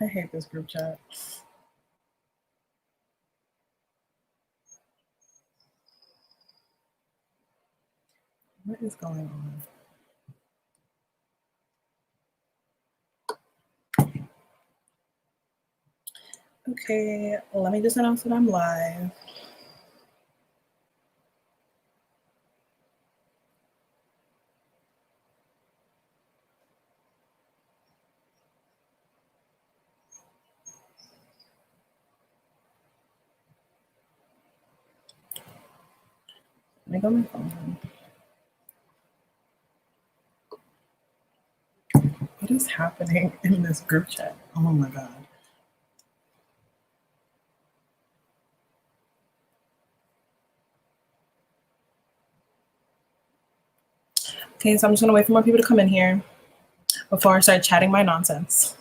I hate this group chat. What is going on? Okay, let me just announce that I'm live. Let me go on my phone. What is happening in this group chat? Oh my God. Okay, so I'm just gonna wait for more people to come in here before I start chatting my nonsense.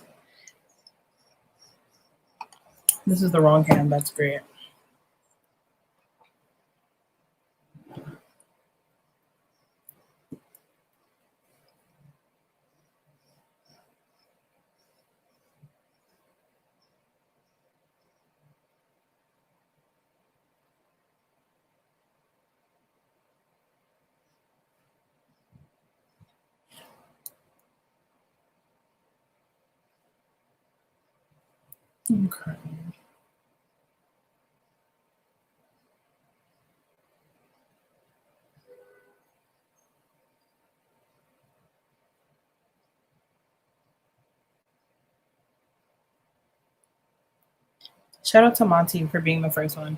This is the wrong hand, that's great. I'm crying. Shout out to Monty for being the first one.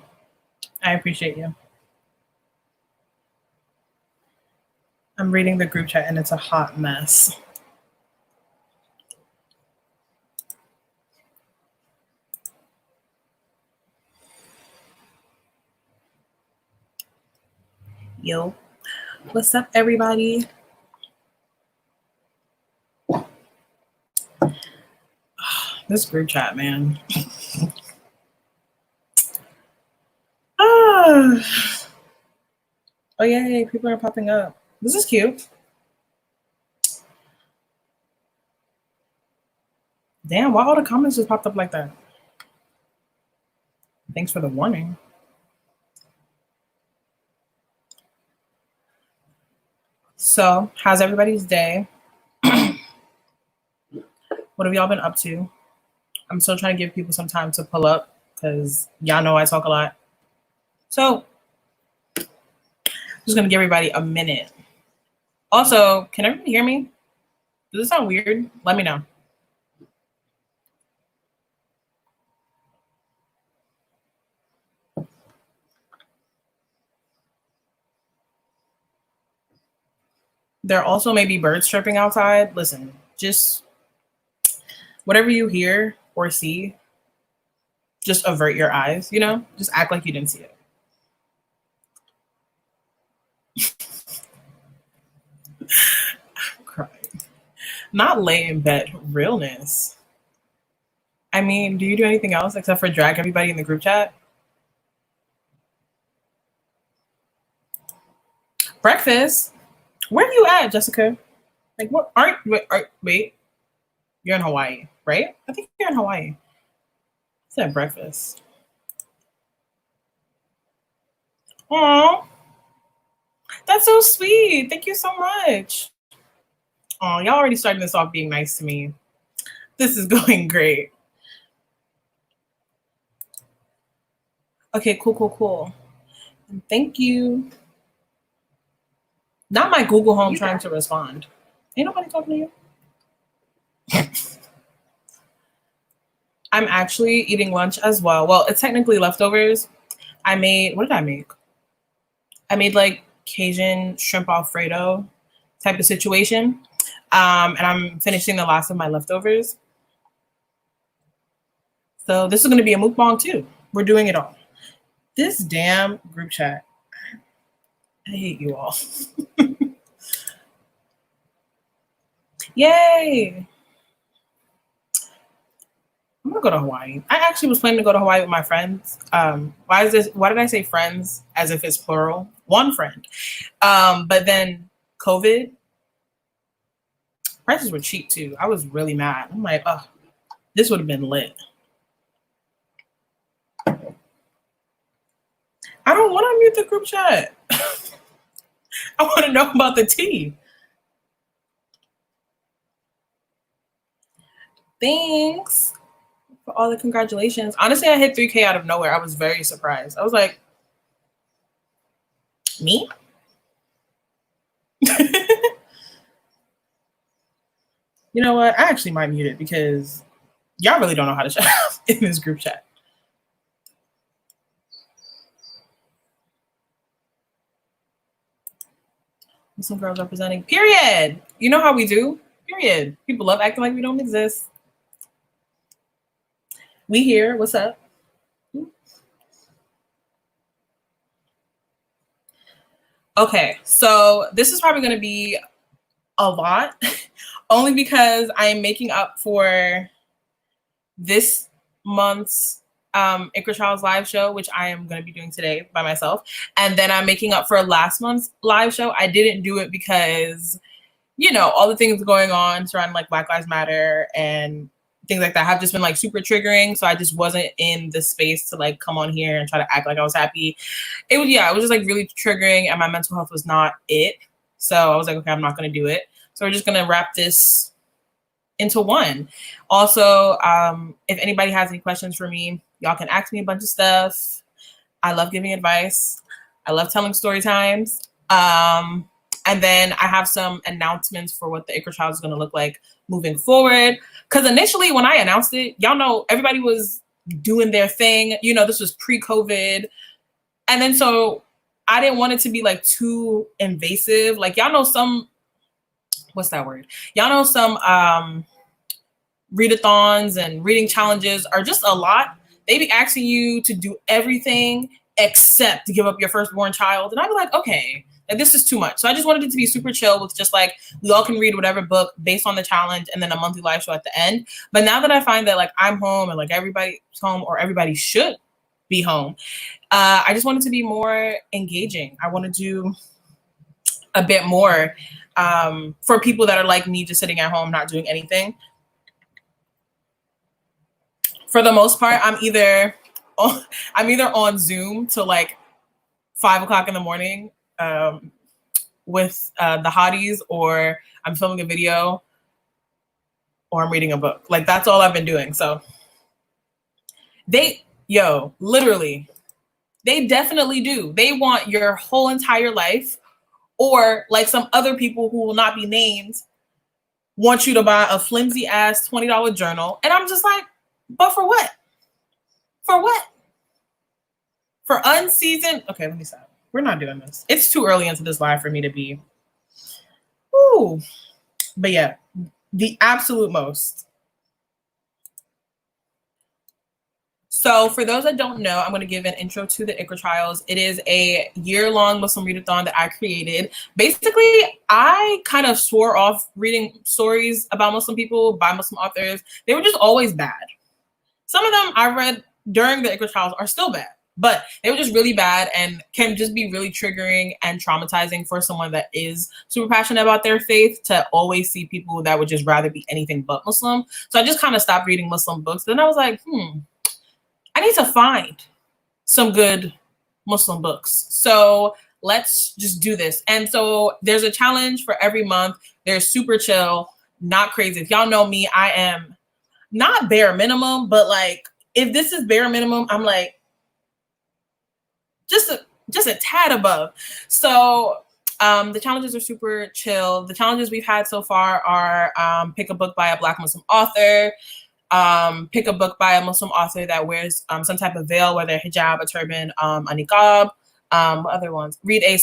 I appreciate you. I'm reading the group chat and it's a hot mess. Yo, what's up, everybody? This group chat, man. Oh, yay, people are popping up. This is cute. Damn, why all the comments just popped up like that? Thanks for the warning. So, how's everybody's day? What have y'all been up to? I'm still trying to give people some time to pull up because y'all know I talk a lot. So, I'm just gonna give everybody a minute. Also, can everybody hear me? Does this sound weird? Let me know. There also may be birds chirping outside. Listen, just whatever you hear or see, just avert your eyes, you know? Just act like you didn't see it. I'm crying. Not lay in bed, realness. I mean, do you do anything else except for drag everybody in the group chat? Breakfast? Where are you at, Jessica? Like, what? Wait. You're in Hawaii, right? I think you're in Hawaii. I said breakfast. Aw, that's so sweet. Thank you so much. Oh, y'all already starting this off being nice to me. This is going great. Okay, cool. And thank you. Not my Google Home trying to respond. Ain't nobody talking to you. I'm actually eating lunch as well. Well, it's technically leftovers. What did I make? I made like Cajun shrimp Alfredo type of situation. And I'm finishing the last of my leftovers. So this is going to be a mukbang too. We're doing it all. This damn group chat. I hate you all. Yay! I'm gonna go to Hawaii. I actually was planning to go to Hawaii with my friends. Why did I say friends as if it's plural? One friend. But then COVID, prices were cheap too. I was really mad. I'm like, oh, This would have been lit. I don't want to mute the group chat. I want to know about the tea. Thanks for all the congratulations. Honestly, I hit 3K out of nowhere. I was very surprised. I was like, me? You know what? I actually might mute it because y'all really don't know how to chat in this group chat. Some girls representing, period. You know how we do, period. People love acting like we don't exist. We here, what's up? Okay, so this is probably gonna be a lot, only because I am making up for this month's Iqra Trials live show, which I am going to be doing today by myself. And then I'm making up for last month's live show. I didn't do it because, you know, all the things going on surrounding like Black Lives Matter and things like that have just been like super triggering. So I just wasn't in the space to like come on here and try to act like I was happy. It was just like really triggering and my mental health was not it. So I was like, okay, I'm not going to do it. So we're just going to wrap this into one. Also, if anybody has any questions for me, y'all can ask me a bunch of stuff. I love giving advice. I love telling story times. And then I have some announcements for what the Iqra Trials is going to look like moving forward. Because initially when I announced it, y'all know everybody was doing their thing. You know, this was pre-COVID. And then so I didn't want it to be like too invasive. Like y'all know some, what's that word? Y'all know some readathons and reading challenges are just a lot. They be asking you to do everything except to give up your firstborn child. And I'd be like, okay, like this is too much. So I just wanted it to be super chill with just like, we all can read whatever book based on the challenge and then a monthly live show at the end. But now that I find that like I'm home and like everybody's home or everybody should be home, I just wanted to be more engaging. I want to do a bit more for people that are like me, just sitting at home, not doing anything. For the most part, I'm either on Zoom till like 5 o'clock in the morning with the hotties, or I'm filming a video, or I'm reading a book. Like that's all I've been doing. So literally, they definitely do. They want your whole entire life, or like some other people who will not be named want you to buy a flimsy ass $20 journal. And I'm just like, but for what? For what? For unseasoned? Okay, let me stop. We're not doing this. It's too early into this live for me to be. Ooh. But yeah, the absolute most. So for those that don't know, I'm going to give an intro to the Iqra Trials. It is a year-long Muslim readathon that I created. Basically, I kind of swore off reading stories about Muslim people by Muslim authors. They were just always bad. Some of them I read during the Iqra Trials are still bad, but they were just really bad and can just be really triggering and traumatizing for someone that is super passionate about their faith to always see people that would just rather be anything but Muslim. So I just kind of stopped reading Muslim books. Then I was like, I need to find some good Muslim books. So let's just do this. And so there's a challenge for every month. They're super chill, not crazy. If y'all know me, I am not bare minimum, but like if this is bare minimum, I'm like just a tad above. So the challenges are super chill. The challenges we've had so far are pick a book by a Black Muslim author, pick a book by a Muslim author that wears some type of veil, whether hijab, a turban, a niqab. What other ones? Read a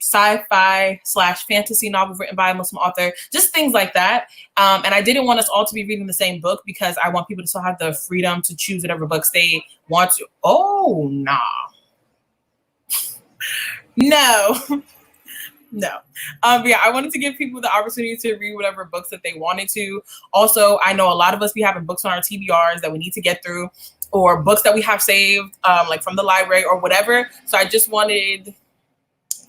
sci-fi/fantasy novel written by a Muslim author, just things like that. And I didn't want us all to be reading the same book because I want people to still have the freedom to choose whatever books they want to. Oh, nah. No. No. Yeah, I wanted to give people the opportunity to read whatever books that they wanted to. Also, I know a lot of us be having books on our TBRs that we need to get through, or books that we have saved, like from the library or whatever. So I wanted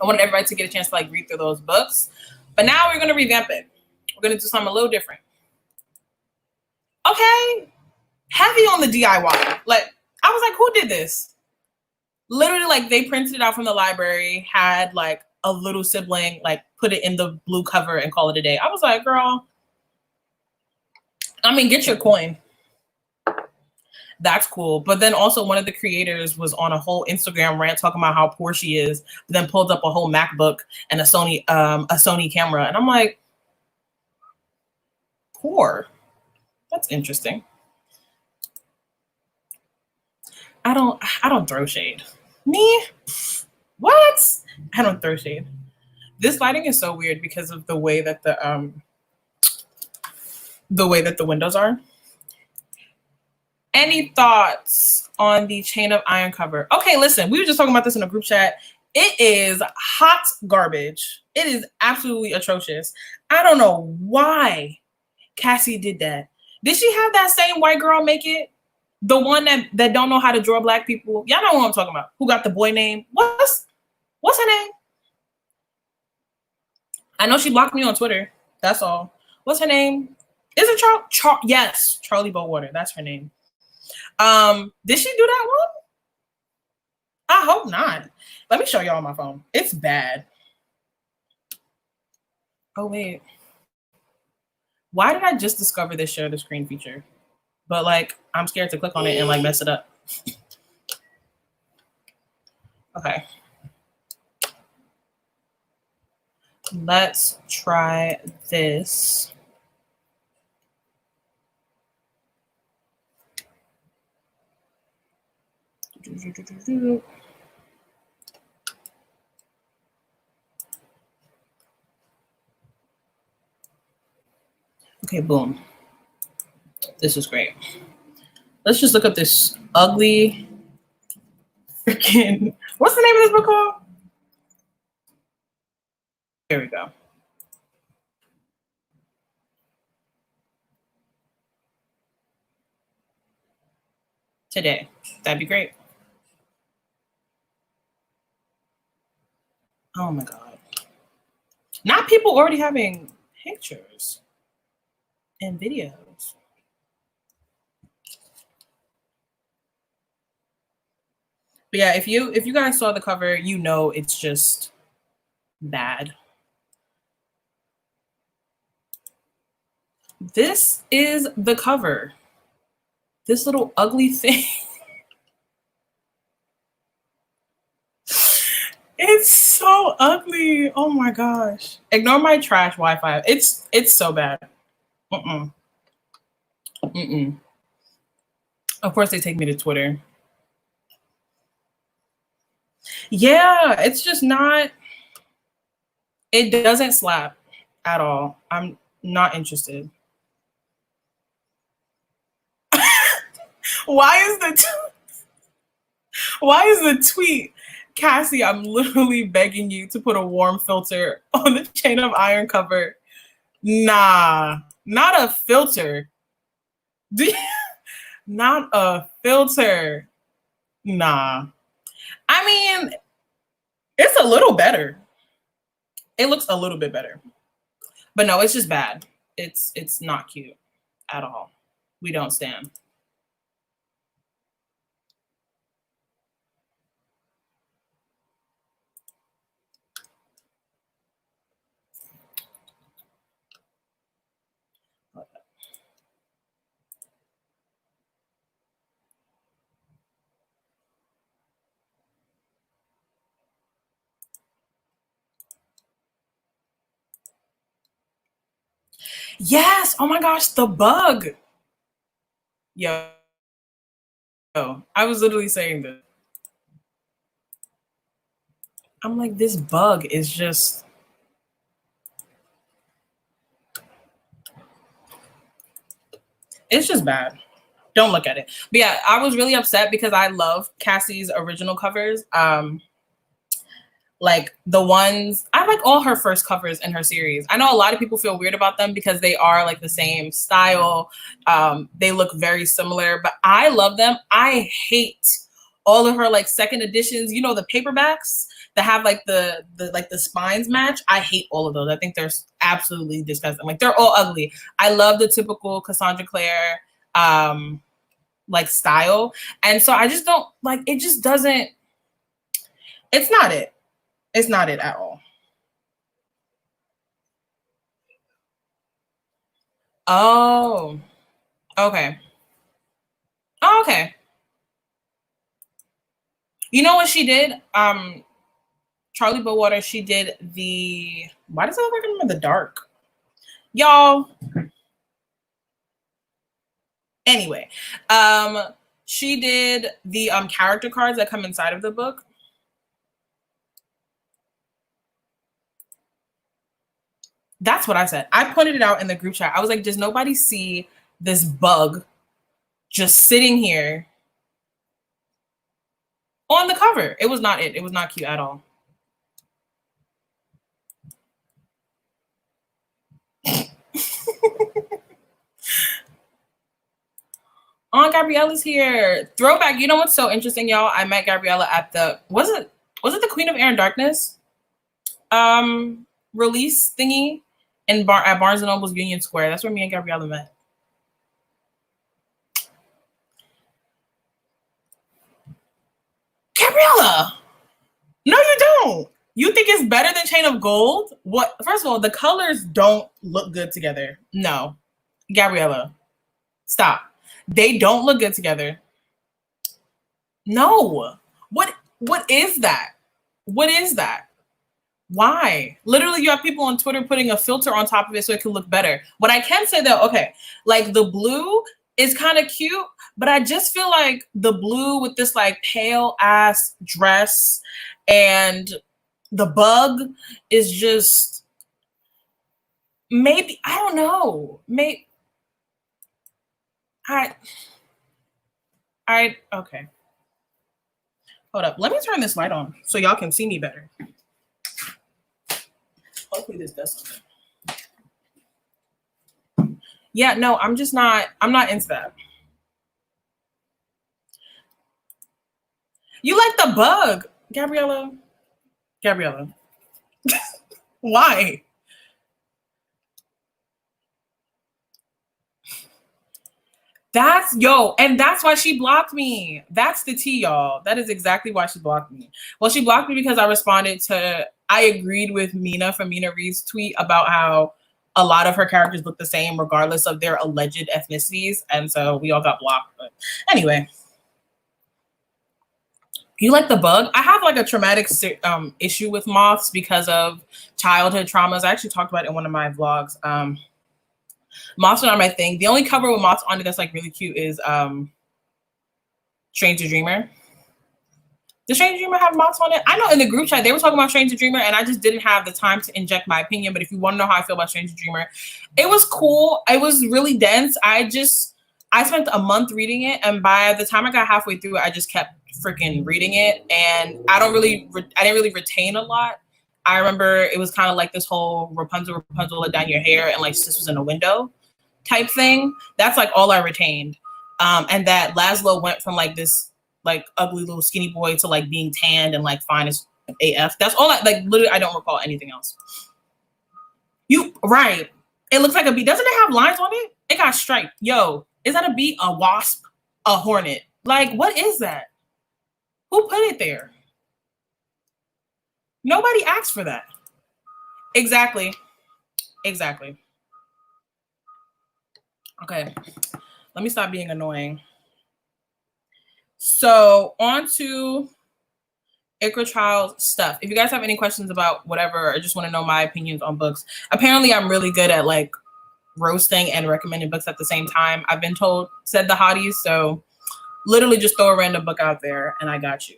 everybody to get a chance to like read through those books. But now we're gonna revamp it. We're gonna do something a little different. Okay, heavy on the DIY. Like, I was like, who did this? Literally, like, they printed it out from the library, had like a little sibling, like, put it in the blue cover and call it a day. I was like, girl, I mean, get your coin. That's cool. But then also one of the creators was on a whole Instagram rant talking about how poor she is, but then pulled up a whole MacBook and a Sony camera. And I'm like, poor? That's interesting. I don't throw shade. Me? What? I don't throw shade. This lighting is so weird because of the way that the windows are. Any thoughts on the chain of iron cover? Okay, listen, we were just talking about this in a group chat. It is hot garbage. It is absolutely atrocious. I don't know why Cassie did that. Did she have that same white girl make it? The one that don't know how to draw black people? Y'all know what I'm talking about. Who got the boy name? What's her name? I know she blocked me on Twitter. That's all. What's her name? Is it yes, Charlie Bowater. That's her name. Did she do that one? I hope not. Let me show y'all on my phone. It's bad. Oh, wait. Why did I just discover this share the screen feature? But like, I'm scared to click on it and like mess it up. Okay. Let's try this. Okay, boom. This is great. Let's just look up this ugly freaking, what's the name of this book called? Here we go. Today. That'd be great. Oh my God. Not people already having pictures and videos. But yeah, if you guys saw the cover, you know it's just bad. This is the cover. This little ugly thing. It's so ugly. Oh my gosh. Ignore my trash Wi-Fi. It's so bad. Of course they take me to Twitter. Yeah, it's just not, it doesn't slap at all. I'm not interested. Why is the tweet, Cassie, I'm literally begging you to put a warm filter on the chain of iron cover? Nah, not a filter. Not a filter. Nah. I mean, it's a little better. It looks a little bit better. But no, it's just bad. It's not cute at all. We don't stand. Yes. Oh my gosh, the bug. Yo, I was literally saying this. I'm like, this bug is just, it's just bad. Don't look at it. But yeah, I was really upset because I love Cassie's original covers. Like the ones, I like all her first covers in her series. I know a lot of people feel weird about them because they are like the same style. They look very similar, but I love them. I hate all of her like second editions, you know, the paperbacks that have like the spines match. I hate all of those. I think they're absolutely disgusting. Like they're all ugly. I love the typical Cassandra Clare like style. And so I just don't like, it just doesn't, it's not it. It's not it at all. Oh, okay. Oh, okay. You know what she did? Charlie Bowater, she did the, why does it look like I'm in the dark? Y'all. Anyway, she did the character cards that come inside of the book. That's what I said. I pointed it out in the group chat. I was like, does nobody see this bug just sitting here on the cover? It was not it. It was not cute at all. Aunt Gabriella's here. Throwback. You know what's so interesting, y'all? I met Gabriella at the, was it the Queen of Air and Darkness release thingy at Barnes and Noble's Union Square. That's where me and Gabriella met. Gabriella, no, you don't. You think it's better than Chain of Gold? What? First of all, the colors don't look good together. No, Gabriella, stop. They don't look good together. No. What is that? What is that? Why? Literally, you have people on Twitter putting a filter on top of it so it can look better. What I can say though, okay, like the blue is kind of cute, but I just feel like the blue with this like pale ass dress and the bug is just, maybe, I don't know. Maybe okay. Hold up. Let me turn this light on so y'all can see me better. Hopefully this does something. Yeah, no, I'm not into that. You like the bug, Gabriella? Why? And that's why she blocked me. That's the tea, y'all. That is exactly why she blocked me. Well, she blocked me because I agreed with Mina from Mina Reed's tweet about how a lot of her characters look the same regardless of their alleged ethnicities. And so we all got blocked. But anyway. You like the bug? I have like a traumatic issue with moths because of childhood traumas. I actually talked about it in one of my vlogs. Moths are not my thing. The only cover with moths on it that's like really cute is Stranger Dreamer. Does Stranger Dreamer have moths on it? I know in the group chat they were talking about Stranger Dreamer and I just didn't have the time to inject my opinion. But if you want to know how I feel about Stranger Dreamer, it was cool. It was really dense. I spent a month reading it, and by the time I got halfway through it, I just kept freaking reading it, and I didn't really retain a lot. I remember it was kind of like this whole Rapunzel let down your hair and like sis was in a window type thing. That's like all I retained. And that Laszlo went from like this like ugly little skinny boy to like being tanned and like fine as AF. That's all literally I don't recall anything else. Right. It looks like a bee. Doesn't it have lines on it? It got striped. Yo, is that a bee, a wasp, a hornet? Like, what is that? Who put it there? Nobody asked for that. Exactly. Okay. Let me stop being annoying. So on to Iqra Trials stuff. If you guys have any questions about whatever or just want to know my opinions on books, apparently I'm really good at like roasting and recommending books at the same time. I've been told, said the hotties, so literally just throw a random book out there and I got you.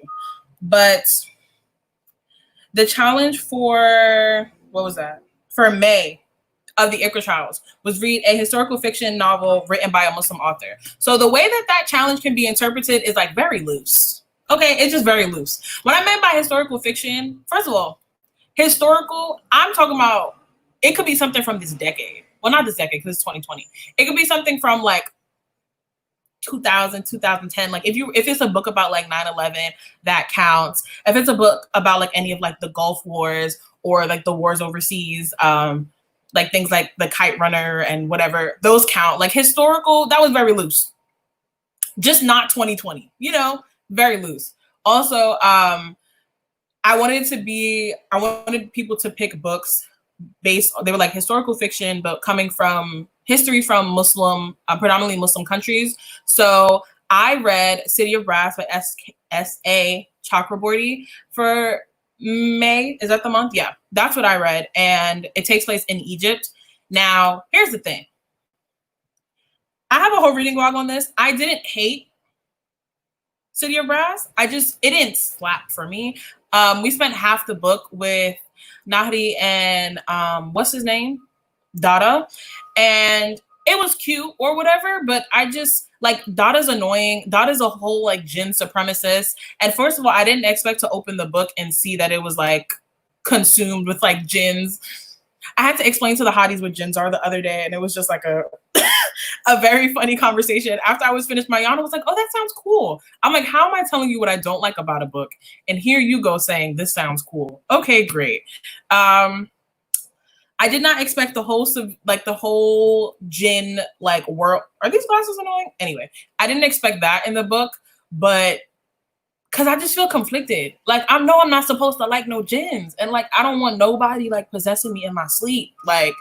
But the challenge for, for May of the Iqra Trials was read a historical fiction novel written by a Muslim author. So the way that challenge can be interpreted is like very loose. Okay, it's just very loose. What I meant by historical fiction, first of all, historical, I'm talking about, it could be something from this decade. Well, not this decade because it's 2020. It could be something from like 2000, 2010. Like if it's a book about like 9/11, that counts. If it's a book about like any of like the Gulf Wars or like the wars overseas, like things like the Kite Runner and whatever, those count. Like historical, that was very loose. Just not 2020, you know, very loose. Also, I wanted people to pick books based, they were like historical fiction, but coming from history from Muslim, predominantly Muslim countries. So I read City of Brass by S.A. Chakraborty for May. Is that the month? Yeah, that's what I read. And it takes place in Egypt. Now, here's the thing. I have a whole reading log on this. I didn't hate City of Brass. It didn't slap for me. We spent half the book with Nahri and what's his name? Dada. And it was cute or whatever, but I just like Dada's annoying. Dada's a whole like jinn supremacist. And first of all, I didn't expect to open the book and see that it was like consumed with like jinns. I had to explain to the hotties what jinns are the other day, and it was just like a very funny conversation. After I was finished, Mayana was like, oh, that sounds cool. I'm like, how am I telling you what I don't like about a book? And here you go saying, this sounds cool. Okay, great. I did not expect the whole jinn like world. Are these glasses annoying? Anyway, I didn't expect that in the book, but because I just feel conflicted. Like, I know I'm not supposed to like no jinns, and like I don't want nobody like possessing me in my sleep. Like,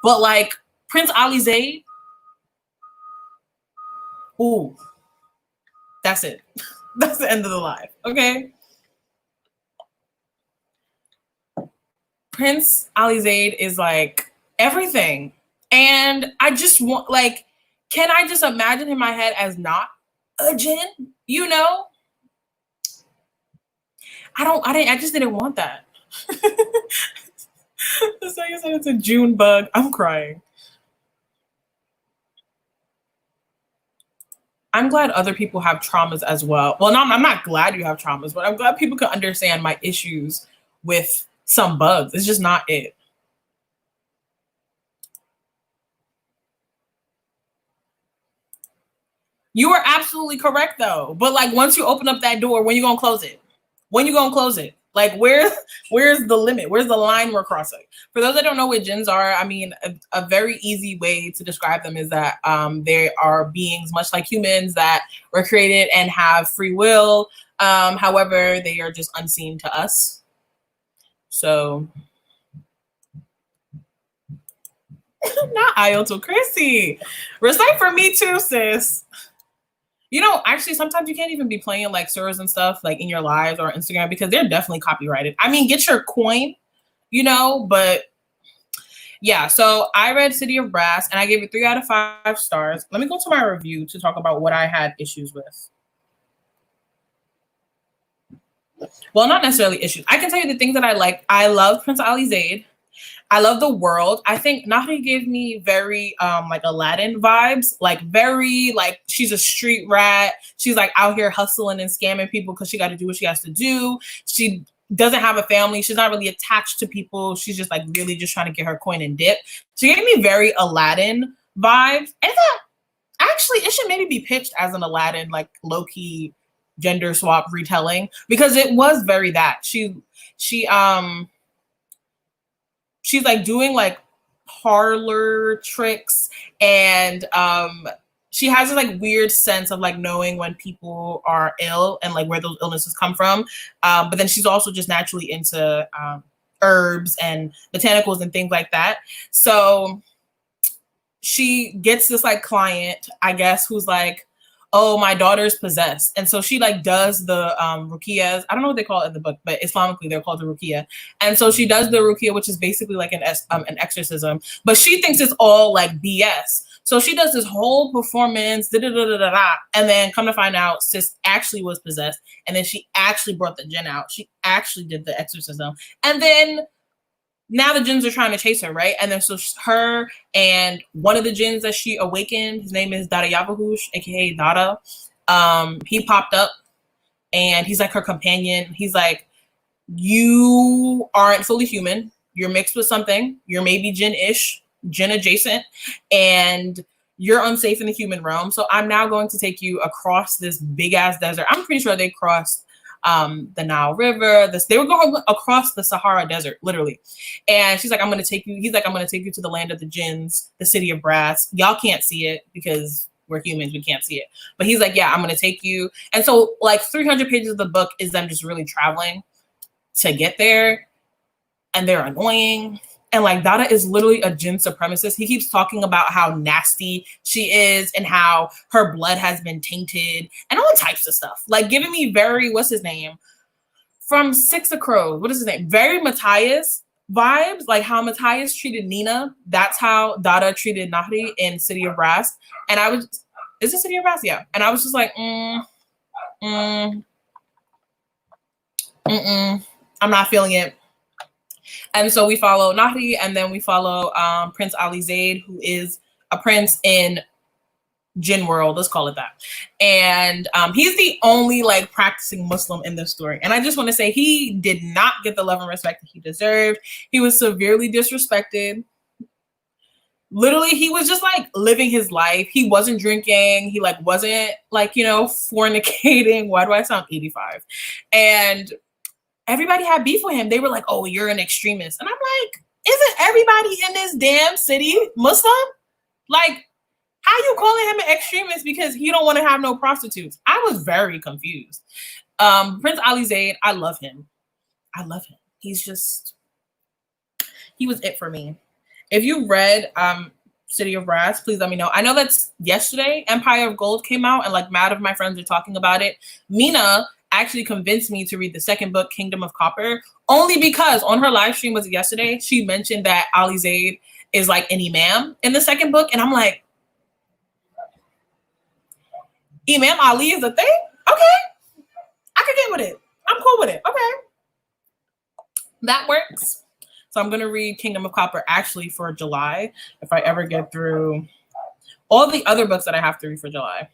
but like Prince Ali Zaid, ooh, that's it. That's the end of the live. Okay. Prince Ali Zaid is like everything. And I just want, like, can I just imagine in my head as not a jinn? You know? I just didn't want that. The second said it's a June bug. I'm crying. I'm glad other people have traumas as well. Well, no, I'm not glad you have traumas, but I'm glad people can understand my issues with some bugs. It's just not it. You are absolutely correct though. But like once you open up that door, when you gonna close it? When you gonna close it? Like where's the limit? Where's the line we're crossing? For those that don't know what jinns are, I mean, a very easy way to describe them is that they are beings much like humans that were created and have free will. However, they are just unseen to us. So not Ayoto Chrissy. Recite for me too, sis. You know, actually, sometimes you can't even be playing like surahs and stuff like in your lives or Instagram because they're definitely copyrighted. I mean, get your coin, you know, but yeah. So I read City of Brass and I gave it 3 out of 5 stars. Let me go to my review to talk about what I had issues with. Well, not necessarily issues. I can tell you the things that I like. I love Prince Ali Zaid. I love the world. I think Nahri gave me very like Aladdin vibes, like very like she's a street rat. She's like out here hustling and scamming people because she got to do what she has to do. She doesn't have a family. She's not really attached to people. She's just like really just trying to get her coin and dip. She gave me very Aladdin vibes. And actually it should maybe be pitched as an Aladdin like low-key gender swap retelling because it was very that. She's like doing like parlor tricks and she has this like weird sense of like knowing when people are ill and like where those illnesses come from. But then she's also just naturally into herbs and botanicals and things like that. So she gets this like client, I guess, who's like, oh, my daughter's possessed. And so she like does the ruqiyas. I don't know what they call it in the book, but Islamically they're called the ruqiyah. And so she does the ruqiyah, which is basically like an exorcism, but she thinks it's all like BS. So she does this whole performance, and then come to find out sis actually was possessed. And then she actually brought the jinn out. She actually did the exorcism. And then now the jinns are trying to chase her, right? And then so her and one of the jinns that she awakened, his name is Dada Yabahush, aka Dada. He popped up and he's like her companion. He's like, you aren't fully human. You're mixed with something. You're maybe jinn-ish, jinn adjacent, and you're unsafe in the human realm. So I'm now going to take you across this big ass desert. I'm pretty sure they crossed the Nile River. They were going across the Sahara Desert, literally. And she's like, I'm going to take you. He's like, I'm going to take you to the land of the jinns, the city of brass. Y'all can't see it because we're humans. We can't see it. But he's like, yeah, I'm going to take you. And so like 300 pages of the book is them just really traveling to get there. And they're annoying. And like Dada is literally a jinn supremacist. He keeps talking about how nasty she is and how her blood has been tainted and all types of stuff. Like giving me very, what's his name? From Six of Crows. What is his name? Very Matthias vibes. Like how Matthias treated Nina. That's how Dada treated Nahri in City of Brass. And I was, is it City of Brass? Yeah. And I was just like, I'm not feeling it. And so we follow Nahri, and then we follow Prince Ali Zaid, who is a prince in Jinn world, let's call it that. And he's the only like practicing Muslim in this story. And I just want to say he did not get the love and respect that he deserved. He was severely disrespected. Literally, he was just like living his life. He wasn't drinking. He like wasn't like, you know, fornicating. Why do I sound 85? And everybody had beef with him. They were like, oh, you're an extremist. And I'm like, isn't everybody in this damn city Muslim? Like, how you calling him an extremist because he don't want to have no prostitutes? I was very confused. Prince Ali Zaid, I love him. I love him. He was it for me. If you read City of Brass, please let me know. I know that's yesterday Empire of Gold came out, and like mad of my friends are talking about it. Mina actually convinced me to read the second book, Kingdom of Copper, only because on her live stream, was it yesterday, she mentioned that Ali Zaid is like an imam in the second book. And I'm like, Imam Ali is a thing? Okay. I could get with it. I'm cool with it. Okay. That works. So I'm going to read Kingdom of Copper actually for July, if I ever get through all the other books that I have to read for July.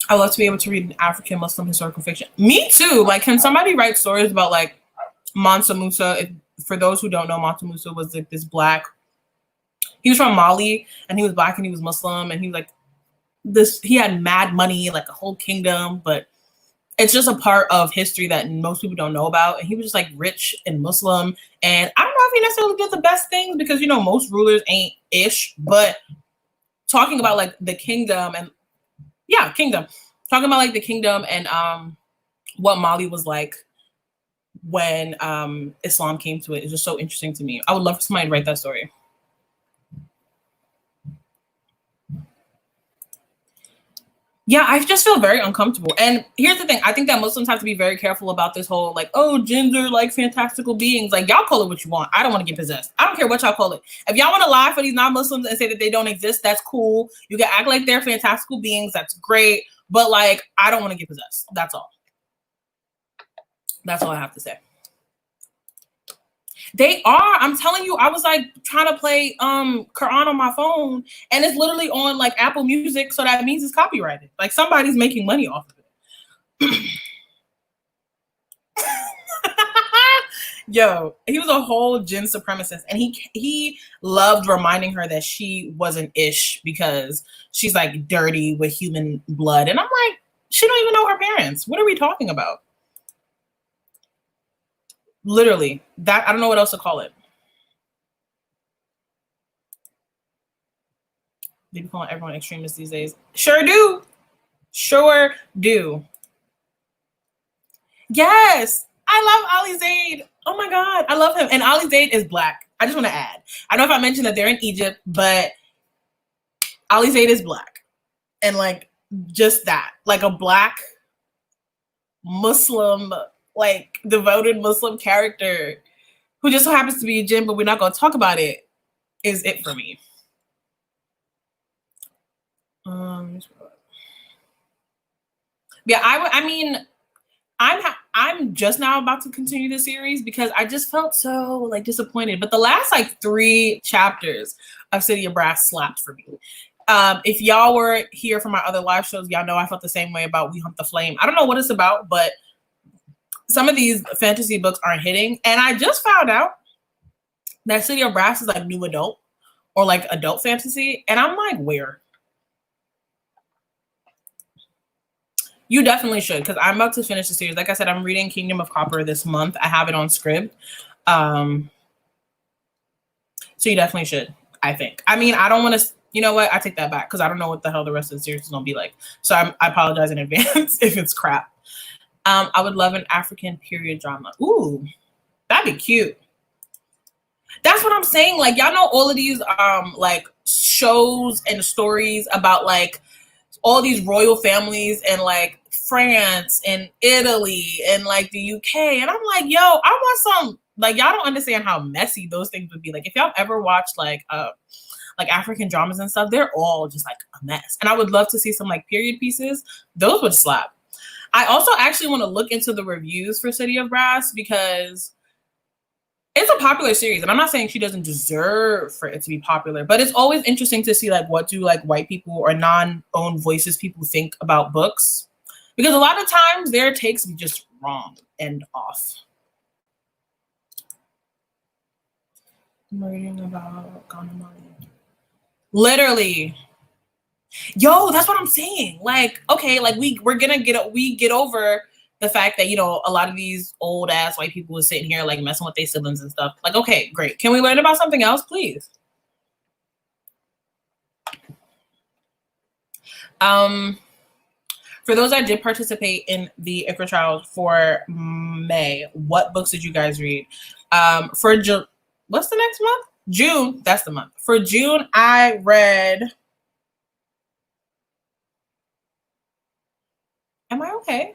I love to be able to read an African Muslim historical fiction. Me too. Like, can somebody write stories about like Mansa Musa? For those who don't know, Mansa Musa was like this black. He was from Mali, and he was black, and he was Muslim, and he was like this. He had mad money, like a whole kingdom, but it's just a part of history that most people don't know about. And he was just like rich and Muslim. And I don't know if he necessarily did the best things because, you know, most rulers ain't ish, but talking about like the kingdom and kingdom, talking about like the kingdom and what Mali was like when Islam came to it is just so interesting to me. I would love for somebody to write that story. Yeah, I just feel very uncomfortable. And here's the thing. I think that Muslims have to be very careful about this whole, like, oh, jinns are like fantastical beings. Like, y'all call it what you want. I don't want to get possessed. I don't care what y'all call it. If y'all want to lie for these non-Muslims and say that they don't exist, that's cool. You can act like they're fantastical beings. That's great. But, like, I don't want to get possessed. That's all. That's all I have to say. They are. I'm telling you, I was like trying to play Quran on my phone, and it's literally on like Apple Music, so that means it's copyrighted. Like somebody's making money off of it. Yo, he was a whole jinn supremacist, and he loved reminding her that she wasn't ish because she's like dirty with human blood. And I'm like, she don't even know her parents. What are we talking about? Literally, that I don't know what else to call it. They be calling everyone extremists these days. Sure do. Sure do. Yes. I love Ali Zaid. Oh my God. I love him. And Ali Zaid is black. I just want to add. I don't know if I mentioned that they're in Egypt, but Ali Zaid is black. And like just that. Like a black Muslim, like devoted Muslim character who just so happens to be a jinn, but we're not going to talk about it, is it for me. Yeah, I mean, I'm just now about to continue the series because I just felt so like disappointed. But the last like 3 chapters of City of Brass slapped for me. If y'all were here for my other live shows, y'all know I felt the same way about We Hunt the Flame. I don't know what it's about, but some of these fantasy books aren't hitting. And I just found out that City of Brass is like new adult or like adult fantasy. And I'm like, where? You definitely should, because I'm about to finish the series. Like I said, I'm reading Kingdom of Copper this month. I have it on Scribd. So you definitely should, I think. I mean, I don't want to, you know what? I take that back because I don't know what the hell the rest of the series is going to be like. So I apologize in advance if it's crap. I would love an African period drama. Ooh, that'd be cute. That's what I'm saying. Like, y'all know all of these like shows and stories about like all these royal families and like France and Italy and like the UK. And I'm like, yo, I want some, like, y'all don't understand how messy those things would be. Like, if y'all ever watched like African dramas and stuff, they're all just like a mess. And I would love to see some like period pieces. Those would slap. I also actually want to look into the reviews for City of Brass because it's a popular series, and I'm not saying she doesn't deserve for it to be popular, but it's always interesting to see like what do like white people or non-owned voices people think about books, because a lot of times their takes be just wrong and off. I'm reading about Ganamani. Literally, yo, that's what I'm saying. Like, okay, like we get over the fact that, you know, a lot of these old ass white people was sitting here like messing with their siblings and stuff. Like, okay, great. Can we learn about something else, please? For those that did participate in the Iqra Trials for May, what books did you guys read? For June, what's the next month? June, that's the month. For June, I read. Am I okay?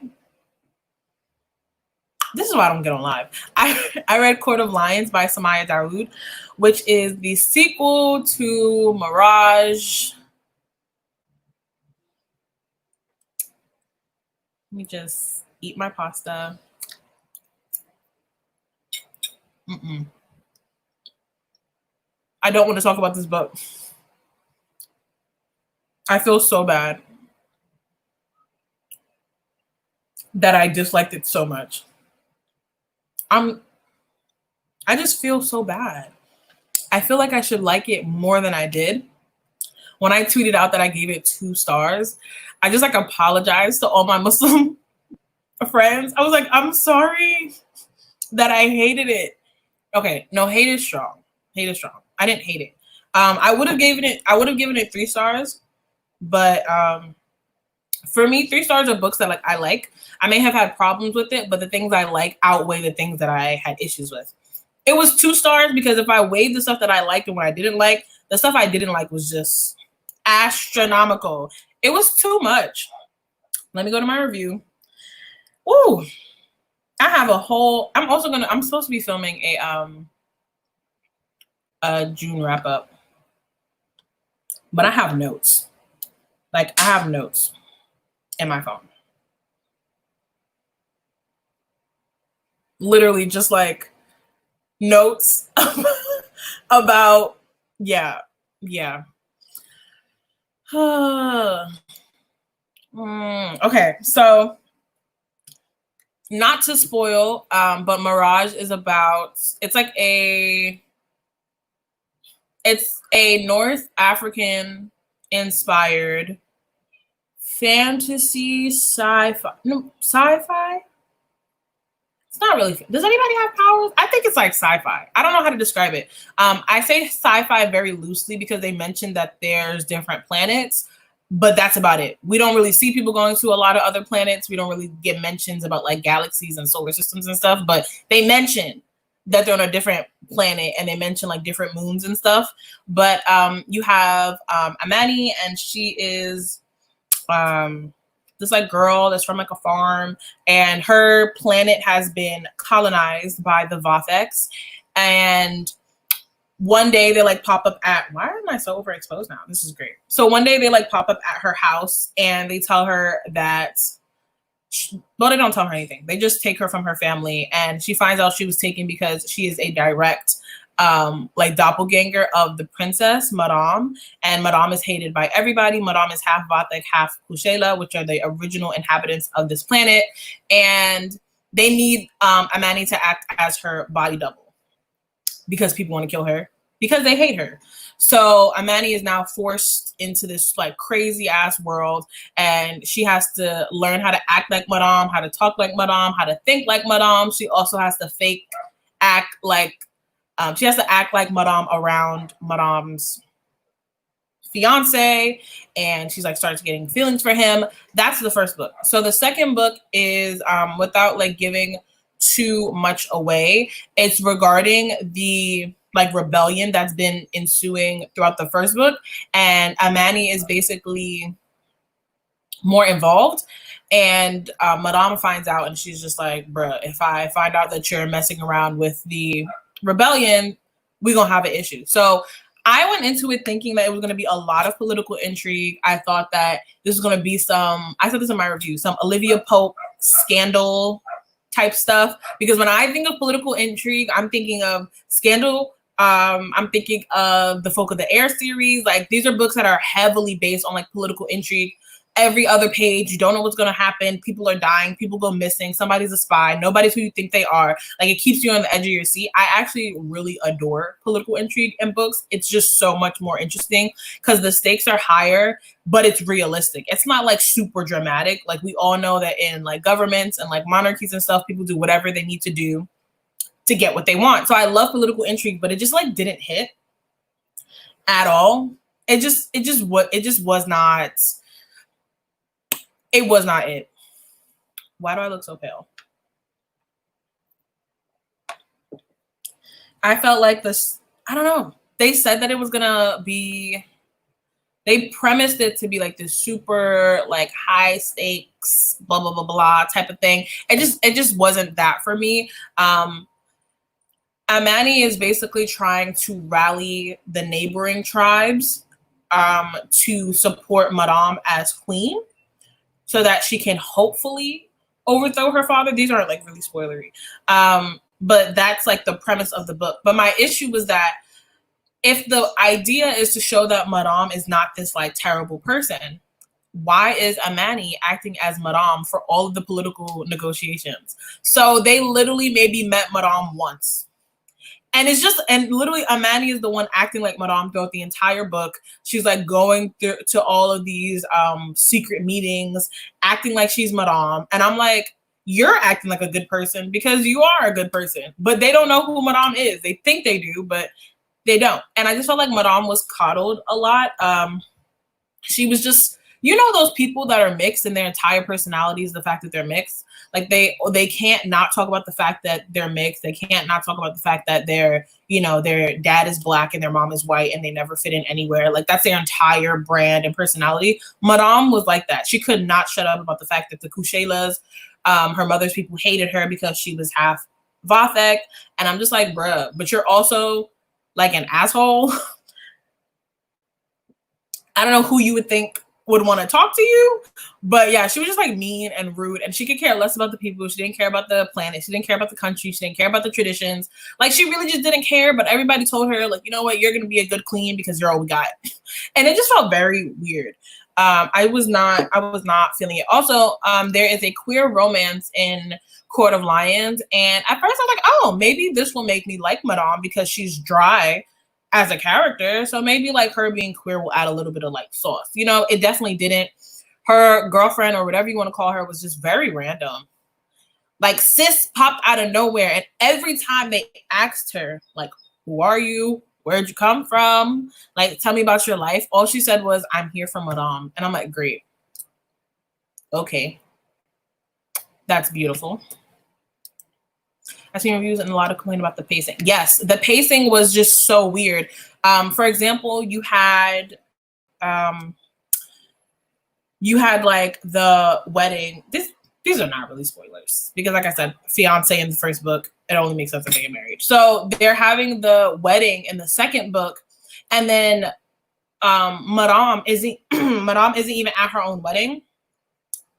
This is why I don't get on live. I read Court of Lions by Samaya Dawood, which is the sequel to Mirage. Let me just eat my pasta. I don't want to talk about this book. I feel so bad that I disliked it so much. I just feel so bad. I feel like I should like it more than I did. When I tweeted out that I gave it 2 stars, I just like apologized to all my Muslim friends. I was like, I'm sorry that I hated it. Okay, no, hate is strong. Hate is strong. I didn't hate it. I would have given it 3 stars, but for me, 3 stars are books that like I like. I may have had problems with it, but the things I like outweigh the things that I had issues with. It was 2 stars because if I weighed the stuff that I liked and what I didn't like, the stuff I didn't like was just astronomical. It was too much. Let me go to my review. Ooh, I have a whole. I'm supposed to be filming a June wrap up, but I have notes. Like, I have notes in my phone. Literally just like notes about, yeah. Okay, so not to spoil, but Mirage is about, it's a North African inspired fantasy sci-fi. It's not really. Does anybody have powers? I think it's like sci-fi. I don't know how to describe it. I say sci-fi very loosely because they mentioned that there's different planets, but that's about it. We don't really see people going to a lot of other planets. We don't really get mentions about like galaxies and solar systems and stuff, but they mention that they're on a different planet and they mention like different moons and stuff. But you have Amani, and she is this like girl that's from like a farm, and her planet has been colonized by the Vothex. And one day they like pop up at, why am I so overexposed now? This is great. So one day they like pop up at her house and they tell her that, well, they don't tell her anything. They just take her from her family, and she finds out she was taken because she is a direct like doppelganger of the princess Madame, and Madame is hated by everybody. Madame is half Vathek, half Kushela, which are the original inhabitants of this planet. And they need Amani to act as her body double because people want to kill her because they hate her. So Amani is now forced into this like crazy ass world, and she has to learn how to act like Madame, how to talk like Madame, how to think like Madame. She also has to fake act like she has to act like Madame around Madame's fiance, and she's like starts getting feelings for him. That's the first book. So the second book is without like giving too much away, it's regarding the like rebellion that's been ensuing throughout the first book, and Amani is basically more involved. And Madame finds out, and she's just like, bruh, if I find out that you're messing around with the rebellion, we're gonna have an issue. So I went into it thinking that it was going to be a lot of political intrigue. I thought that this was going to be some, I said this in my review, some Olivia Pope scandal type stuff. Because when I think of political intrigue, I'm thinking of Scandal. I'm thinking of the Folk of the Air series. Like, these are books that are heavily based on like political intrigue. Every other page, you don't know what's going to happen. People are dying. People go missing. Somebody's a spy. Nobody's who you think they are. Like, it keeps you on the edge of your seat. I actually really adore political intrigue in books. It's just so much more interesting because the stakes are higher, but it's realistic. It's not like super dramatic. Like, we all know that in like governments and like monarchies and stuff, people do whatever they need to do to get what they want. So I love political intrigue, but it just like didn't hit at all. It was not. It was not it. Why do I look so pale? I felt like this, I don't know. They said that it was gonna be, they premised it to be like this super like high stakes, blah, blah, blah, blah type of thing. It just wasn't that for me. Amani is basically trying to rally the neighboring tribes to support Madame as queen, so that she can hopefully overthrow her father. These aren't like really spoilery. But that's like the premise of the book. But my issue was that if the idea is to show that Madame is not this like terrible person, why is Amani acting as Madame for all of the political negotiations? So they literally maybe met Madame once. And it's just, and literally Amani is the one acting like Madame throughout the entire book. She's like going through to all of these secret meetings, acting like she's Madame. And I'm like, you're acting like a good person because you are a good person. But they don't know who Madame is. They think they do, but they don't. And I just felt like Madame was coddled a lot. She was just, you know, those people that are mixed and their entire personality is the fact that they're mixed. Like they can't not talk about the fact that they're mixed. They can't not talk about the fact that their dad is black and their mom is white and they never fit in anywhere. Like, that's their entire brand and personality. Madame was like that. She could not shut up about the fact that the Kushelas, her mother's people, hated her because she was half Vathek. And I'm just like, bruh, but you're also like an asshole. I don't know who you would think would want to talk to you, but yeah, she was just like mean and rude, and she could care less about the people. She didn't care about the planet. She didn't care about the country. She didn't care about the traditions. Like, she really just didn't care, but everybody told her, like, you know what, you're going to be a good queen because you're all we got. And it just felt very weird. I was not feeling it. Also, there is a queer romance in Court of Lions, and at first I was like, oh, maybe this will make me like Madame because she's dry as a character. So maybe like her being queer will add a little bit of like sauce. You know, it definitely didn't. Her girlfriend, or whatever you want to call her, was just very random. Like, sis popped out of nowhere, and every time they asked her, like, who are you? Where'd you come from? Like, tell me about your life. All she said was, I'm here for Madame. And I'm like, great. Okay. That's beautiful. I've seen reviews and a lot of complaint about the pacing. Yes, the pacing was just so weird. For example, you had like the wedding. These are not really spoilers because, like I said, fiance in the first book, it only makes sense if they get married. So they're having the wedding in the second book, and then Madame isn't even at her own wedding.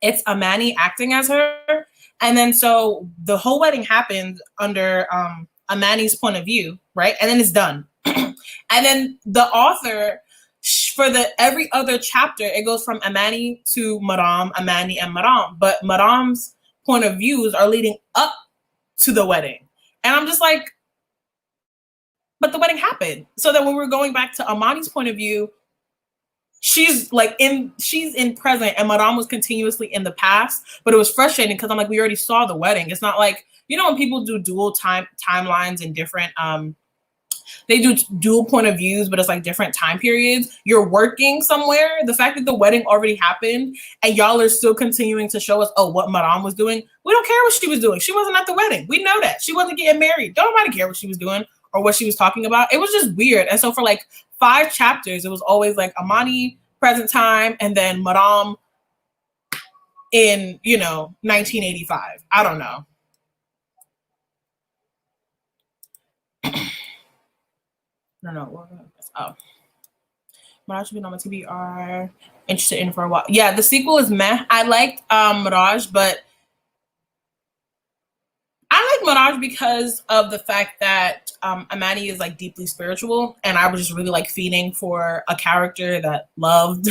It's Amani acting as her. And then so the whole wedding happens under Amani's point of view, right? And then it's done. And then the author, for every other chapter, it goes from Amani to Madame, Amani and Madame. But Madame's point of views are leading up to the wedding. And I'm just like, but the wedding happened. So that when we're going back to Amani's point of view, she's in present and Madame was continuously in the past. But it was frustrating because I'm like, we already saw the wedding. It's not like, you know, when people do dual timelines and different they do dual point of views, but it's like different time periods. You're working somewhere. The fact that the wedding already happened and y'all are still continuing to show us, oh, what Madame was doing. We don't care what she was doing. She wasn't at the wedding. We know that. She wasn't getting married. Don't nobody care what she was doing or what she was talking about. It was just weird. And so for like 5 chapters, it was always like Amani, present time, and then Madame in, you know, 1985. I don't know. No. Oh. Mirage should be on my TBR. Interested in for a while. Yeah, the sequel is meh. I liked Mirage, but I like Mirage because of the fact that Amani is like deeply spiritual, and I was just really like feeding for a character that loved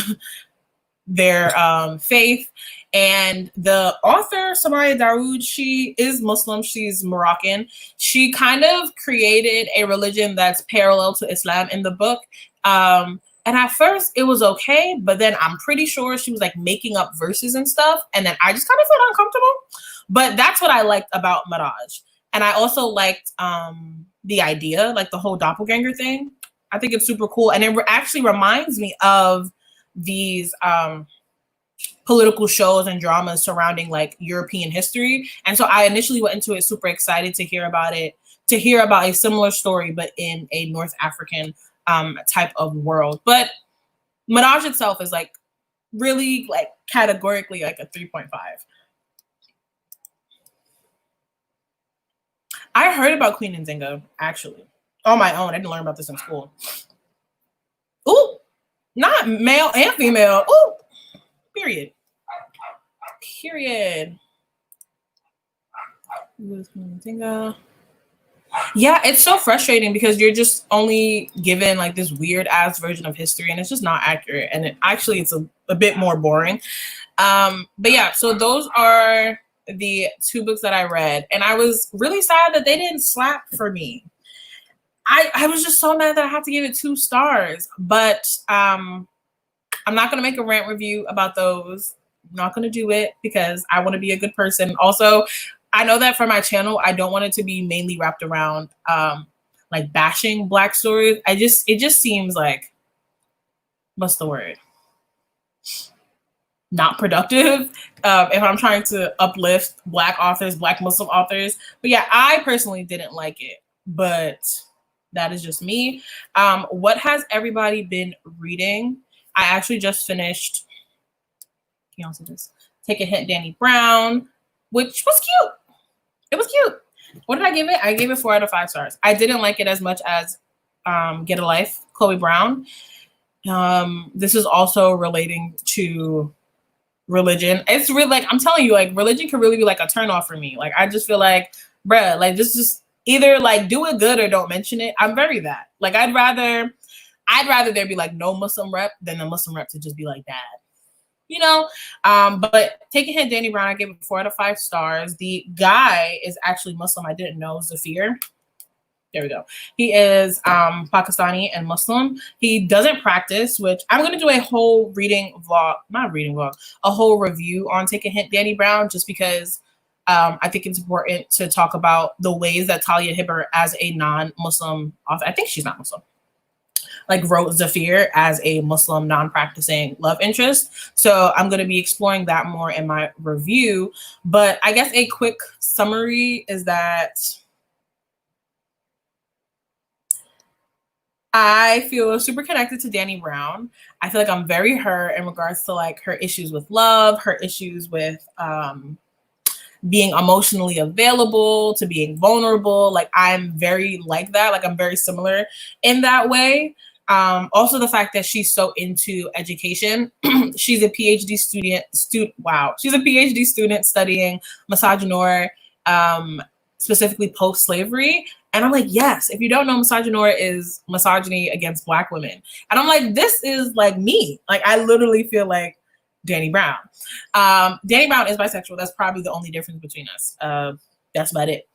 their faith. And the author, Samaya Dawood, she is Muslim. She's Moroccan. She kind of created a religion that's parallel to Islam in the book. And at first it was okay, but then I'm pretty sure she was like making up verses and stuff. And then I just kind of felt uncomfortable. But that's what I liked about Mirage. And I also liked the idea, like the whole doppelganger thing. I think it's super cool. And it actually reminds me of these political shows and dramas surrounding like European history. And so I initially went into it super excited to hear about it, to hear about a similar story, but in a North African type of world. But Mirage itself is like really like categorically like a 3.5. I heard about Queen Nzinga actually on my own. I didn't learn about this in school. Ooh, not male and female. Ooh, period. Yeah, it's so frustrating because you're just only given like this weird ass version of history and it's just not accurate. And it's a bit more boring. But yeah, so those are the 2 books that I read. And I was really sad that they didn't slap for me. I was just so mad that I had to give it 2 stars. But I'm not going to make a rant review about those. I'm not going to do it because I want to be a good person. Also, I know that for my channel, I don't want it to be mainly wrapped around like bashing Black stories. It just seems like, what's the word? Not productive if I'm trying to uplift Black authors, Black Muslim authors. But yeah, I personally didn't like it, but that is just me. What has everybody been reading? I actually just finished, can you also just take a hint, Danny Brown, which was cute. It was cute. What did I give it? I gave it 4 out of 5 stars. I didn't like it as much as Get a Life, Chloe Brown. This is also relating to religion. It's really like, I'm telling you, like religion can really be like a turnoff for me. Like I just feel like, bruh, like just either like do it good or don't mention it. I'm very that. Like I'd rather there be like no Muslim rep than a Muslim rep to just be like that. You know, but take a hint, Danny Brown, I gave it 4 out of 5 stars. The guy is actually Muslim. I didn't know. Zafir. There we go. He is Pakistani and Muslim. He doesn't practice, which I'm going to do a whole a whole review on Take a Hint, Danny Brown, just because I think it's important to talk about the ways that Talia Hibbert, as a non-Muslim author, I think she's not Muslim, like wrote Zafir as a Muslim non-practicing love interest. So I'm going to be exploring that more in my review. But I guess a quick summary is that I feel super connected to Danny Brown. I feel like I'm very her in regards to like her issues with love, her issues with being emotionally available, to being vulnerable. Like I'm very like that. Like I'm very similar in that way. Also the fact that she's so into education. She's a PhD student. She's a PhD student studying misogynoir, specifically post-slavery. And I'm like, yes, if you don't know, misogynoir is misogyny against Black women. And I'm like, this is like me. Like I literally feel like Danny Brown. Danny Brown is bisexual. That's probably the only difference between us. That's about it.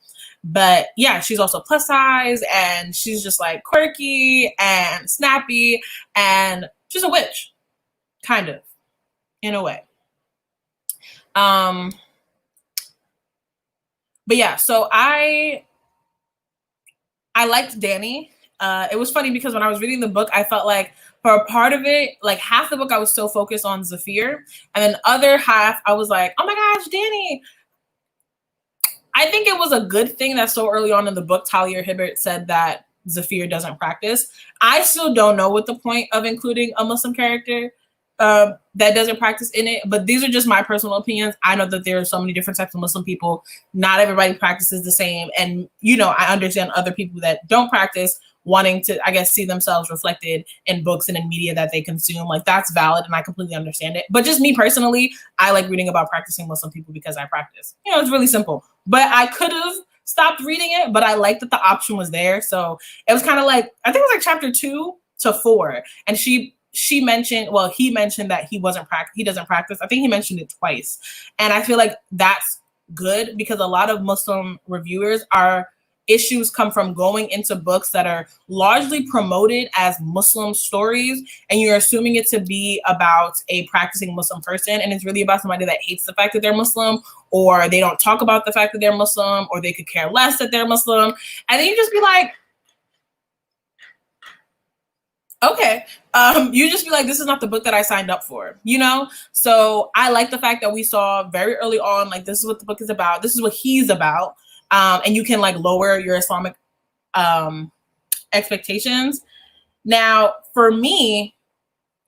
But yeah, she's also plus size, and she's just like quirky and snappy, and she's a witch, kind of, in a way. But yeah, so I liked Danny. It was funny because when I was reading the book, I felt like for a part of it, like half the book, I was so focused on Zafir, and then the other half, I was like, oh my gosh, Danny. I think it was a good thing that so early on in the book, Talia Hibbert said that Zafir doesn't practice. I still don't know what the point of including a Muslim character that doesn't practice in it, but these are just my personal opinions. I know that there are so many different types of Muslim people. Not everybody practices the same. And, you know, I understand other people that don't practice wanting to, I guess, see themselves reflected in books and in media that they consume. Like, that's valid, and I completely understand it. But just me personally, I like reading about practicing Muslim people because I practice. You know, it's really simple. But I could have stopped reading it, but I liked that the option was there. So it was kind of like, I think it was like chapter 2 to 4. And she mentioned, well, he mentioned that he doesn't practice. I think he mentioned it twice. And I feel like that's good because a lot of Muslim reviewers issues come from going into books that are largely promoted as Muslim stories, and you're assuming it to be about a practicing Muslim person, and it's really about somebody that hates the fact that they're Muslim, or they don't talk about the fact that they're Muslim, or they could care less that they're Muslim. And then you just be like, okay, you just be like, this is not the book that I signed up for, you know? So I like the fact that we saw very early on, like, this is what the book is about. This is what he's about. And you can like lower your Islamic expectations. Now, for me,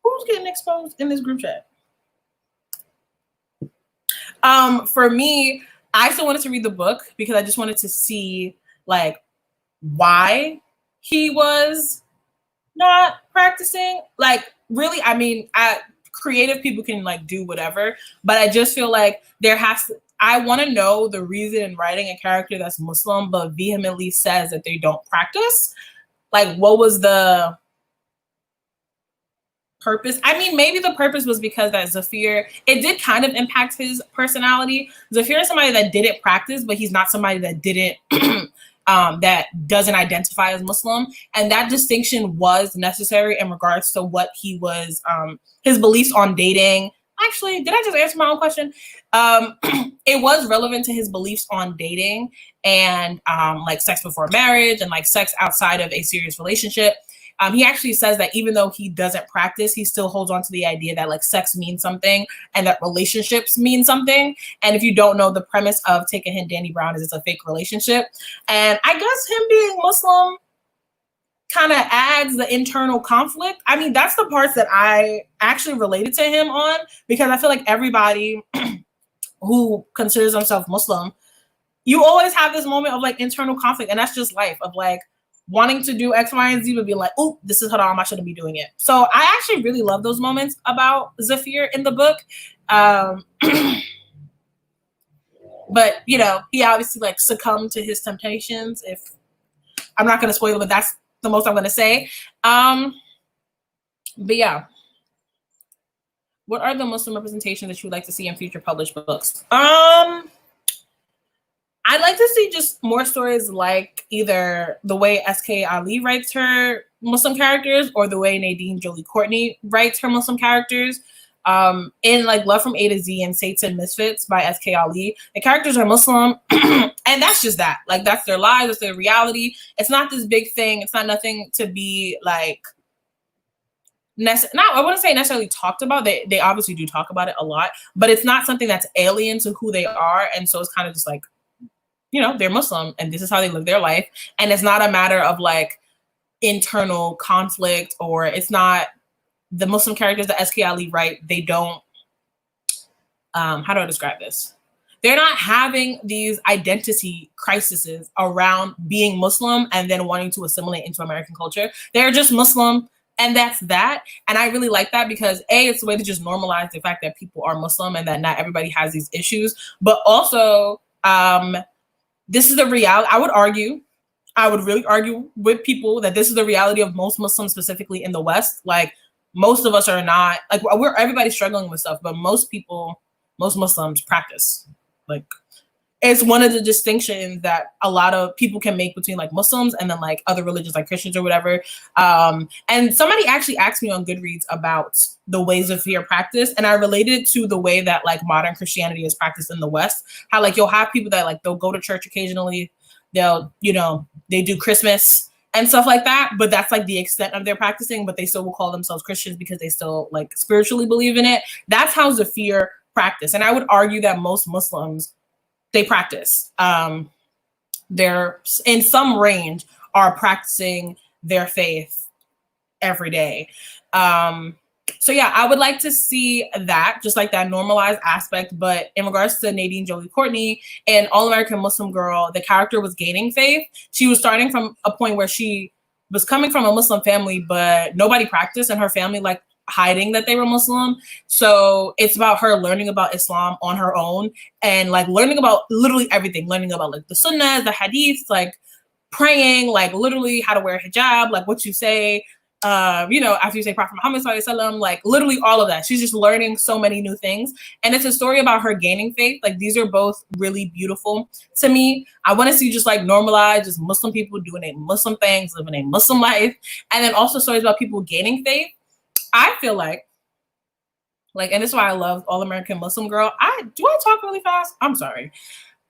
who's getting exposed in this group chat? For me, I still wanted to read the book because I just wanted to see like why he was not practicing. Like, really, I mean, creative people can like do whatever, but I just feel like I want to know the reason in writing a character that's Muslim but vehemently says that they don't practice. Like, what was the purpose? I mean, maybe the purpose was because that Zafir, it did kind of impact his personality. Zafir is somebody that didn't practice, but he's not somebody that didn't that doesn't identify as Muslim. And that distinction was necessary in regards to what he was, his beliefs on dating. Actually, did I just answer my own question? It was relevant to his beliefs on dating and like sex before marriage and like sex outside of a serious relationship. He actually says that even though he doesn't practice, he still holds on to the idea that like sex means something and that relationships mean something. And if you don't know, the premise of Take a Hint, Danny Brown is it's a fake relationship. And I guess him being Muslim kind of adds the internal conflict. I mean, that's the parts that I actually related to him on, because I feel like everybody who considers themselves Muslim, you always have this moment of like internal conflict, and that's just life, of like wanting to do X, Y, and Z, but being like, oh, this is haram, I shouldn't be doing it. So I actually really love those moments about Zafir in the book. But, you know, he obviously like succumbed to his temptations. If I'm not going to spoil it, but that's the most I'm going to say. But yeah. What are the Muslim representations that you would like to see in future published books? I'd like to see just more stories like either the way S.K. Ali writes her Muslim characters or the way Nadine Jolie Courtney writes her Muslim characters. In like Love from A to Z and Saints and Misfits by S.K. Ali, the characters are Muslim, and that's just that. Like, that's their lives, that's their reality. It's not this big thing. It's not nothing to be like, I wouldn't say necessarily talked about. They obviously do talk about it a lot, but it's not something that's alien to who they are. And so it's kind of just like, you know, they're Muslim and this is how they live their life. And it's not a matter of like internal conflict, or it's not the Muslim characters that S.K. Ali write. They don't, how do I describe this? They're not having these identity crises around being Muslim and then wanting to assimilate into American culture. They're just Muslim, and that's that. And I really like that because A, it's a way to just normalize the fact that people are Muslim and that not everybody has these issues. But also, this is the reality. I would really argue with people that this is the reality of most Muslims, specifically in the West. Like, most of us are not, like, everybody's struggling with stuff, but most Muslims practice. Like, it's one of the distinctions that a lot of people can make between like Muslims and then like other religions like Christians or whatever. And somebody actually asked me on Goodreads about the ways of fear practice, and I related it to the way that like modern Christianity is practiced in the West. How like you'll have people that like they'll go to church occasionally, they'll, you know, they do Christmas and stuff like that, but that's like the extent of their practicing, but they still will call themselves Christians because they still like spiritually believe in it. That's how Zafir practice. And I would argue that most Muslims, they practice. They're in some range are practicing their faith every day. So yeah, I would like to see that, just like that normalized aspect. But in regards to Nadine Jolie Courtney and All American Muslim Girl, the character was gaining faith. She was starting from a point where she was coming from a Muslim family, but nobody practiced, and her family like hiding that they were Muslim. So it's about her learning about Islam on her own and like learning about literally everything, learning about like the sunnah, the hadith, like praying, like literally how to wear hijab, like what you say, you know, after you say Prophet Muhammad sallallahu alaihi wasallam, like literally all of that. She's just learning so many new things. And it's a story about her gaining faith. Like these are both really beautiful to me. I want to see just like normalized, just Muslim people doing a Muslim things, living a Muslim life. And then also stories about people gaining faith. I feel like, and this is why I love All American Muslim Girl. Do I talk really fast? I'm sorry.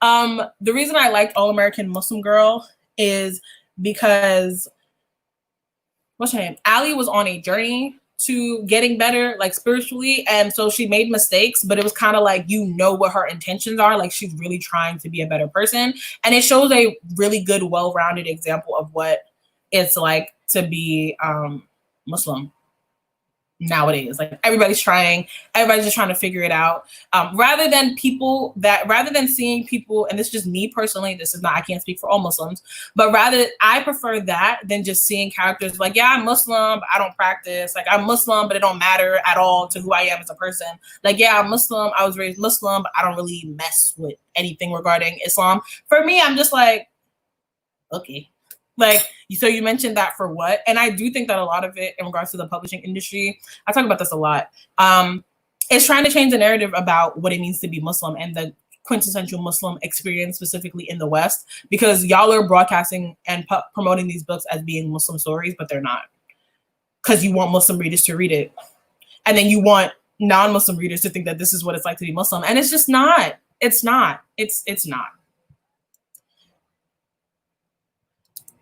The reason I liked All American Muslim Girl is because, what's her name? Allie was on a journey to getting better, like spiritually. And so she made mistakes, but it was kind of like, you know what her intentions are. Like she's really trying to be a better person. And it shows a really good, well-rounded example of what it's like to be Muslim nowadays. Like everybody's just trying to figure it out. Rather than seeing people, and this is just me personally, this is not, I can't speak for all Muslims, but rather I prefer that than just seeing characters like, yeah, I'm Muslim, but I don't practice. Like I'm Muslim, but it don't matter at all to who I am as a person. Like, yeah, I'm Muslim, I was raised Muslim, but I don't really mess with anything regarding Islam. For me, I'm just like, okay. Like, so you mentioned that for what? And I do think that a lot of it in regards to the publishing industry, I talk about this a lot, is trying to change the narrative about what it means to be Muslim and the quintessential Muslim experience, specifically in the West, because y'all are broadcasting and promoting these books as being Muslim stories, but they're not. Because you want Muslim readers to read it. And then you want non-Muslim readers to think that this is what it's like to be Muslim. And it's just not. It's not. It's not.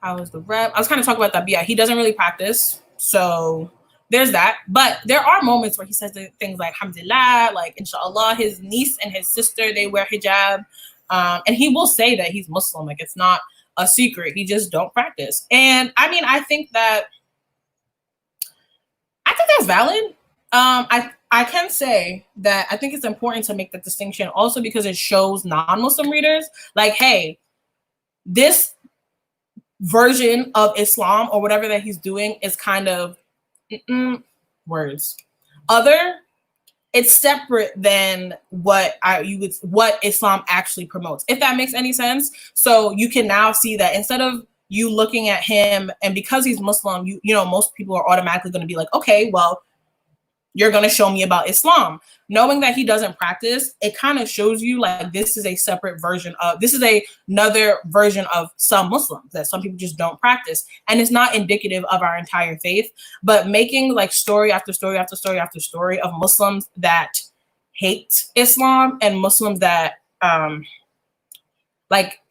I was kind of talking about that, but yeah, he doesn't really practice. So there's that. But there are moments where he says things like, alhamdulillah, like, inshallah, his niece and his sister, they wear hijab. And he will say that he's Muslim. Like, it's not a secret. He just don't practice. And I mean, I think that's valid. I can say that I think it's important to make that distinction also because it shows non-Muslim readers like, hey, this version of Islam or whatever that he's doing is kind of it's separate than what Islam actually promotes, if that makes any sense. So you can now see that instead of you looking at him and because he's Muslim, you know, most people are automatically going to be like, okay, well, you're going to show me about Islam. Knowing that he doesn't practice, it kind of shows you like this is another version of some Muslims that some people just don't practice. And it's not indicative of our entire faith, but making like story after story after story after story of Muslims that hate Islam and Muslims that like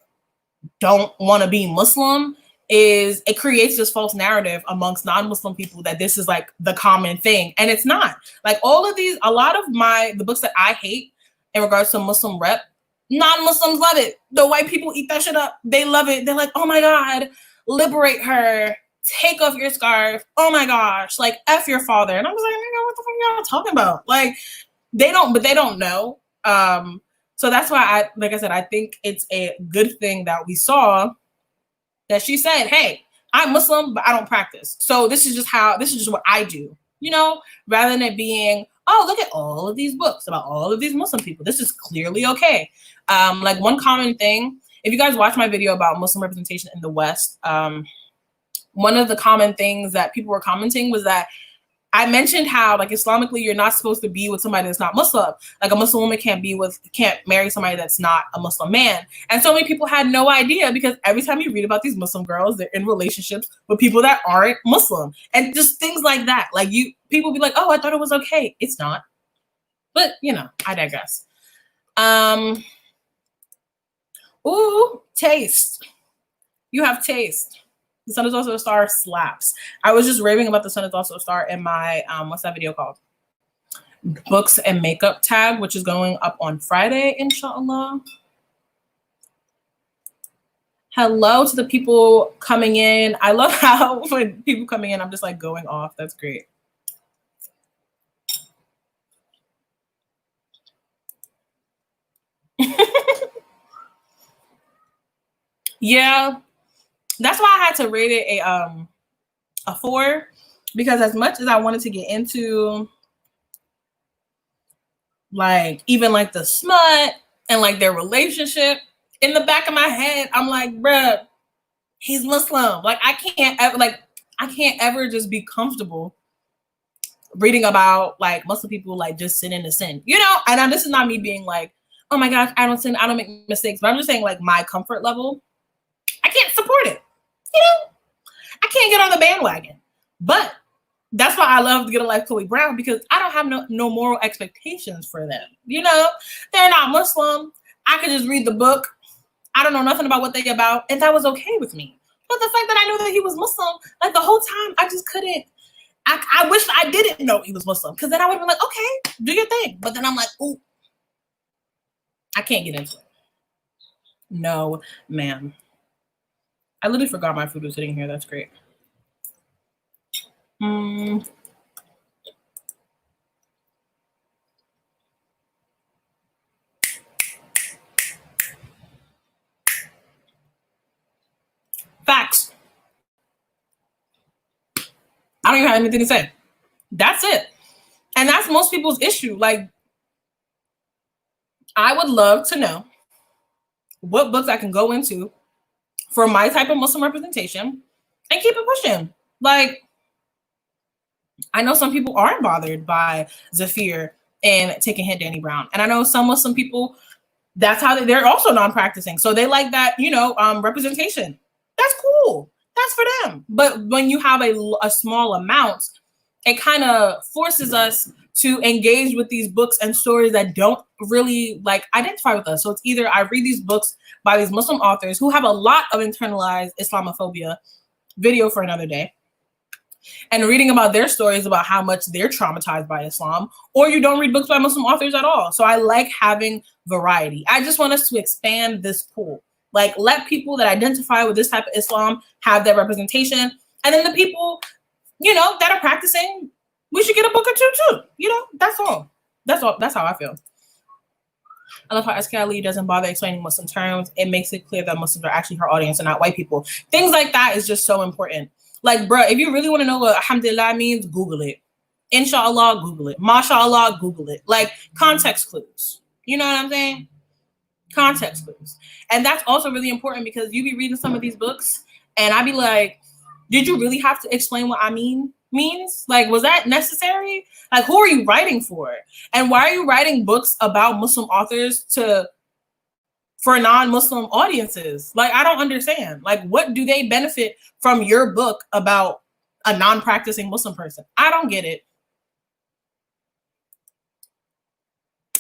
don't want to be Muslim it creates this false narrative amongst non-Muslim people that this is like the common thing. And it's not. Like all of these, a lot of the books that I hate in regards to Muslim rep, non-Muslims love it. The white people eat that shit up. They love it. They're like, oh my God, liberate her. Take off your scarf. Oh my gosh. Like F your father. And I was like, what the fuck are y'all talking about? Like they don't know. So that's why I think it's a good thing that we saw that she said, hey, I'm Muslim, but I don't practice. So this is just what I do, you know, rather than it being, oh, look at all of these books about all of these Muslim people. This is clearly okay. Like one common thing, if you guys watch my video about Muslim representation in the West, one of the common things that people were commenting was that I mentioned how, like, Islamically, you're not supposed to be with somebody that's not Muslim. Like, a Muslim woman can't marry somebody that's not a Muslim man. And so many people had no idea, because every time you read about these Muslim girls, they're in relationships with people that aren't Muslim, and just things like that. Like, people be like, oh, I thought it was okay. It's not. But, you know, I digress. Ooh, taste. You have taste. The Sun Is Also a Star slaps. I was just raving about The Sun Is Also a Star in my, what's that video called? Books and Makeup tag, which is going up on Friday, inshallah. Hello to the people coming in. I love how when people coming in, I'm just like going off. That's great. Yeah. That's why I had to rate it a 4, because as much as I wanted to get into like even like the smut and like their relationship, in the back of my head, I'm like, bruh, he's Muslim. Like I can't ever just be comfortable reading about like Muslim people like just sin in the sin, you know? And this is not me being like, oh my gosh, I don't sin, I don't make mistakes, but I'm just saying like my comfort level, I can't support it. You know, I can't get on the bandwagon. But that's why I love to get a like Chloe Brown, because I don't have no moral expectations for them. You know, they're not Muslim. I could just read the book. I don't know nothing about what they're about, and that was okay with me. But the fact that I knew that he was Muslim, like the whole time, I just couldn't. I wish I didn't know he was Muslim, because then I would have been like, okay, do your thing. But then I'm like, ooh, I can't get into it. No, ma'am. I literally forgot my food was sitting here. That's great. Facts. I don't even have anything to say. That's it. And that's most people's issue. Like, I would love to know what books I can go into for my type of Muslim representation and keep it pushing. Like, I know some people aren't bothered by Zafir and Taking Hit Danny Brown. And I know some Muslim people, that's how they're also non-practicing. So they like that, you know, representation. That's cool. That's for them. But when you have a small amount, it kind of forces us to engage with these books and stories that don't really like identify with us. So it's either I read these books by these Muslim authors who have a lot of internalized Islamophobia, video for another day, and reading about their stories about how much they're traumatized by Islam, or you don't read books by Muslim authors at all. So I like having variety. I just want us to expand this pool. Like, let people that identify with this type of Islam have their representation. And then the people, you know, that are practicing, we should get a book or two too. You know, that's all. That's all. That's how I feel. I love how SK Ali doesn't bother explaining Muslim terms. It makes it clear that Muslims are actually her audience and not white people. Things like that is just so important. Like, bro, if you really want to know what alhamdulillah means, Google it. Inshallah, Google it. Mashallah, Google it. Like, context clues. You know what I'm saying? Context clues. And that's also really important, because you be reading some of these books and I be like, did you really have to explain what I means? Like, was that necessary? Like, who are you writing for? And why are you writing books about Muslim authors for non-Muslim audiences? Like, I don't understand. Like, what do they benefit from your book about a non-practicing Muslim person? I don't get it.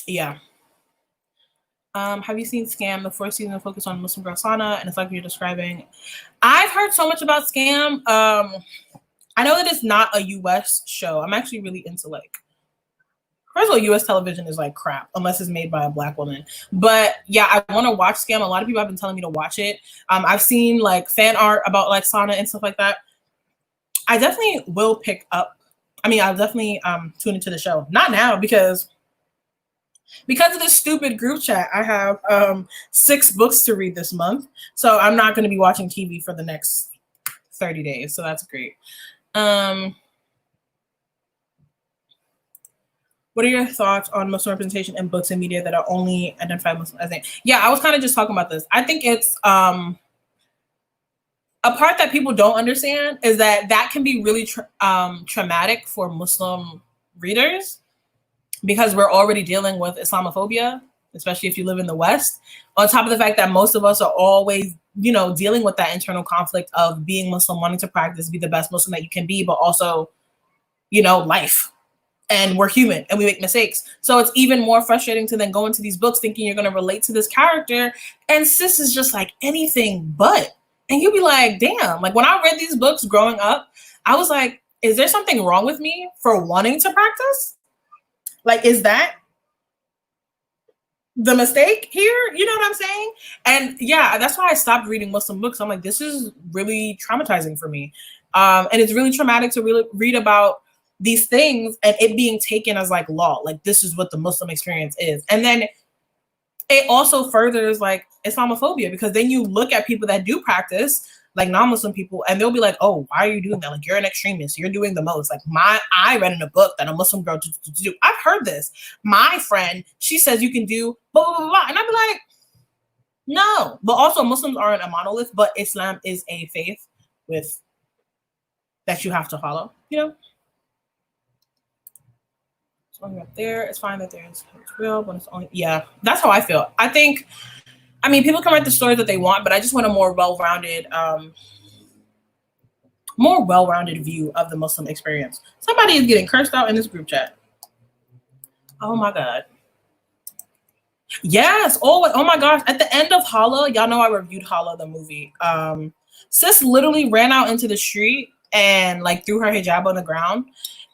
Yeah. Have you seen Scam? The first season focused on Muslim girl Sana, and it's like you're describing. I've heard so much about Scam. I know that it's not a US show. I'm actually really into, like, first of all, US television is like crap unless it's made by a Black woman. But yeah, I want to watch Scam. A lot of people have been telling me to watch it. I've seen like fan art about like Sana and stuff like that. I definitely will pick up. I mean, I'll definitely tune into the show. Not now, because of this stupid group chat. I have 6 books to read this month. So I'm not going to be watching TV for the next 30 days. So that's great. What are your thoughts on Muslim representation in books and media that are only identified Muslim? I think, yeah, I was kind of just talking about this. I think it's a part that people don't understand is that can be really traumatic for Muslim readers, because we're already dealing with Islamophobia, especially if you live in the West, on top of the fact that most of us are always, dealing with that internal conflict of being Muslim, wanting to practice, be the best Muslim that you can be, but also, life. And we're human and we make mistakes. So it's even more frustrating to then go into these books thinking you're going to relate to this character, and sis is just like anything but. And you'll be like, damn, like when I read these books growing up, I was like, is there something wrong with me for wanting to practice? Like, is that the mistake here? You know what I'm saying? And yeah, that's why I stopped reading Muslim books. I'm like, this is really traumatizing for me. And it's really traumatic to really read about these things and it being taken as like law. Like, this is what the Muslim experience is. And then it also furthers like Islamophobia, because then you look at people that do practice, like non-Muslim people, and they'll be like, oh, why are you doing that? Like, you're an extremist. You're doing the most. Like, I read in a book that a Muslim girl do. I've heard this. My friend, she says you can do blah, blah, blah, blah. And I'd be like, no. But also Muslims aren't a monolith, but Islam is a faith with that you have to follow, It's only right there. It's fine that it's real, but it's only, yeah, that's how I feel. I mean, people can write the stories that they want, but I just want a more well-rounded view of the Muslim experience. Somebody is getting cursed out in this group chat. Oh my God. Yes. Oh my gosh. At the end of Hala, y'all know I reviewed Hala, the movie. Sis literally ran out into the street and like threw her hijab on the ground.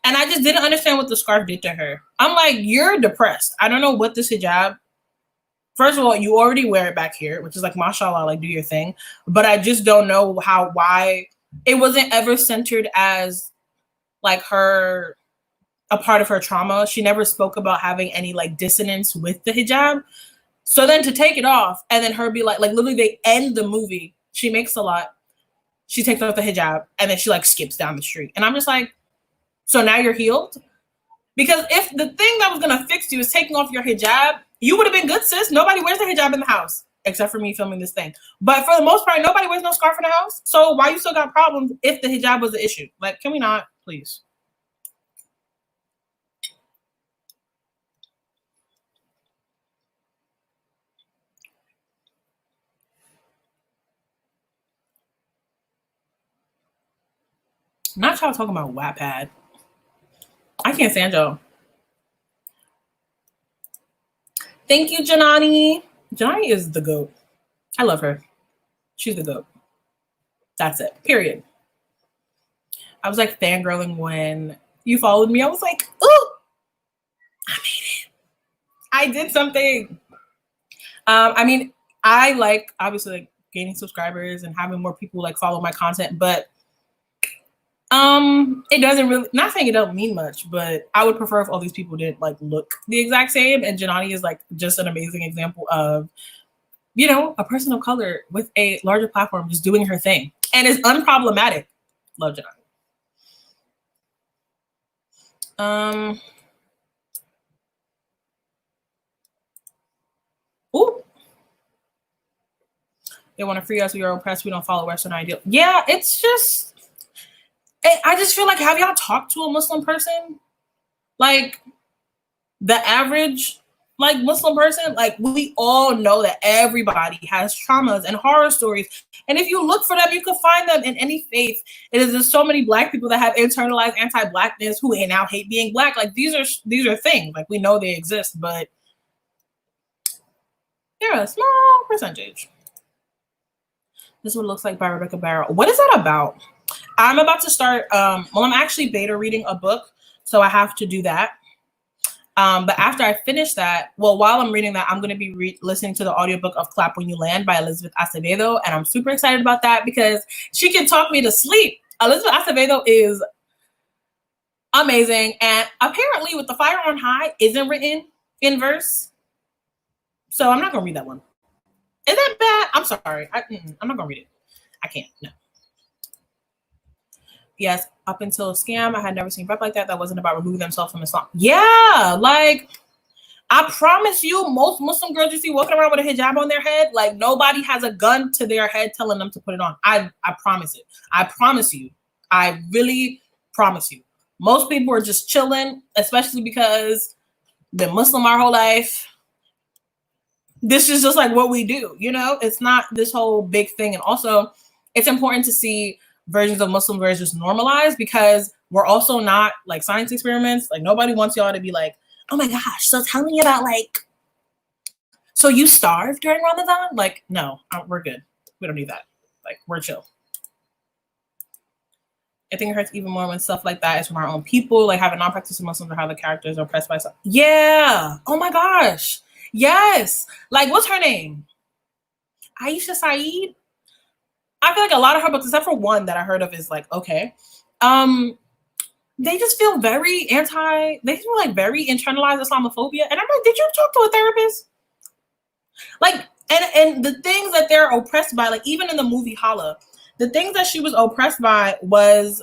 And I just didn't understand what the scarf did to her. I'm like, you're depressed. I don't know what this hijab. First of all, you already wear it back here, which is like, mashallah, like do your thing. But I just don't know why it wasn't ever centered as like a part of her trauma. She never spoke about having any like dissonance with the hijab. So then to take it off and then her be like literally they end the movie. She makes a lot. She takes off the hijab and then she like skips down the street. And I'm just like, so now you're healed? Because if the thing that was going to fix you is taking off your hijab, you would have been good, sis. Nobody wears the hijab in the house, except for me filming this thing. But for the most part, nobody wears no scarf in the house. So why you still got problems if the hijab was the issue? Like, can we not, please? Not y'all talking about Wattpad. I can't stand y'all. Thank you, Janani. Janani is the GOAT. I love her. She's the GOAT. That's it. Period. I was like fangirling when you followed me. I was like, ooh, I made it. I did something. I mean, I like obviously like gaining subscribers and having more people like follow my content, but it doesn't really, not saying it don't mean much, but I would prefer if all these people didn't like look the exact same. And Janani is like just an amazing example of, a person of color with a larger platform just doing her thing and is unproblematic. Love Janani. Ooh. They want to free us. We are oppressed. We don't follow Western ideal. Yeah, it's just, I just feel like, have y'all talked to a Muslim person? Like the average like Muslim person, like we all know that everybody has traumas and horror stories. And if you look for them, you can find them in any faith. It is just so many Black people that have internalized anti-Blackness who now hate being Black. Like these are things, like we know they exist, but they're a small percentage. This is what it looks like by Rebecca Barrow. What is that about? I'm about to start, I'm actually beta reading a book, so I have to do that. But after I finish that, while I'm reading that, I'm going to be listening to the audiobook of Clap When You Land by Elizabeth Acevedo, and I'm super excited about that because she can talk me to sleep. Elizabeth Acevedo is amazing, and apparently With the Fire on High isn't written in verse, so I'm not going to read that one. Is that bad? I'm sorry. I'm not going to read it. I can't. No. Yes, up until Scam, I had never seen rap like that. That wasn't about removing themselves from Islam. Yeah, like, I promise you, most Muslim girls you see walking around with a hijab on their head, like nobody has a gun to their head telling them to put it on. I promise it. I promise you. I really promise you. Most people are just chilling, especially because been Muslim our whole life. This is just like what we do, you know? It's not this whole big thing. And also, it's important to see versions of Muslim wear just normalized, because we're also not like science experiments. Like nobody wants y'all to be like, oh my gosh, so tell me about like, so you starved during Ramadan? Like, no, we're good. We don't need that. Like, we're chill. I think it hurts even more when stuff like that is from our own people, like having non-practicing Muslims or how the characters are oppressed by stuff. Yeah. Oh my gosh. Yes. Like, what's her name? Aisha Saeed? I feel like a lot of her books, except for one that I heard of, is like, okay. They just feel very they feel like very internalized Islamophobia. And I'm like, did you talk to a therapist? Like, and the things that they're oppressed by, like even in the movie Hala, the things that she was oppressed by was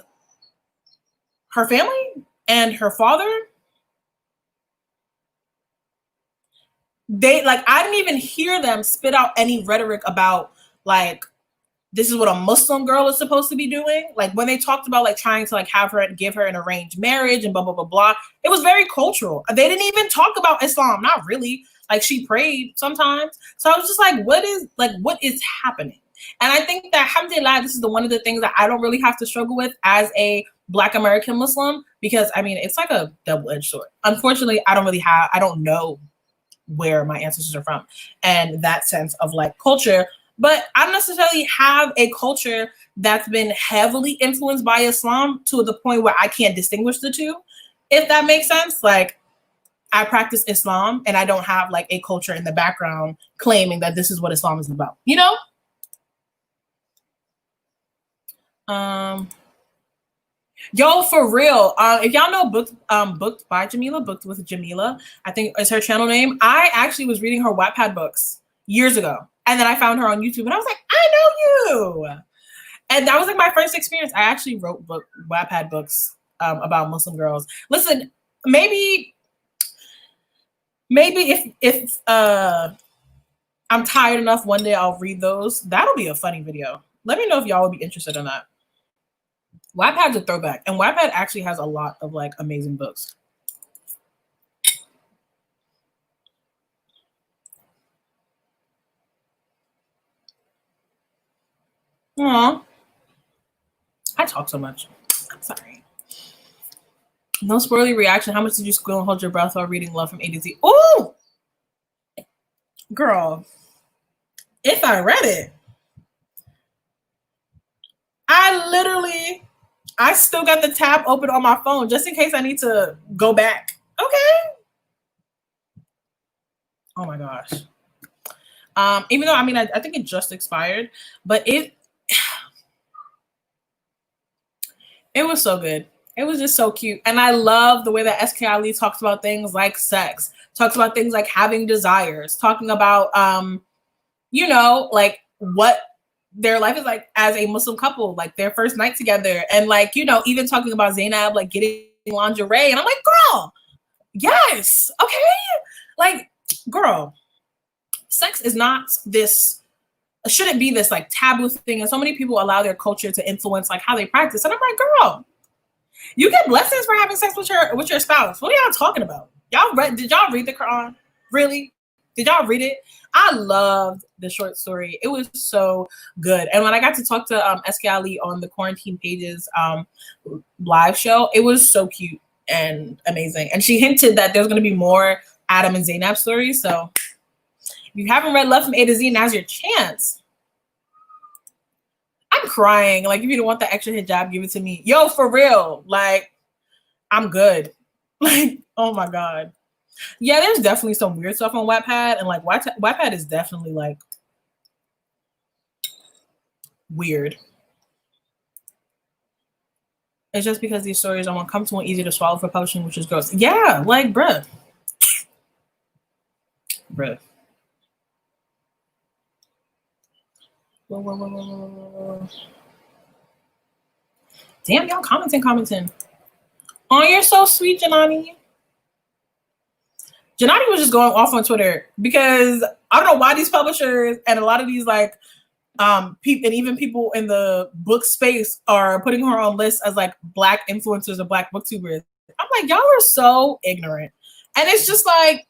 her family and her father. They like, I didn't even hear them spit out any rhetoric about like, this is what a Muslim girl is supposed to be doing. Like when they talked about like trying to like have her and give her an arranged marriage and blah, blah, blah, blah. It was very cultural. They didn't even talk about Islam. Not really. Like she prayed sometimes. So I was just like, what is happening? And I think that, alhamdulillah, this is one of the things that I don't really have to struggle with as a Black American Muslim, because I mean, it's like a double-edged sword. Unfortunately, I don't know where my ancestors are from and that sense of like culture. But I don't necessarily have a culture that's been heavily influenced by Islam to the point where I can't distinguish the two, if that makes sense. Like, I practice Islam and I don't have like a culture in the background claiming that this is what Islam is about, you know? Yo, for real. If y'all know Booked by Jamila, Booked with Jamila, I think is her channel name. I actually was reading her Wattpad books years ago. And then I found her on YouTube and I was like, I know you. And that was like my first experience. I actually wrote Wattpad books about Muslim girls. Listen, maybe if I'm tired enough one day, I'll read those. That'll be a funny video. Let me know if y'all would be interested in that. Wattpad's a throwback, and Wattpad actually has a lot of like amazing books. Aw, I talk so much. I'm sorry. No spoilery reaction. How much did you squeal and hold your breath while reading Love from A to Z? Ooh, girl, if I read it, I still got the tab open on my phone just in case I need to go back. Okay. Oh my gosh. Even though, I mean, I think it just expired, but it was so good. It was just so cute. And I love the way that SK Ali talks about things like sex, talks about things like having desires, talking about, you know, like what their life is like as a Muslim couple, like their first night together. And like, you know, even talking about Zainab, like getting lingerie. And I'm like, girl, yes. Okay. Like, girl, sex is not this, shouldn't be this like taboo thing. And so many people allow their culture to influence like how they practice. And I'm like, girl, you get blessings for having sex with your spouse. What are y'all talking about? Did y'all read the Quran? Really? Did y'all read it? I loved the short story. It was so good. And when I got to talk to SK Ali on the Quarantine Pages live show, it was so cute and amazing. And she hinted that there's going to be more Adam and Zainab stories. So if you haven't read Love from A to Z, now's your chance. I'm crying. Like, if you don't want the extra hijab, give it to me. Yo, for real. Like, I'm good. Like, oh my God. Yeah, there's definitely some weird stuff on Wattpad, and like Wattpad is definitely like weird. It's just because these stories are uncomfortable and easy to swallow for publishing, which is gross. Yeah, like bruh. Whoa. Damn, y'all commenting. Oh, you're so sweet, Janani. Janani was just going off on Twitter because I don't know why these publishers and a lot of these like people and even people in the book space are putting her on lists as like Black influencers or Black booktubers. I'm like, y'all are so ignorant. And it's just like,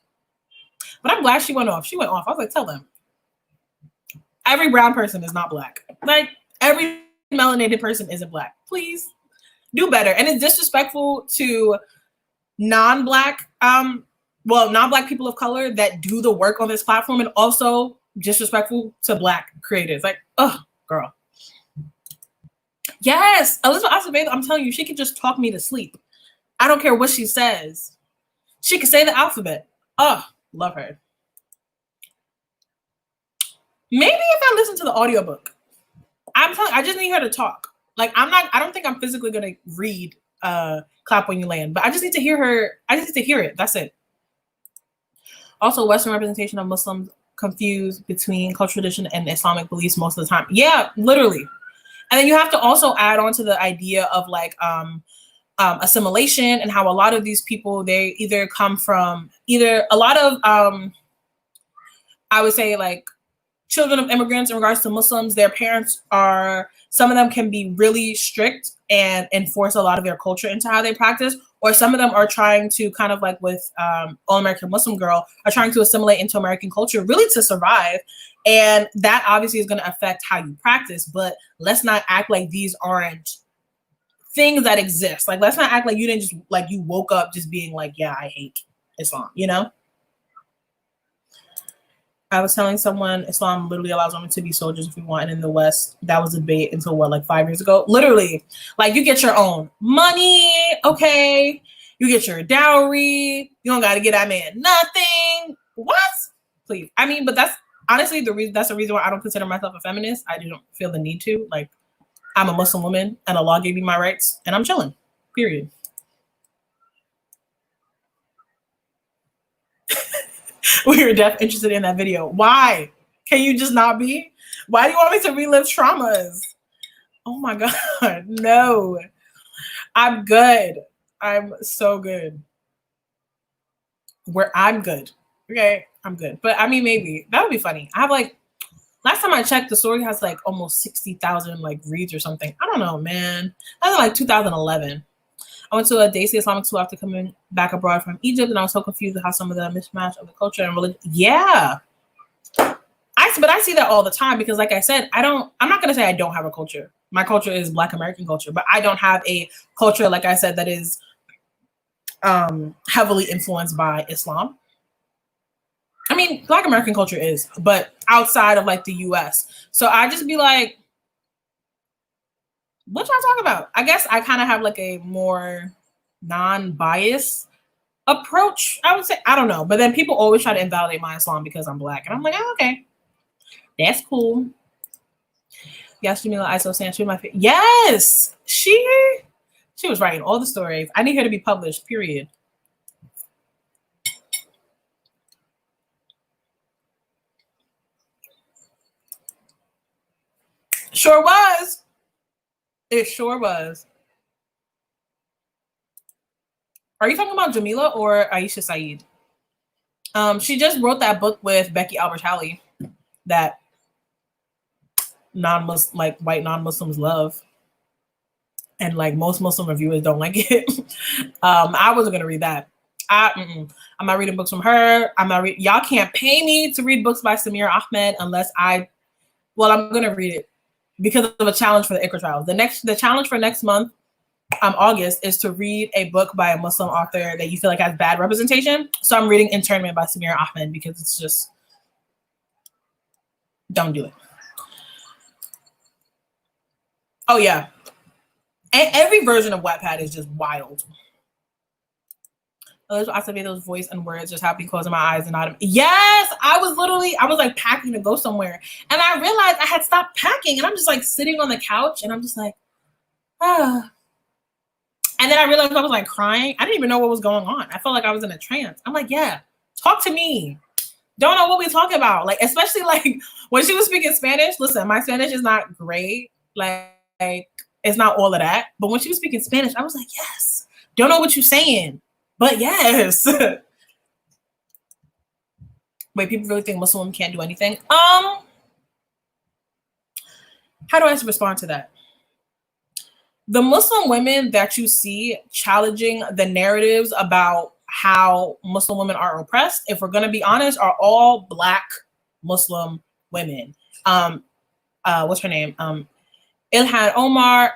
but I'm glad she went off. She went off. I was like, tell them. Every brown person is not Black. Like every melanated person isn't Black. Please do better. And it's disrespectful to non-Black, non-Black people of color that do the work on this platform, and also disrespectful to Black creators. Like, oh, girl. Yes, Elizabeth Acevedo, I'm telling you, she could just talk me to sleep. I don't care what she says. She could say the alphabet. Oh, love her. Maybe if I listen to the audiobook. I'm telling I just need her to talk. Like, I don't think I'm physically gonna read Clap When You Land, but I just need to hear her. I just need to hear it. That's it. Also, Western representation of Muslims confused between cultural tradition and Islamic beliefs most of the time. Yeah, literally. And then you have to also add on to the idea of like assimilation and how a lot of these people, they either come from a lot of I would say like children of immigrants in regards to Muslims, their parents are, some of them can be really strict and enforce a lot of their culture into how they practice, or some of them are trying to kind of like with All American Muslim Girl, are trying to assimilate into American culture really to survive. And that obviously is going to affect how you practice, but let's not act like these aren't things that exist. Like, let's not act like you didn't just, like you woke up just being like, yeah, I hate Islam, you know? I was telling someone Islam literally allows women to be soldiers if we want. And in the West, that was a debate until what, like 5 years ago? Literally, like you get your own money, okay? You get your dowry. You don't got to get that man nothing. What? Please. I mean, but that's honestly that's the reason why I don't consider myself a feminist. I don't feel the need to. Like, I'm a Muslim woman and Allah gave me my rights and I'm chilling, period. We were definitely interested in that video. Why? Can you just not be? Why do you want me to relive traumas? Oh my God, no. I'm good. I'm so good. I'm good. Okay, I'm good. But I mean, maybe that would be funny. I have like, last time I checked, the story has like almost 60,000 like reads or something. I don't know, man. That was like 2011. I went to a Desi Islamic school after coming back abroad from Egypt, and I was so confused with how some of the mismatch of the culture and religion. Yeah. But I see that all the time because, like I said, I'm not going to say I don't have a culture. My culture is Black American culture, but I don't have a culture, like I said, that is heavily influenced by Islam. I mean, Black American culture is, but outside of like the US. So I just be like, what y'all talk about? I guess I kind of have like a more non-biased approach, I would say. I don't know. But then people always try to invalidate my Islam because I'm Black. And I'm like, oh, okay. That's cool. Yes, Jamila Iso saying she was my favorite. Yes! She was writing all the stories. I need her to be published, period. Sure was. It sure was. Are you talking about Jamila or Aisha Saeed? She just wrote that book with Becky Albertalli that white non-Muslims love. And like most Muslim reviewers don't like it. I wasn't gonna read that. I'm not reading books from her. Y'all can't pay me to read books by Samir Ahmed unless I'm gonna read it because of a challenge for the Iqra Trials. The challenge for next month, August, is to read a book by a Muslim author that you feel like has bad representation. So I'm reading Internment by Samir Ahmed because it's just, don't do it. Oh yeah. Every version of Wattpad is just wild. Acevedo's voice and words just have me closing my eyes and not. Yes, I was like packing to go somewhere, and I realized I had stopped packing, and I'm just like sitting on the couch, and I'm just like, ah. And then I realized I was like crying. I didn't even know what was going on. I felt like I was in a trance. I'm like, yeah, talk to me. Don't know what we talk about. Like, especially like when she was speaking Spanish. Listen, my Spanish is not great. Like it's not all of that. But when she was speaking Spanish, I was like, yes. Don't know what you're saying. But yes. Wait, people really think Muslim women can't do anything? How do I respond to that? The Muslim women that you see challenging the narratives about how Muslim women are oppressed, if we're going to be honest, are all Black Muslim women. What's her name? Ilhan Omar,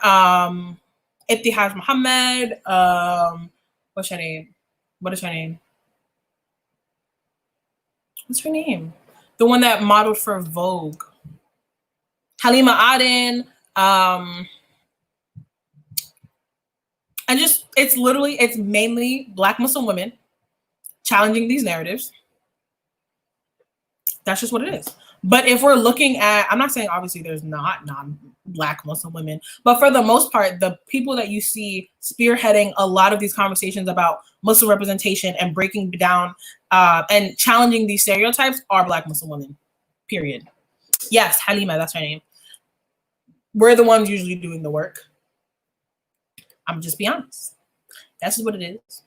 Ibtihaj Muhammad, what's her name? What is her name? What's her name? The one that modeled for Vogue. Halima Aden, and just, it's mainly Black Muslim women challenging these narratives. That's just what it is. But if we're looking at, I'm not saying obviously there's not non-Black Muslim women, but for the most part, the people that you see spearheading a lot of these conversations about Muslim representation and breaking down and challenging these stereotypes are Black Muslim women, period. Yes, Halima, that's her name. We're the ones usually doing the work. I'm just be honest. That's just what it is.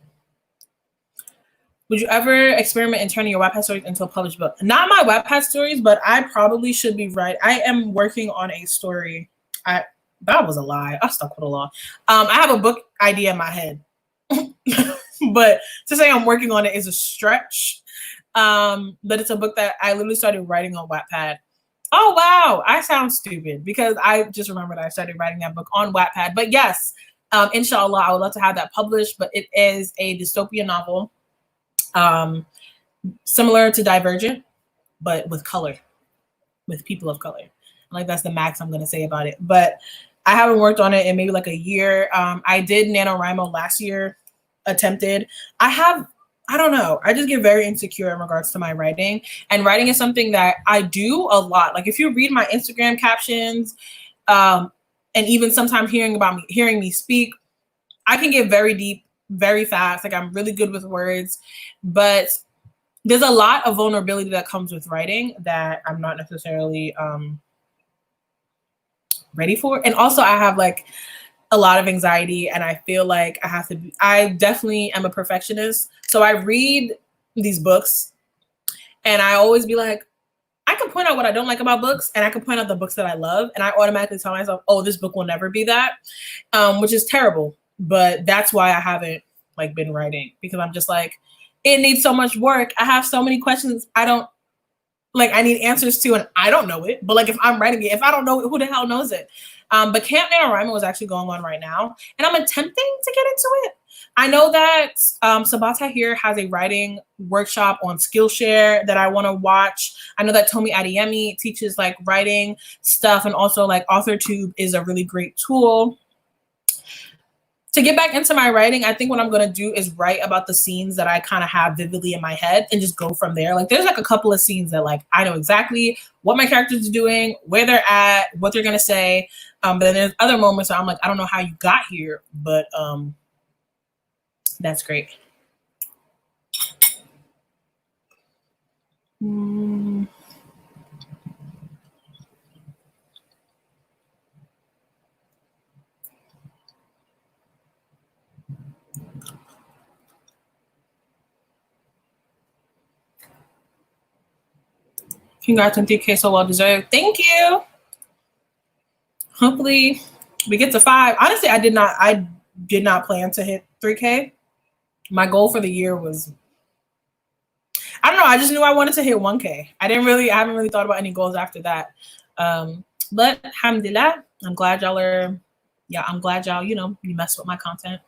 Would you ever experiment in turning your Wattpad stories into a published book? Not my Wattpad stories, but I probably should be right. I am working on a story. That was a lie. I stuck with a law. I have a book idea in my head, but to say I'm working on it is a stretch. But it's a book that I literally started writing on Wattpad. Oh, wow. I sound stupid because I just remembered I started writing that book on Wattpad. But yes, inshallah, I would love to have that published, but it is a dystopian novel. Similar to Divergent, but with color, with people of color. Like that's the max I'm gonna say about it. But I haven't worked on it in maybe like a year. I did NaNoWriMo last year, attempted. I don't know. I just get very insecure in regards to my writing. And writing is something that I do a lot. Like if you read my Instagram captions, and even sometimes hearing me speak, I can get very deep very fast. Like I'm really good with words, but there's a lot of vulnerability that comes with writing that I'm not necessarily ready for. And also I have like a lot of anxiety and I feel like I definitely am a perfectionist. So I read these books and I always be like, I can point out what I don't like about books and I can point out the books that I love. And I automatically tell myself, oh, this book will never be that, which is terrible. But that's why I haven't like been writing, because I'm just like, it needs so much work. I have so many questions I need answers to, and I don't know it. But like if I'm writing it, if I don't know it, who the hell knows it? But Camp NaNoWriMo is actually going on right now, and I'm attempting to get into it. I know that SIncerelyTahiry has a writing workshop on Skillshare that I want to watch. I know that Tomi Adeyemi teaches like writing stuff, and also like AuthorTube is a really great tool. To get back into my writing, I think what I'm going to do is write about the scenes that I kind of have vividly in my head and just go from there. Like there's like a couple of scenes that like I know exactly what my characters are doing, where they're at, what they're going to say. But then there's other moments where I'm like, I don't know how you got here, but that's great. Congrats on 3K, so well deserved. Thank you. Hopefully we get to 5. Honestly, I did not plan to hit 3K. My goal for the year was, I don't know, I just knew I wanted to hit 1K. I haven't really thought about any goals after that. But alhamdulillah, I'm glad y'all, you messed with my content.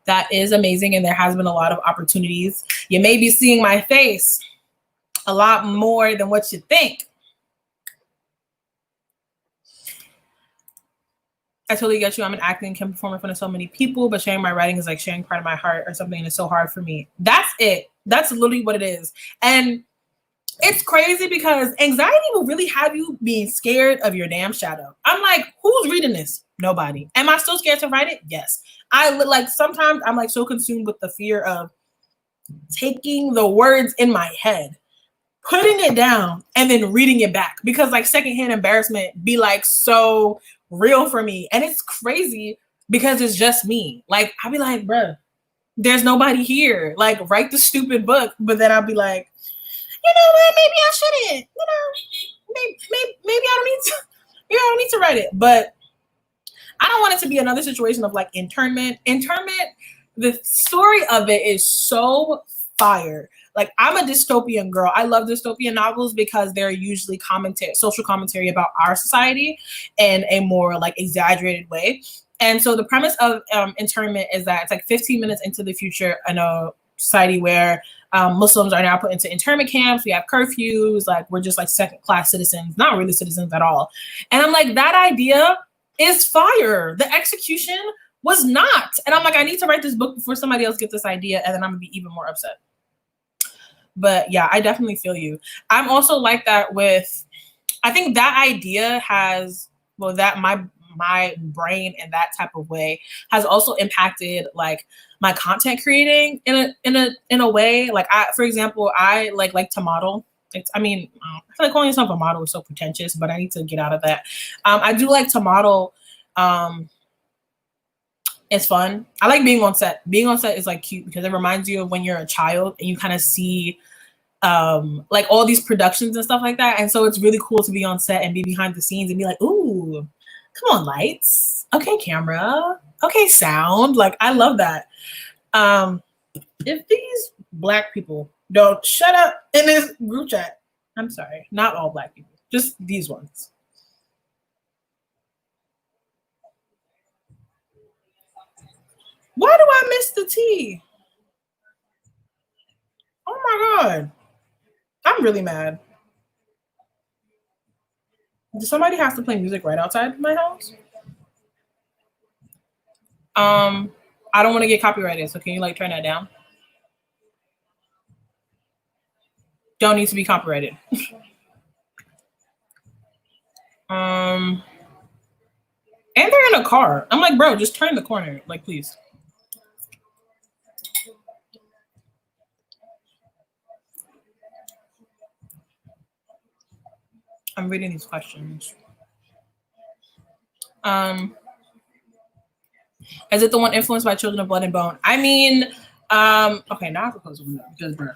That is amazing. And there has been a lot of opportunities. You may be seeing my face a lot more than what you think. I totally get you. I'm an acting and can perform in front of so many people, but sharing my writing is like sharing part of my heart or something, and it's so hard for me. That's it. That's literally what it is. And it's crazy because anxiety will really have you being scared of your damn shadow. I'm like, who's reading this? Nobody. Am I still scared to write it? Yes. Sometimes I'm like so consumed with the fear of taking the words in my head, putting it down, and then reading it back, because like secondhand embarrassment be like so real for me. And it's crazy because it's just me. Like I'll be like, bruh, there's nobody here. Like write the stupid book. But then I'll be like, you know what, maybe I shouldn't, you know, maybe I don't need to, maybe I don't need to write it. But I don't want it to be another situation of like internment. The story of it is so fire. Like, I'm a dystopian girl. I love dystopian novels because they're usually social commentary about our society in a more like exaggerated way. And so the premise of internment is that it's like 15 minutes into the future in a society where Muslims are now put into internment camps. We have curfews. Like, we're just like second-class citizens, not really citizens at all. And I'm like, that idea is fire. The execution was not. And I'm like, I need to write this book before somebody else gets this idea, and then I'm gonna be even more upset. But yeah, I definitely feel you. I'm also like that with, I think that idea has, well, that my brain in that type of way has also impacted like my content creating in a way. Like, for example, I like to model. I feel like calling yourself a model is so pretentious, but I need to get out of that. I do like to model. It's fun. I like being on set. Being on set is like cute because it reminds you of when you're a child and you kind of see like all these productions and stuff like that. And so it's really cool to be on set and be behind the scenes and be like, ooh, come on, lights. Okay, camera. Okay, sound. Like, I love that. If these Black people don't shut up in this group chat, I'm sorry, not all Black people, just these ones. Why do I miss the tea? Oh my God. I'm really mad. Does somebody have to play music right outside my house? I don't want to get copyrighted, so can you like turn that down? Don't need to be copyrighted. And they're in a car. I'm like, bro, just turn the corner, like, please. I'm reading these questions. Is it the one influenced by Children of Blood and Bone? I mean, okay, now I have to close the window because, bro.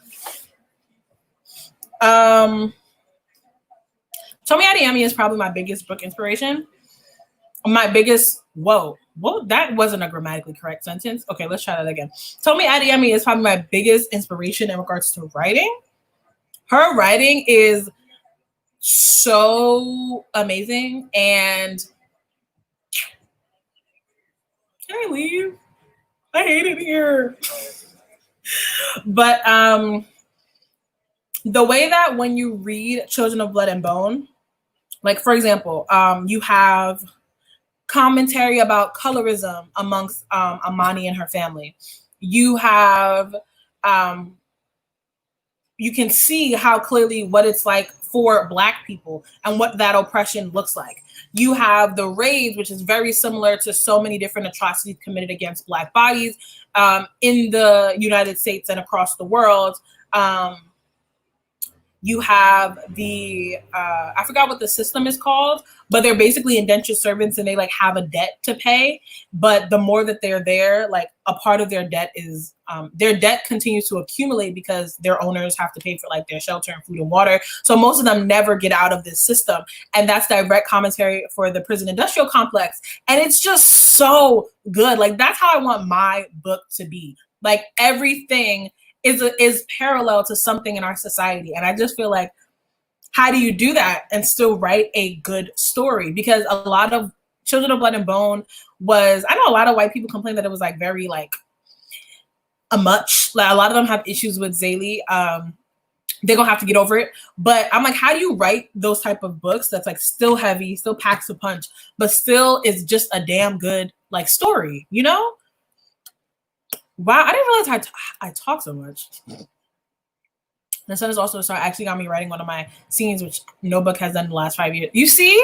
Tomi Adeyemi is probably my biggest book inspiration. My biggest, whoa, that wasn't a grammatically correct sentence. Okay, let's try that again. Tomi Adeyemi is probably my biggest inspiration in regards to writing. Her writing is so amazing. And can I leave? I hate it here. But the way that when you read Children of Blood and Bone, like, for example, you have commentary about colorism amongst Amani and her family. You have, you can see how clearly what it's like for Black people and what that oppression looks like. You have the raids, which is very similar to so many different atrocities committed against Black bodies in the United States and across the world. You have the, I forgot what the system is called, but they're basically indentured servants and they like have a debt to pay. But the more that they're there, like a part of their debt is, their debt continues to accumulate because their owners have to pay for like their shelter and food and water. So most of them never get out of this system. And that's direct commentary for the prison industrial complex. And it's just so good. Like, that's how I want my book to be. Like, everything is parallel to something in our society. And I just feel like, how do you do that and still write a good story? Because a lot of Children of Blood and Bone was, I know a lot of white people complain that it was like very like a much, like a lot of them have issues with Zaylee. They're gonna have to get over it. But I'm like, how do you write those type of books that's like still heavy, still packs a punch, but still is just a damn good like story, you know? Wow, I didn't realize I talk so much. The sun is also actually got me writing one of my scenes, which no book has done in the last 5 years. You see,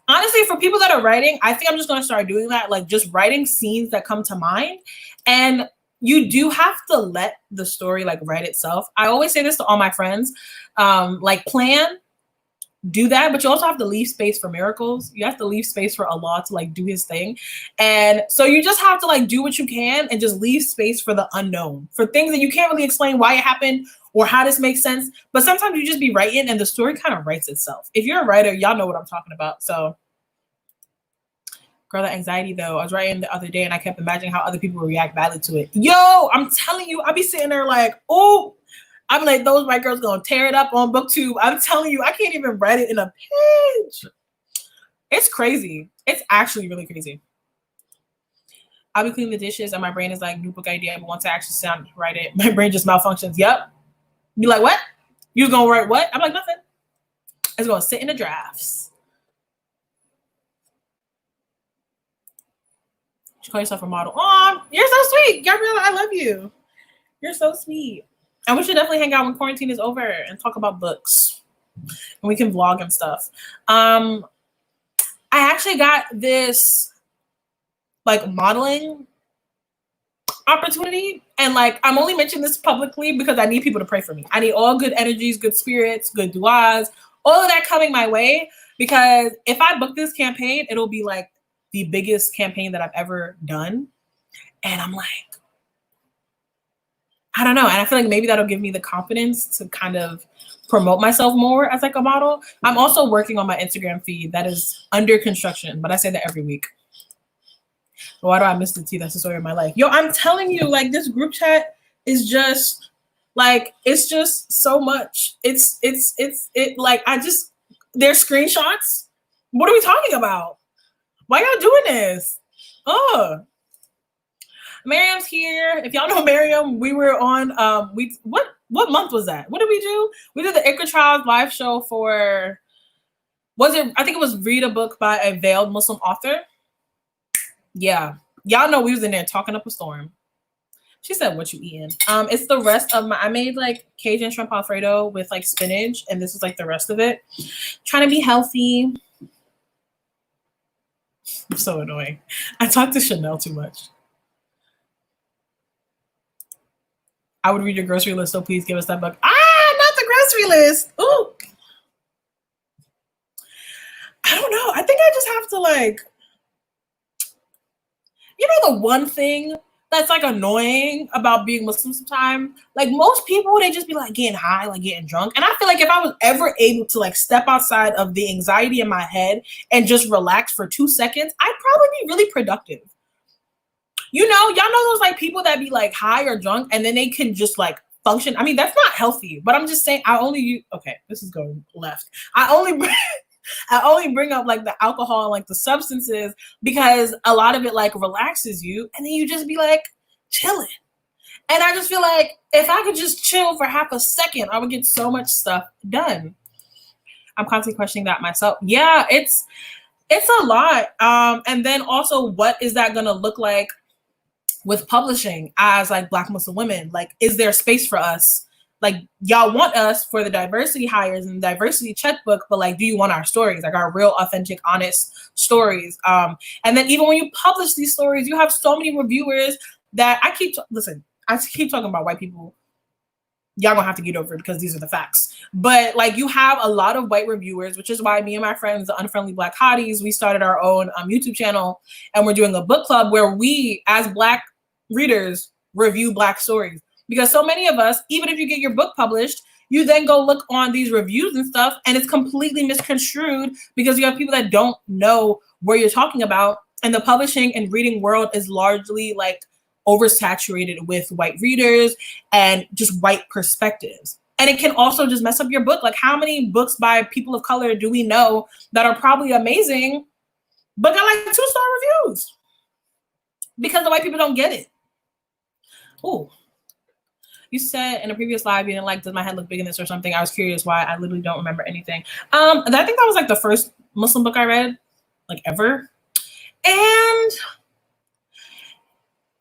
honestly, for people that are writing, I think I'm just going to start doing that, like just writing scenes that come to mind. And you do have to let the story like write itself. I always say this to all my friends, like plan, do that, but you also have to leave space for miracles. You have to leave space for Allah to like do his thing. And so you just have to like do what you can and just leave space for the unknown, for things that you can't really explain why it happened, or how this makes sense. But sometimes you just be writing and the story kind of writes itself. If you're a writer, y'all know what I'm talking about. So, girl, that anxiety though, I was writing the other day and I kept imagining how other people would react badly to it. Yo, I'm telling you, I be sitting there like, oh, I'm like, those white girls gonna tear it up on BookTube. I'm telling you, I can't even write it in a page. It's crazy. It's actually really crazy. I'll be cleaning the dishes and my brain is like, new book idea, but once I actually sit down and write it, my brain just malfunctions. Yep. Be like, what? You gonna write what? I'm like, nothing. It's gonna sit in the drafts. You call yourself a model. Oh, you're so sweet. Gabriella, I love you. You're so sweet. And we should definitely hang out when quarantine is over and talk about books. And we can vlog and stuff. I actually got this like modeling opportunity. And like, I'm only mentioning this publicly because I need people to pray for me. I need all good energies, good spirits, good duas, all of that coming my way. Because if I book this campaign, it'll be like the biggest campaign that I've ever done. And I'm like, I don't know. And I feel like maybe that'll give me the confidence to kind of promote myself more as like a model. I'm also working on my Instagram feed that is under construction, but I say that every week. Why do I miss the tea? That's the story of my life. Yo, I'm telling you, like this group chat is just like, it's just so much. It's like, there's screenshots. What are we talking about? Why y'all doing this? Oh, Miriam's here. If y'all know Miriam, we were on, what month was that? What did we do? We did the Iqra Trials live show for, I think it was Read a Book by a Veiled Muslim Author. Yeah. Y'all know we was in there talking up a storm. She said, what you eating? It's the rest of I made like Cajun shrimp Alfredo with like spinach, and this is like the rest of it. Trying to be healthy. I'm so annoying. I talk to Chanel too much. I would read your grocery list, so please give us that book. Not the grocery list. Ooh. I don't know. I think I just have to like, you know, the one thing that's like annoying about being Muslim sometimes, like most people, they just be like getting high, like getting drunk. And I feel like if I was ever able to like step outside of the anxiety in my head and just relax for 2 seconds, I'd probably be really productive. You know, y'all know those like people that be like high or drunk and then they can just like function. I mean, that's not healthy, but I'm just saying okay, this is going left. I only bring up like the alcohol and like the substances because a lot of it like relaxes you and then you just be like chilling. And I just feel like if I could just chill for half a second, I would get so much stuff done. I'm constantly questioning that myself. Yeah, it's a lot. And then also, what is that going to look like with publishing as like Black Muslim women? Like, is there space for us? Like, y'all want us for the diversity hires and diversity checkbook, but like, do you want our stories? Like our real, authentic, honest stories. And then even when you publish these stories, you have so many reviewers that I keep talking about white people. Y'all gonna have to get over it because these are the facts. But like, you have a lot of white reviewers, which is why me and my friends, the Unfriendly Black Hotties, we started our own YouTube channel, and we're doing a book club where we, as Black readers, review Black stories. Because so many of us, even if you get your book published, you then go look on these reviews and stuff, and it's completely misconstrued because you have people that don't know where you're talking about. And the publishing and reading world is largely like oversaturated with white readers and just white perspectives. And it can also just mess up your book. Like, how many books by people of color do we know that are probably amazing, but got like 2-star reviews? Because the white people don't get it. Ooh. You said in a previous live, you didn't like, does my head look big in this or something? I was curious why. I literally don't remember anything. I think that was like the first Muslim book I read, like ever. And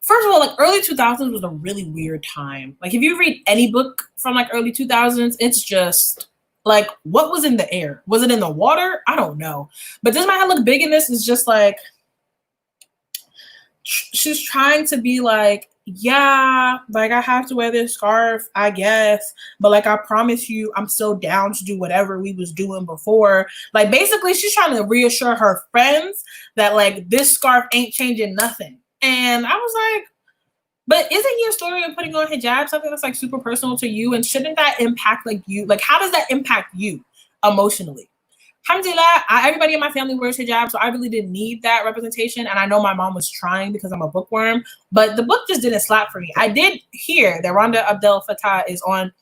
first of all, like early 2000s was a really weird time. Like if you read any book from like early 2000s, it's just like, what was in the air? Was it in the water? I don't know. But does my head look big in this? Is just like, she's trying to be like, yeah, like I have to wear this scarf, I guess, but like I promise you, I'm still down to do whatever we was doing before. Like basically, she's trying to reassure her friends that like this scarf ain't changing nothing. And I was like, But isn't your story of putting on hijab something that's like super personal to you? And shouldn't that impact like you? Like, how does that impact you emotionally? Alhamdulillah, everybody in my family wears hijab, so I really didn't need that representation. And I know my mom was trying because I'm a bookworm, but the book just didn't slap for me. I did hear that Rhonda Abdel Fattah is on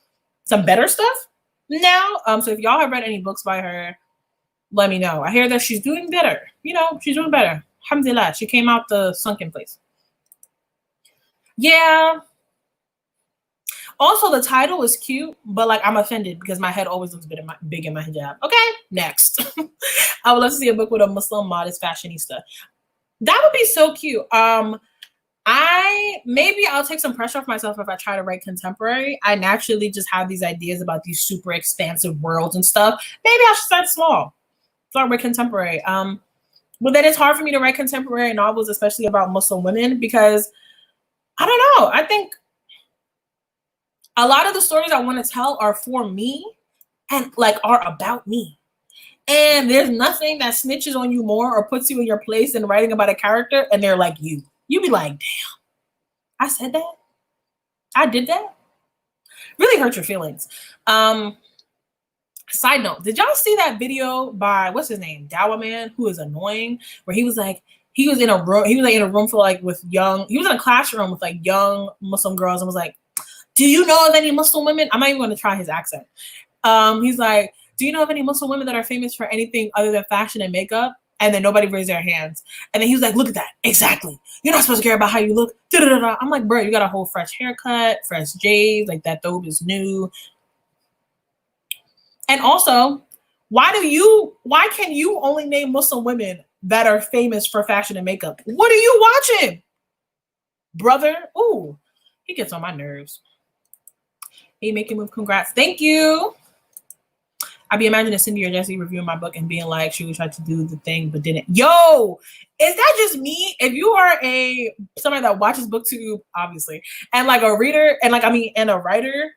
some better stuff now. So if y'all have read any books by her, let me know. I hear that she's doing better. You know, she's doing better. Alhamdulillah, she came out the sunken place. Yeah. Also, the title is cute, but like I'm offended because my head always looks big in my hijab. Okay, next. I would love to see a book with a Muslim modest fashionista. That would be so cute. I'll take some pressure off myself if I try to write contemporary. I naturally just have these ideas about these super expansive worlds and stuff. Maybe I should start small. Start with contemporary. But then it's hard for me to write contemporary novels, especially about Muslim women, because I don't know. I think a lot of the stories I want to tell are for me and like are about me. And there's nothing that snitches on you more or puts you in your place than writing about a character and they're like you. You be like, damn, I said that? I did that? Really hurt your feelings. Side note, did y'all see that video by, what's his name? Dawa Man, who is annoying, where he was like, he was in a room for like with young, he was in a classroom with like young Muslim girls and was like, do you know of any Muslim women? I'm not even going to try his accent. He's like, do you know of any Muslim women that are famous for anything other than fashion and makeup? And then nobody raised their hands. And then he was like, look at that. Exactly. You're not supposed to care about how you look. Da-da-da-da. I'm like, bro, you got a whole fresh haircut, fresh J's, like that thobe is new. And also, why can you only name Muslim women that are famous for fashion and makeup? What are you watching, brother? Ooh, he gets on my nerves. Hey, making move, congrats. Thank you. I be imagining Cindy or Jesse reviewing my book and being like, she tried to do the thing but didn't. Yo, is that just me? If you are somebody that watches BookTube, obviously, and like a reader, and a writer,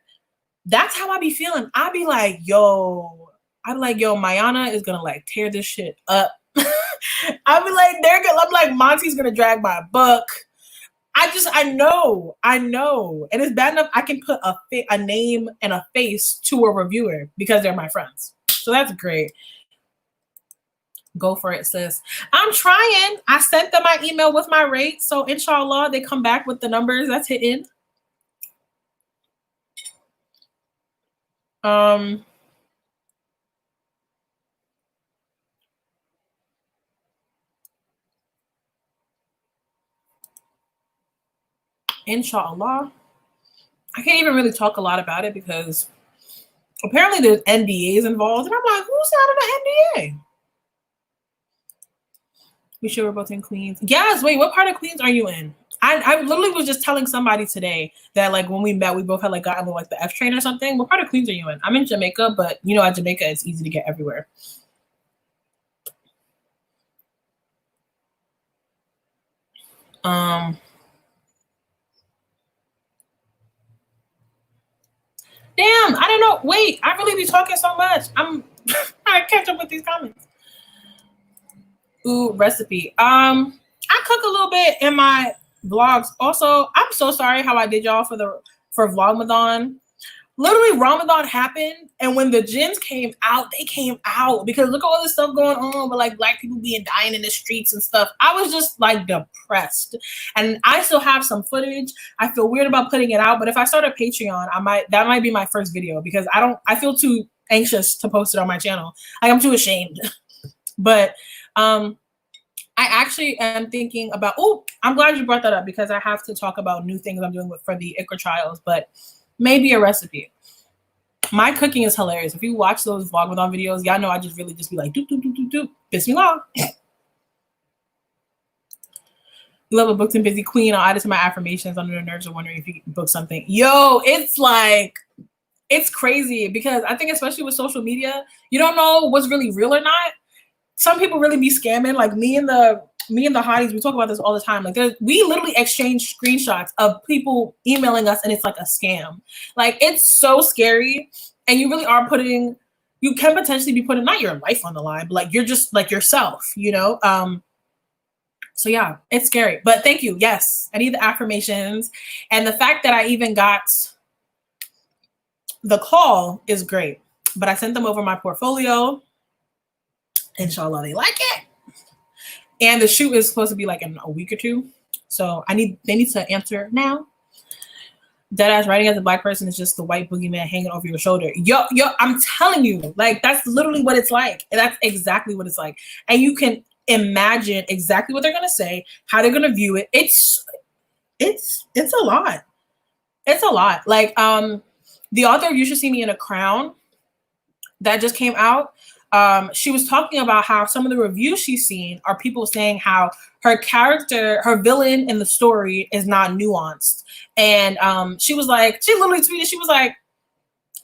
that's how I be feeling. I be like, yo, Mayana is gonna like tear this shit up. I be like, I'm like, Monty's gonna drag my book. I know. And it's bad enough I can put a name and a face to a reviewer because they're my friends. So that's great. Go for it, sis. I'm trying. I sent them my email with my rate. So inshallah, they come back with the numbers that's hitting. Inshallah. I can't even really talk a lot about it because apparently there's NDAs involved. And I'm like, who's out of the NDA? We sure we're both in Queens. Yes, wait, what part of Queens are you in? I literally was just telling somebody today that like when we met, we both had like gotten like the F train or something. What part of Queens are you in? I'm in Jamaica, but you know, at Jamaica, it's easy to get everywhere. Damn, I don't know. Wait, I really be talking so much. I'm trying to catch up with these comments. Ooh, recipe. I cook a little bit in my vlogs. Also, I'm so sorry how I did y'all for Vlogmathon. Literally, Ramadan happened, and when the gyms came out, they came out because look at all this stuff going on with like Black people dying in the streets and stuff. I was just like depressed, and I still have some footage. I feel weird about putting it out, but if I start a Patreon, that might be my first video because I feel too anxious to post it on my channel. Like I'm too ashamed. But I actually am thinking about. Oh, I'm glad you brought that up because I have to talk about new things I'm doing for the Iqra Trials, but. Maybe a recipe. My cooking is hilarious. If you watch those Vlogmathon videos, y'all know I just really be like, doop, doop, doop, doop, doop. Bismillah. Love a booked and busy queen. I'll add it to my affirmations. Under the nerves of wondering if you can book something. Yo, it's like, it's crazy because I think especially with social media, you don't know what's really real or not. Some people really be scamming. Like me and the hotties, we talk about this all the time. Like we literally exchange screenshots of people emailing us and it's like a scam. Like it's so scary. And you really are you can potentially be putting not your life on the line, but like you're just like yourself, you know? So yeah, it's scary. But thank you. Yes, I need the affirmations. And the fact that I even got the call is great. But I sent them over my portfolio. Inshallah, they like it. And the shoot is supposed to be like in a week or two. So they need to answer now. Deadass writing as a Black person is just the white boogeyman hanging over your shoulder. Yo, I'm telling you, like, that's literally what it's like. And that's exactly what it's like. And you can imagine exactly what they're gonna say, how they're gonna view it. It's a lot. It's a lot. Like, the author of You Should See Me in a Crown that just came out, she was talking about how some of the reviews she's seen are people saying how her character, her villain in the story is not nuanced. And she literally tweeted, she was like,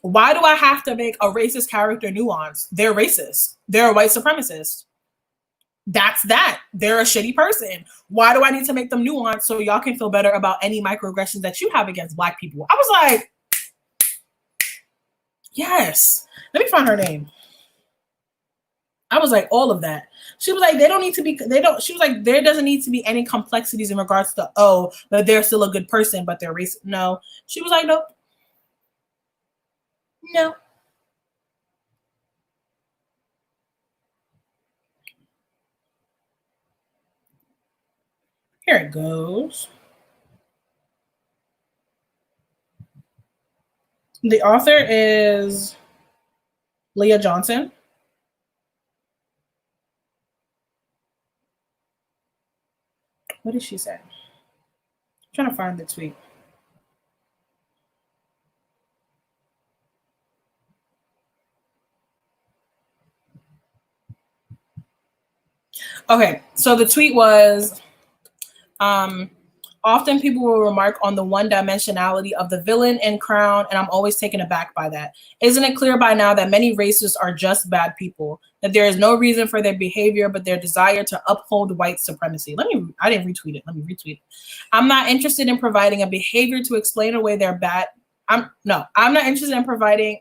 why do I have to make a racist character nuanced? They're racist. They're a white supremacist. That's that. They're a shitty person. Why do I need to make them nuanced so y'all can feel better about any microaggressions that you have against Black people? I was like, yes. Let me find her name. I was like, all of that. She was like, she was like, there doesn't need to be any complexities in regards to, that they're still a good person, but they're racist. No. She was like, nope. No. Here it goes. The author is Leah Johnson. What did she say? I'm trying to find the tweet. Okay, so the tweet was, often people will remark on the one-dimensionality of the villain in Crown, and I'm always taken aback by that. Isn't it clear by now that many racists are just bad people, that there is no reason for their behavior but their desire to uphold white supremacy? I didn't retweet it. Let me retweet it. I'm not interested in providing a behavior to explain away their bad. I'm not interested in providing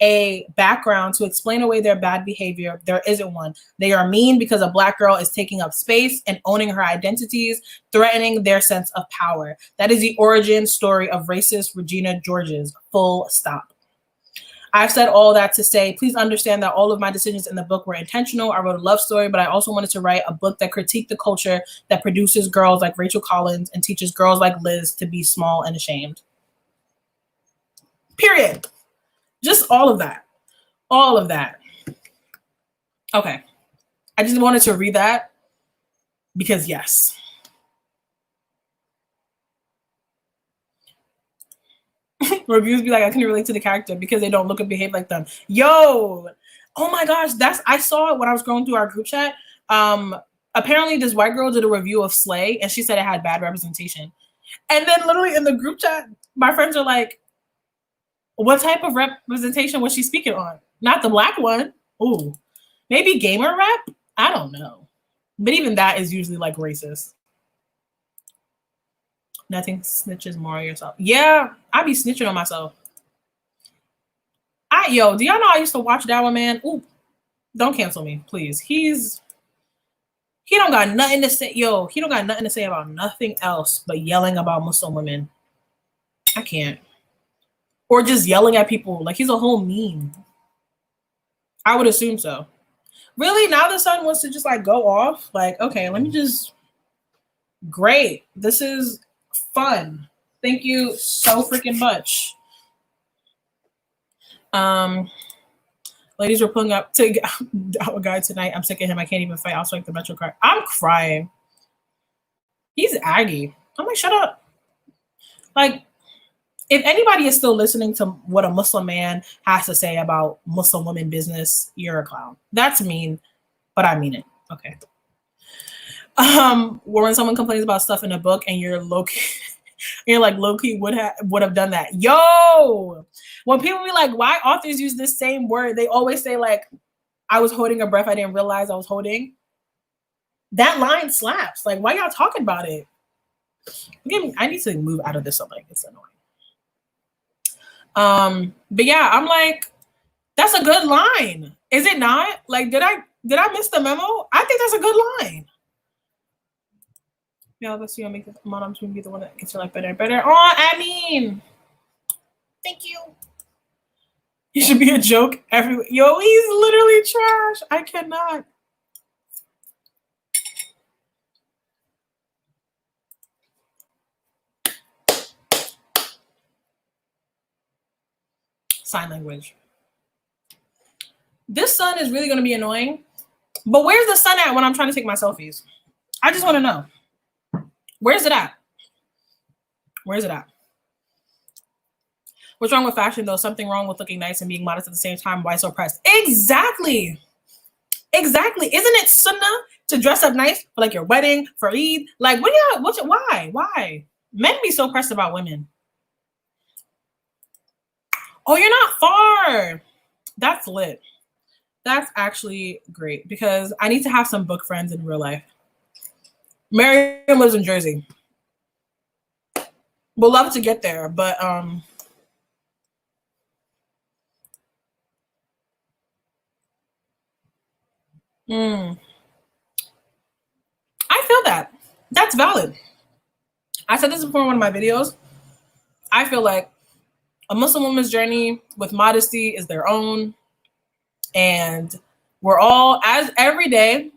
a background to explain away their bad behavior. There isn't one. They are mean because a Black girl is taking up space and owning her identities, threatening their sense of power. That is the origin story of racist Regina Georges. Full stop. I've said all that to say, please understand that all of my decisions in the book were intentional. I wrote a love story, but I also wanted to write a book that critiqued the culture that produces girls like Rachel Collins and teaches girls like Liz to be small and ashamed. Period. Just all of that. All of that. Okay. I just wanted to read that because yes. Reviews be like, I can relate to the character because they don't look and behave like them. Yo, oh my gosh, I saw it when I was going through our group chat. Apparently this white girl did a review of Slay and she said it had bad representation. And then literally in the group chat, my friends are like, what type of representation was she speaking on? Not the Black one. Ooh, maybe gamer rep? I don't know. But even that is usually like racist. Nothing snitches more on yourself. Yeah, I be snitching on myself. Do y'all know I used to watch that one, man? Ooh, don't cancel me, please. He don't got nothing to say. Yo, he don't got nothing to say about nothing else but yelling about Muslim women. I can't. Or just yelling at people. Like, he's a whole meme. I would assume so. Really? Now the son wants to just, like, go off? Like, okay, let me just... Great. This is fun. Thank you so freaking much. Ladies, we're pulling up to our guy tonight. I'm sick of him. I can't even fight. I'll swipe the Metro card. I'm crying. He's aggy. I'm like, shut up. Like, if anybody is still listening to what a Muslim man has to say about Muslim women business, you're a clown. That's mean, but I mean it. Okay. When someone complains about stuff in a book and you're low-key, you're like, low-key would have done that. Yo! When people be like, why authors use this same word? They always say, like, I was holding a breath I didn't realize I was holding. That line slaps. Like, why y'all talking about it? Again, I need to move out of this something. It's annoying. But yeah, I'm like, that's a good line. Is it not? Like, did I miss the memo? I think that's a good line. Yeah, let's see. I'll make the mom to be the one that gets your life better and better. Oh, I mean, thank you. He should be a joke everywhere. Yo, he's literally trash. I cannot. Sign language. This sun is really going to be annoying. But where's the sun at when I'm trying to take my selfies? I just want to know. Where's it at? Where's it at? What's wrong with fashion, though? Something wrong with looking nice and being modest at the same time. Why so pressed? Exactly. Exactly. Isn't it sunnah to dress up nice for like your wedding, for Eid? Like, why? Why? Men be so pressed about women. Oh, you're not far. That's lit. That's actually great because I need to have some book friends in real life. Miriam lives in Jersey. We'll love to get there, but I feel that. That's valid. I said this before in one of my videos. I feel like a Muslim woman's journey with modesty is their own. And we're all, as every day,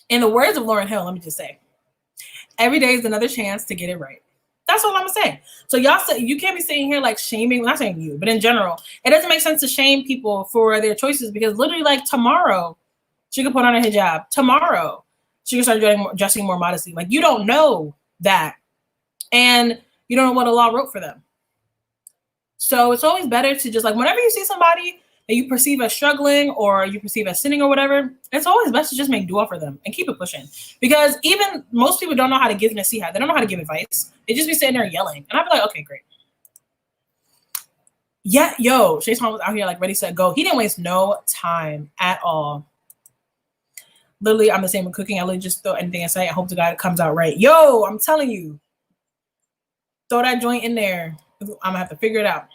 in the words of Lauryn Hill, let me just say, every day is another chance to get it right. That's all I'm gonna say. So y'all say you can't be sitting here like shaming, not saying you, but in general, it doesn't make sense to shame people for their choices because literally like tomorrow, she could put on a hijab. Tomorrow, she can start dressing more modestly. Like you don't know that. And you don't know what Allah wrote for them. So it's always better to just like, whenever you see somebody that you perceive as struggling or you perceive as sinning or whatever, it's always best to just make dua for them and keep it pushing. Because even most people don't know how to give nasiha. They don't know how to give advice. They just be sitting there yelling. And I'd be like, okay, great. Yeah, yo, Shaitan was out here like ready, set, go. He didn't waste no time at all. Literally, I'm the same with cooking. I literally just throw anything in sight. I hope the guy comes out right. Yo, I'm telling you. Throw that joint in there. I'm going to have to figure it out.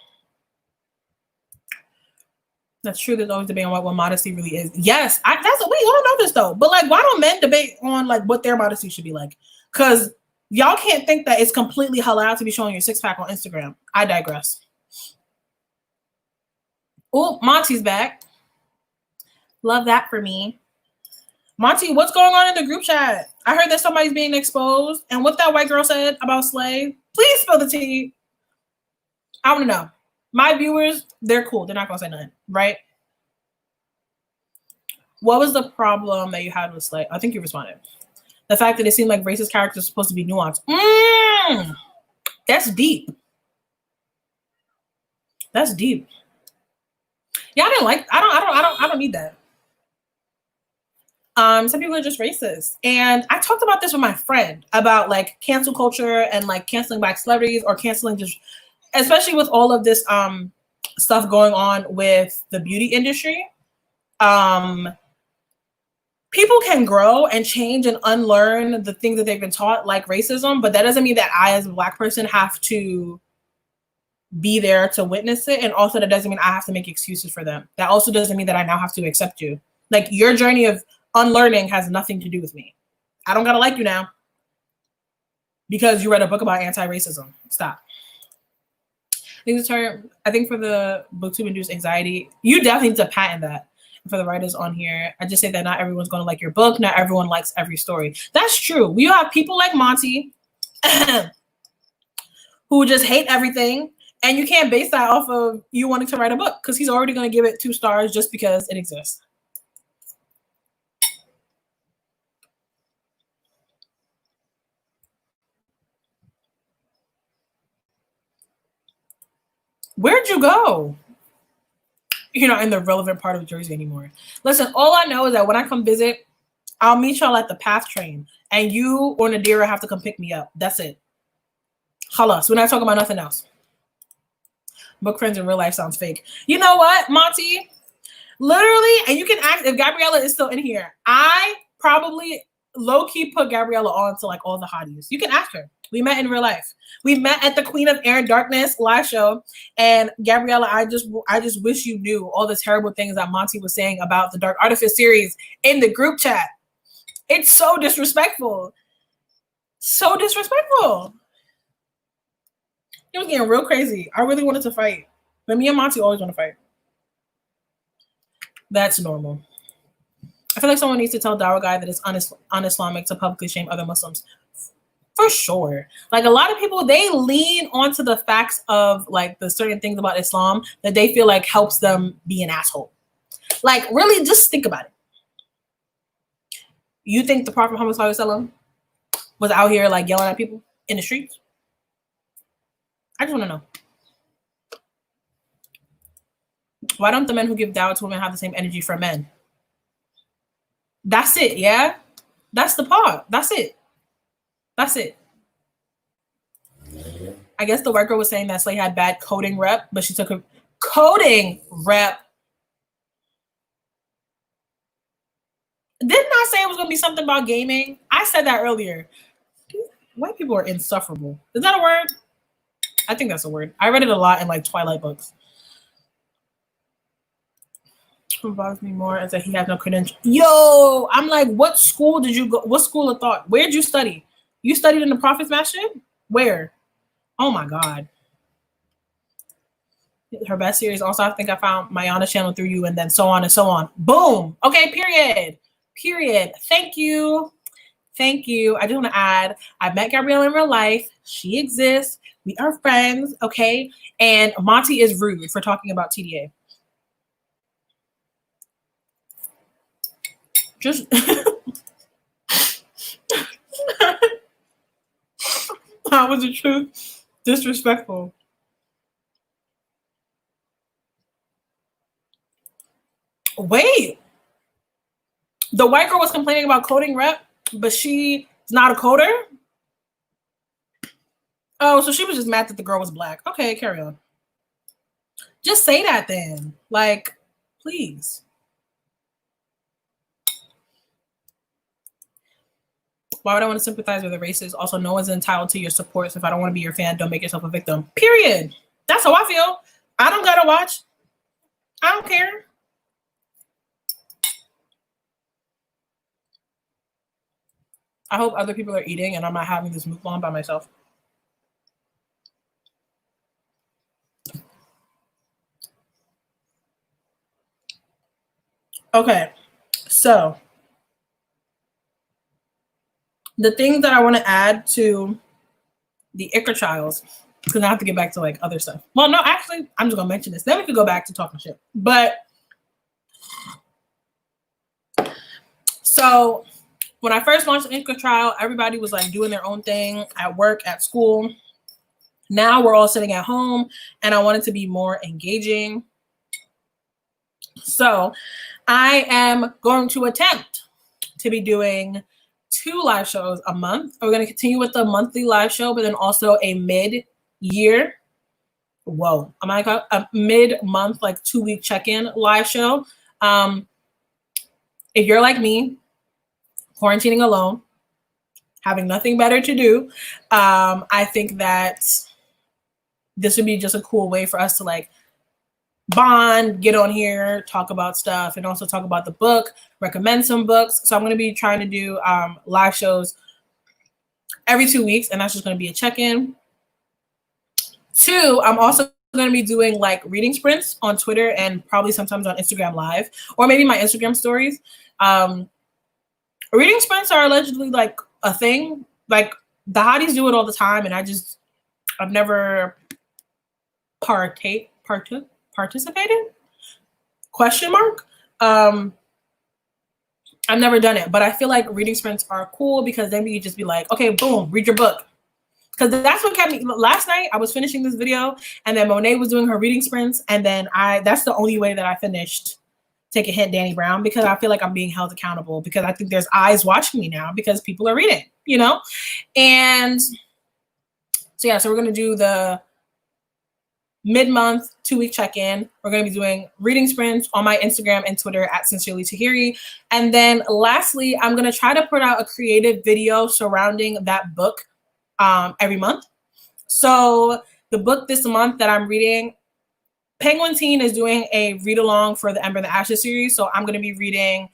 That's true. There's always debate on what modesty really is. Yes, we don't know this though. But like, why don't men debate on like what their modesty should be like? Because y'all can't think that it's completely halal to be showing your six-pack on Instagram. I digress. Oh, Monty's back. Love that for me. Monty, what's going on in the group chat? I heard that somebody's being exposed. And what that white girl said about Slay, please spill the tea. I want to know. My viewers, they're cool. They're not going to say nothing, right? What was the problem that you had with Slay? I think you responded. The fact that it seemed like racist characters are supposed to be nuanced. That's deep. That's deep. Yeah, I don't need that. Some people are just racist. And I talked about this with my friend about like cancel culture and like canceling Black celebrities or canceling just, especially with all of this stuff going on with the beauty industry. People can grow and change and unlearn the things that they've been taught, like racism, but that doesn't mean that I, as a Black person, have to be there to witness it. And also that doesn't mean I have to make excuses for them. That also doesn't mean that I now have to accept you. Like your journey of unlearning has nothing to do with me. I don't gotta like you now because you read a book about anti-racism. Stop. I think for the booktube-induced anxiety, you definitely need to patent that. For the writers on here, I just say that not everyone's going to like your book. Not everyone likes every story. That's true. We have people like Monty who just hate everything, and you can't base that off of you wanting to write a book because he's already going to give it 2 stars just because it exists. Where'd you go? You're not in the relevant part of Jersey anymore. Listen, all I know is that when I come visit, I'll meet y'all at the PATH train, and you or Nadira have to come pick me up. That's it. Halas. We're not talking about nothing else. Book friends in real life sounds fake. You know what, Monty? Literally, and you can ask if Gabriella is still in here. I probably low-key put Gabriella on to like all the hotties. You can ask her. We met in real life. We met at the Queen of Air and Darkness live show. And Gabriella, I just wish you knew all the terrible things that Monty was saying about the Dark Artifice series in the group chat. It's so disrespectful. So disrespectful. It was getting real crazy. I really wanted to fight. But me and Monty always want to fight. That's normal. I feel like someone needs to tell Dawa Guy that it's un-Islamic to publicly shame other Muslims. For sure. Like a lot of people, they lean onto the facts of like the certain things about Islam that they feel like helps them be an asshole. Like really just think about it. You think the Prophet Muhammad SAW was out here like yelling at people in the streets? I just want to know. Why don't the men who give dawah to women have the same energy for men? That's it, yeah? That's the part. That's it. That's it. I guess the white girl was saying that Slay had bad coding rep, but she took a coding rep. Didn't I say it was going to be something about gaming? I said that earlier. White people are insufferable. Is that a word? I think that's a word. I read it a lot in like Twilight books. What bothers me more is that he has no credential. Yo, I'm like, what school did you go? What school of thought? Where did you study? You studied in the Prophet's Masjid? Where? Oh my God. Her best series. Also, I think I found Mayana's channel through you, and then so on and so on. Boom. Okay, period. Period. Thank you. Thank you. I just want to add, I met Gabrielle in real life. She exists. We are friends. Okay. And Monty is rude for talking about TDA. Just how was the truth? Disrespectful. Wait. The white girl was complaining about coding rep, but she's not a coder? Oh, so she was just mad that the girl was black. Okay, carry on. Just say that then. Like, please. Why would I want to sympathize with the racist? Also, no one's entitled to your support. So if I don't want to be your fan, don't make yourself a victim. Period. That's how I feel. I don't gotta watch. I don't care. I hope other people are eating and I'm not having this mukbang by myself. Okay, so the things that I want to add to the Iqra Trials, because I have to get back to like other stuff. Well, no, actually, I'm just gonna mention this. Then we could go back to talking shit. But so when I first launched the Iqra Trial, everybody was like doing their own thing at work, at school. Now we're all sitting at home, and I wanted to be more engaging. So I am going to attempt to be doing 2 live shows a month. We're going to continue with the monthly live show, but then also a mid-year. Whoa, I'm like a mid-month, like 2-week check-in live show. If you're like me, quarantining alone, having nothing better to do, I think that this would be just a cool way for us to like bond, get on here, talk about stuff, and also talk about the book, recommend some books. So I'm going to be trying to do live shows every 2 weeks, and that's just going to be a check-in. 2, I'm also going to be doing like reading sprints on Twitter and probably sometimes on Instagram Live, or maybe my Instagram stories. Reading sprints are allegedly like a thing. Like the hotties do it all the time, and I've never participated? Question mark. I've never done it, but I feel like reading sprints are cool because then we could just be like, okay, boom, read your book. Because that's what kept me. Last night I was finishing this video, and then Monet was doing her reading sprints, and then that's the only way that I finished Take a Hint, Danny Brown, because I feel like I'm being held accountable, because I think there's eyes watching me now because people are reading, you know? And so yeah, so we're gonna do the mid-month 2-week check-in. We're going to be doing reading sprints on my Instagram and Twitter at SIncerelyTahiry. And then lastly, I'm going to try to put out a creative video surrounding that book every month. So the book this month that I'm reading, Penguin Teen is doing a read-along for the Ember and the Ashes series. So I'm going to be reading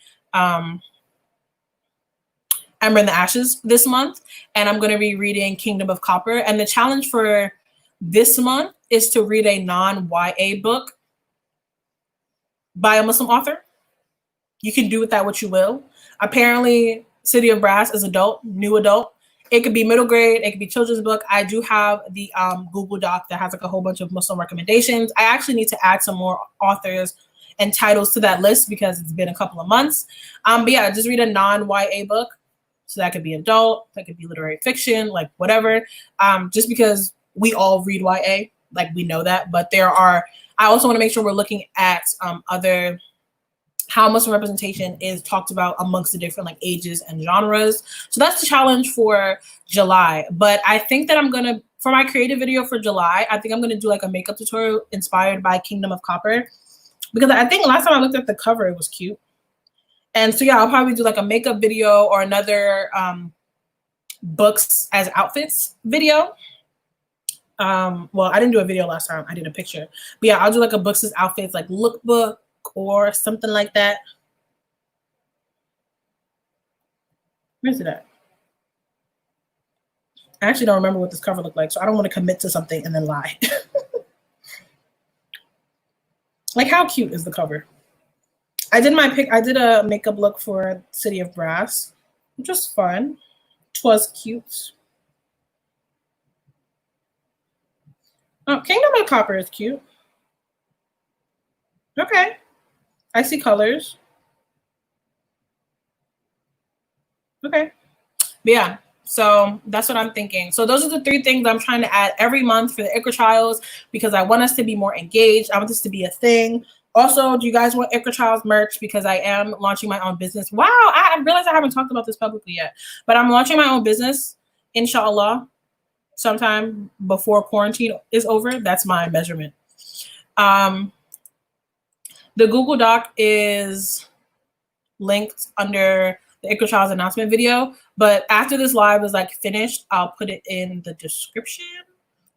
Ember in the Ashes this month, and I'm going to be reading Kingdom of Copper. And the challenge for this month is to read a non-YA book by a Muslim author. You can do with that what you will. Apparently, City of Brass is adult, new adult. It could be middle grade. It could be children's book. I do have the Google Doc that has like a whole bunch of Muslim recommendations. I actually need to add some more authors and titles to that list because it's been a couple of months. But yeah, just read a non-YA book. So that could be adult, that could be literary fiction, like whatever. Just because we all read YA, like we know that. But I also want to make sure we're looking at other how Muslim representation is talked about amongst the different like ages and genres. So that's the challenge for July. But I think that for my creative video for July, I think I'm gonna do like a makeup tutorial inspired by Kingdom of Copper. Because I think last time I looked at the cover, it was cute. And so yeah, I'll probably do like a makeup video or another books as outfits video. Well, I didn't do a video last time, I did a picture. But yeah, I'll do like a books as outfits, like lookbook, or something like that. Where's it at? I actually don't remember what this cover looked like, so I don't want to commit to something and then lie. Like, how cute is the cover? I did a makeup look for City of Brass, which was fun. It was cute. Oh, Kingdom of Copper is cute. Okay. I see colors. Okay. But yeah, so that's what I'm thinking. So those are the 3 things I'm trying to add every month for the Iqra Trials because I want us to be more engaged. I want this to be a thing. Also, do you guys want Iqra Trials merch? Because I am launching my own business. Wow, I realized I haven't talked about this publicly yet. But I'm launching my own business, inshallah, sometime before quarantine is over. That's my measurement. The Google Doc is linked under the Iqra Trials announcement video, but after this live is like finished, I'll put it in the description.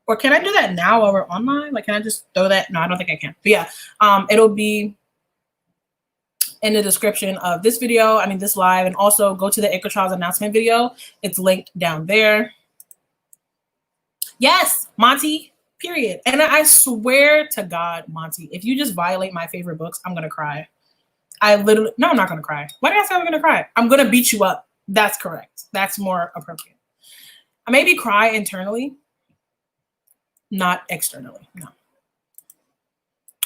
Or can I do that now while we're online? Like, can I just throw that? No, I don't think I can. But yeah, it'll be in the description of this video, this live, and also go to the Iqra Trials announcement video. It's linked down there. Yes, Monty. Period. And I swear to God, Monty, if you just violate my favorite books, I'm going to cry. No, I'm not going to cry. Why did I say I'm going to cry? I'm going to beat you up. That's correct. That's more appropriate. I maybe cry internally, not externally. No.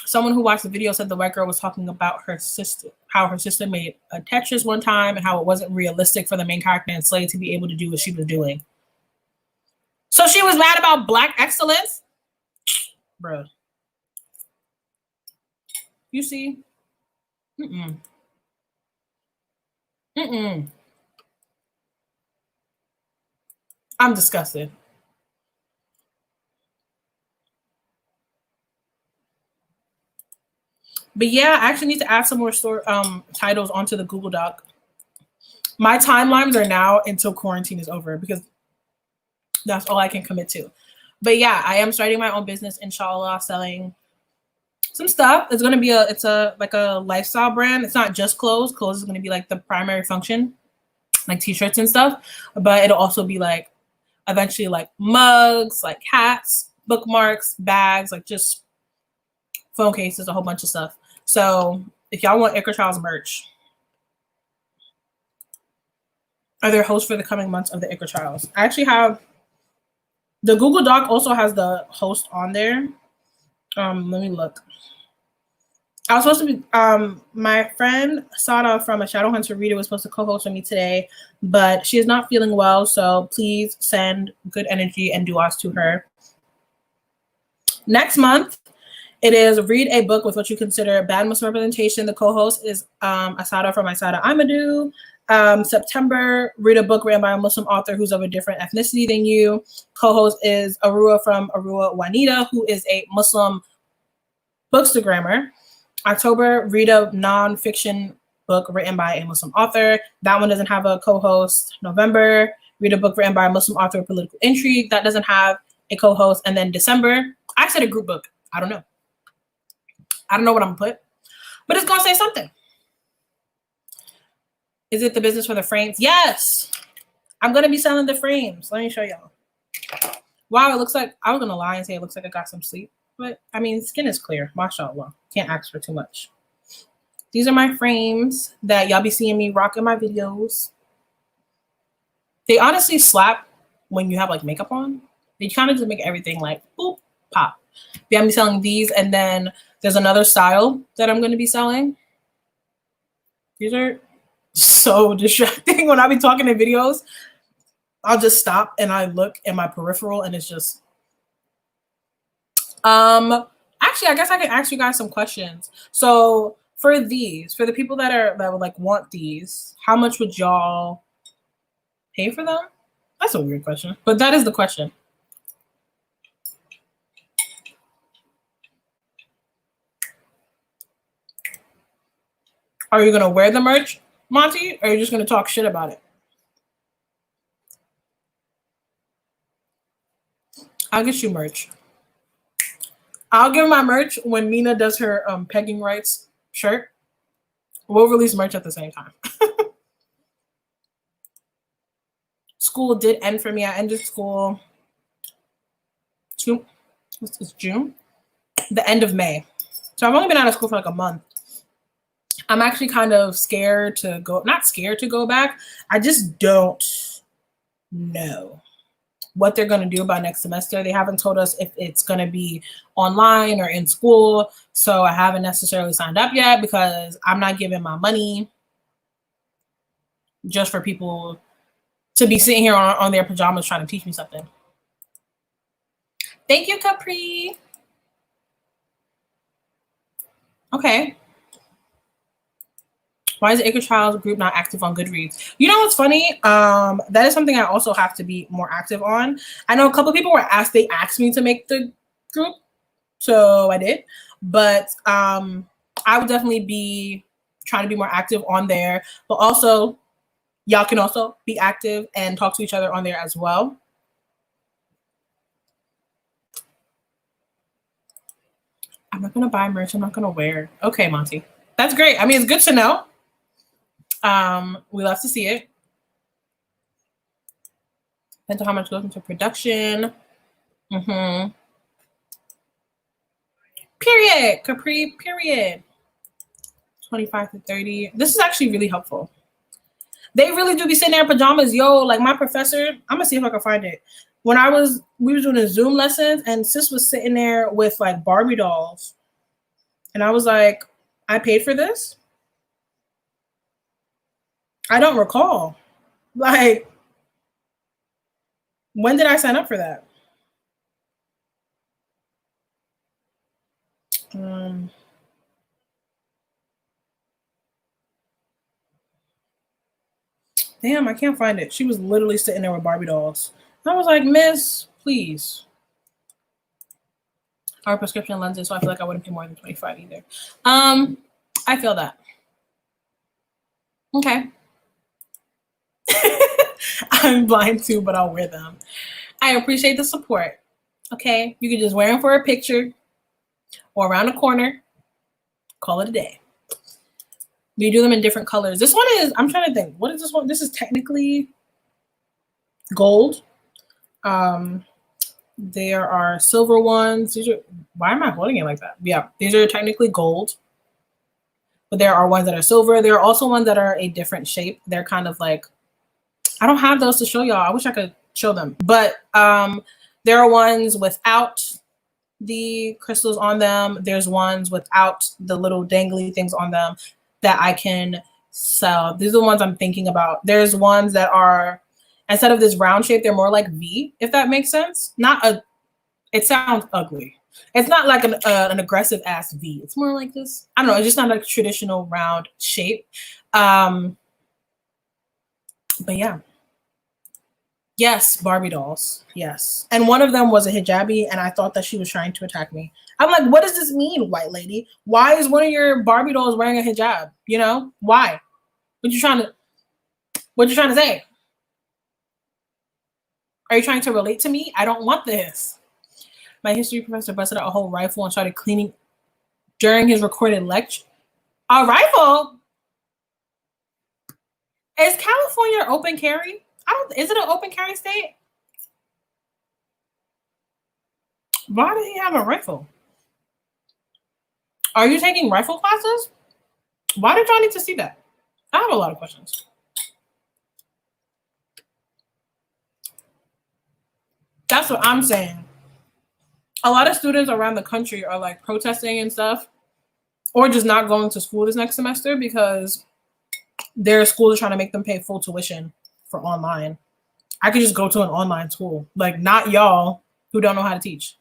Someone who watched the video said the white girl was talking about her sister, how her sister made a Tetris one time and how it wasn't realistic for the main character in Slay to be able to do what she was doing. So she was mad about Black excellence? Bro, you see? I'm disgusted. But yeah, I actually need to add some more titles onto the Google Doc. My timelines are now until quarantine is over because that's all I can commit to. But yeah, I am starting my own business, inshallah, selling some stuff. It's gonna be like a lifestyle brand. It's not just clothes. Clothes is gonna be like the primary function, like t-shirts and stuff. But it'll also be like eventually like mugs, like hats, bookmarks, bags, like just phone cases, a whole bunch of stuff. So if y'all want Iqra Trials merch, are there hosts for the coming months of the Iqra Trials? I actually have. The Google Doc also has the host on there. Let me look. I was supposed to be, my friend Sada from A Shadowhunter Reader was supposed to co-host with me today, but she is not feeling well, so please send good energy and du'as to her. Next month, it is read a book with what you consider bad Muslim representation. The co-host is Asada from Asada Amadou. September, read a book written by a Muslim author who's of a different ethnicity than you. Co-host is Arua from Arua Juanita, who is a Muslim bookstagrammer. October, read a non-fiction book written by a Muslim author. That one doesn't have a co-host. November, read a book written by a Muslim author of political intrigue. That doesn't have a co-host. And then December, I said a group book. I don't know. I don't know what I'm gonna put, but it's gonna say something. Is it the business for the frames? Yes. I'm going to be selling the frames. Let me show y'all. Wow, it looks like, I was going to lie and say it looks like I got some sleep. But, I mean, skin is clear. Mashallah. Can't ask for too much. These are my frames that y'all be seeing me rock in my videos. They honestly slap when you have, like, makeup on. They kind of just make everything, like, boop, pop. Yeah, I'm selling these. And then there's another style that I'm going to be selling. These are so distracting. When I be talking in videos, I'll just stop and I look in my peripheral and it's just actually I guess I can ask you guys some questions. So for these, for the people that would like want these, how much would y'all pay for them? That's a weird question, but that is the question. Are you gonna wear the merch, Monty, or are you just gonna talk shit about it? I'll get you merch. I'll give my merch when Mina does her pegging rights shirt. We'll release merch at the same time. School did end for me. I ended school it's June, the end of May. So I've only been out of school for like a month. I'm actually kind of scared to go, not scared to go back. I just don't know what they're going to do about next semester. They haven't told us if it's going to be online or in school. So I haven't necessarily signed up yet because I'm not giving my money just for people to be sitting here on their pajamas trying to teach me something. Thank you, Capri. Okay. Why is the Iqra Trials group not active on Goodreads? You know what's funny? That is something I also have to be more active on. I know a couple of people were asked, they asked me to make the group. So I did. But I would definitely be trying to be more active on there. But also, y'all can also be active and talk to each other on there as well. I'm not going to buy merch. I'm not going to wear. Okay, Monty. That's great. I mean, it's good to know. We love to see it. Depends on how much goes into production. Period. Capri, period. 25 to 30. This is actually really helpful. They really do be sitting there in pajamas. Yo, like my professor, I'm gonna see if I can find it. When we were doing the Zoom lessons and sis was sitting there with like Barbie dolls. And I was like, I paid for this? I don't recall. Like, when did I sign up for that? Damn, I can't find it. She was literally sitting there with Barbie dolls. I was like, miss, please. Our prescription lenses, so I feel like I wouldn't pay more than 25 either. I feel that. Okay. I'm blind too, but I'll wear them. I appreciate the support. Okay, you can just wear them for a picture or around the corner. Call it a day. We do them in different colors. This one is, I'm trying to think, what is this one? This is technically gold. There are silver ones. These are, why am I holding it like that? Yeah, these are technically gold. But there are ones that are silver. There are also ones that are a different shape. They're kind of like, I don't have those to show y'all. I wish I could show them. But there are ones without the crystals on them. There's ones without the little dangly things on them that I can sell. These are the ones I'm thinking about. There's ones that are, instead of this round shape, they're more like V, if that makes sense. It sounds ugly. It's not like an aggressive ass V. It's more like this. I don't know. It's just not like a traditional round shape. But yeah. Yes, Barbie dolls. Yes. And one of them was a hijabi, and I thought that she was trying to attack me. I'm like, what does this mean, white lady? Why is one of your Barbie dolls wearing a hijab? You know? Why? What you trying to say? Are you trying to relate to me? I don't want this. My history professor busted out a whole rifle and started cleaning during his recorded lecture. A rifle? Is California open carry? Is it an open carry state? Why does he have a rifle? Are you taking rifle classes? Why did y'all need to see that? I have a lot of questions. That's what I'm saying. A lot of students around the country are like protesting and stuff, or just not going to school this next semester because their schools are trying to make them pay full tuition for online. I could just go to an online school, like not y'all who don't know how to teach.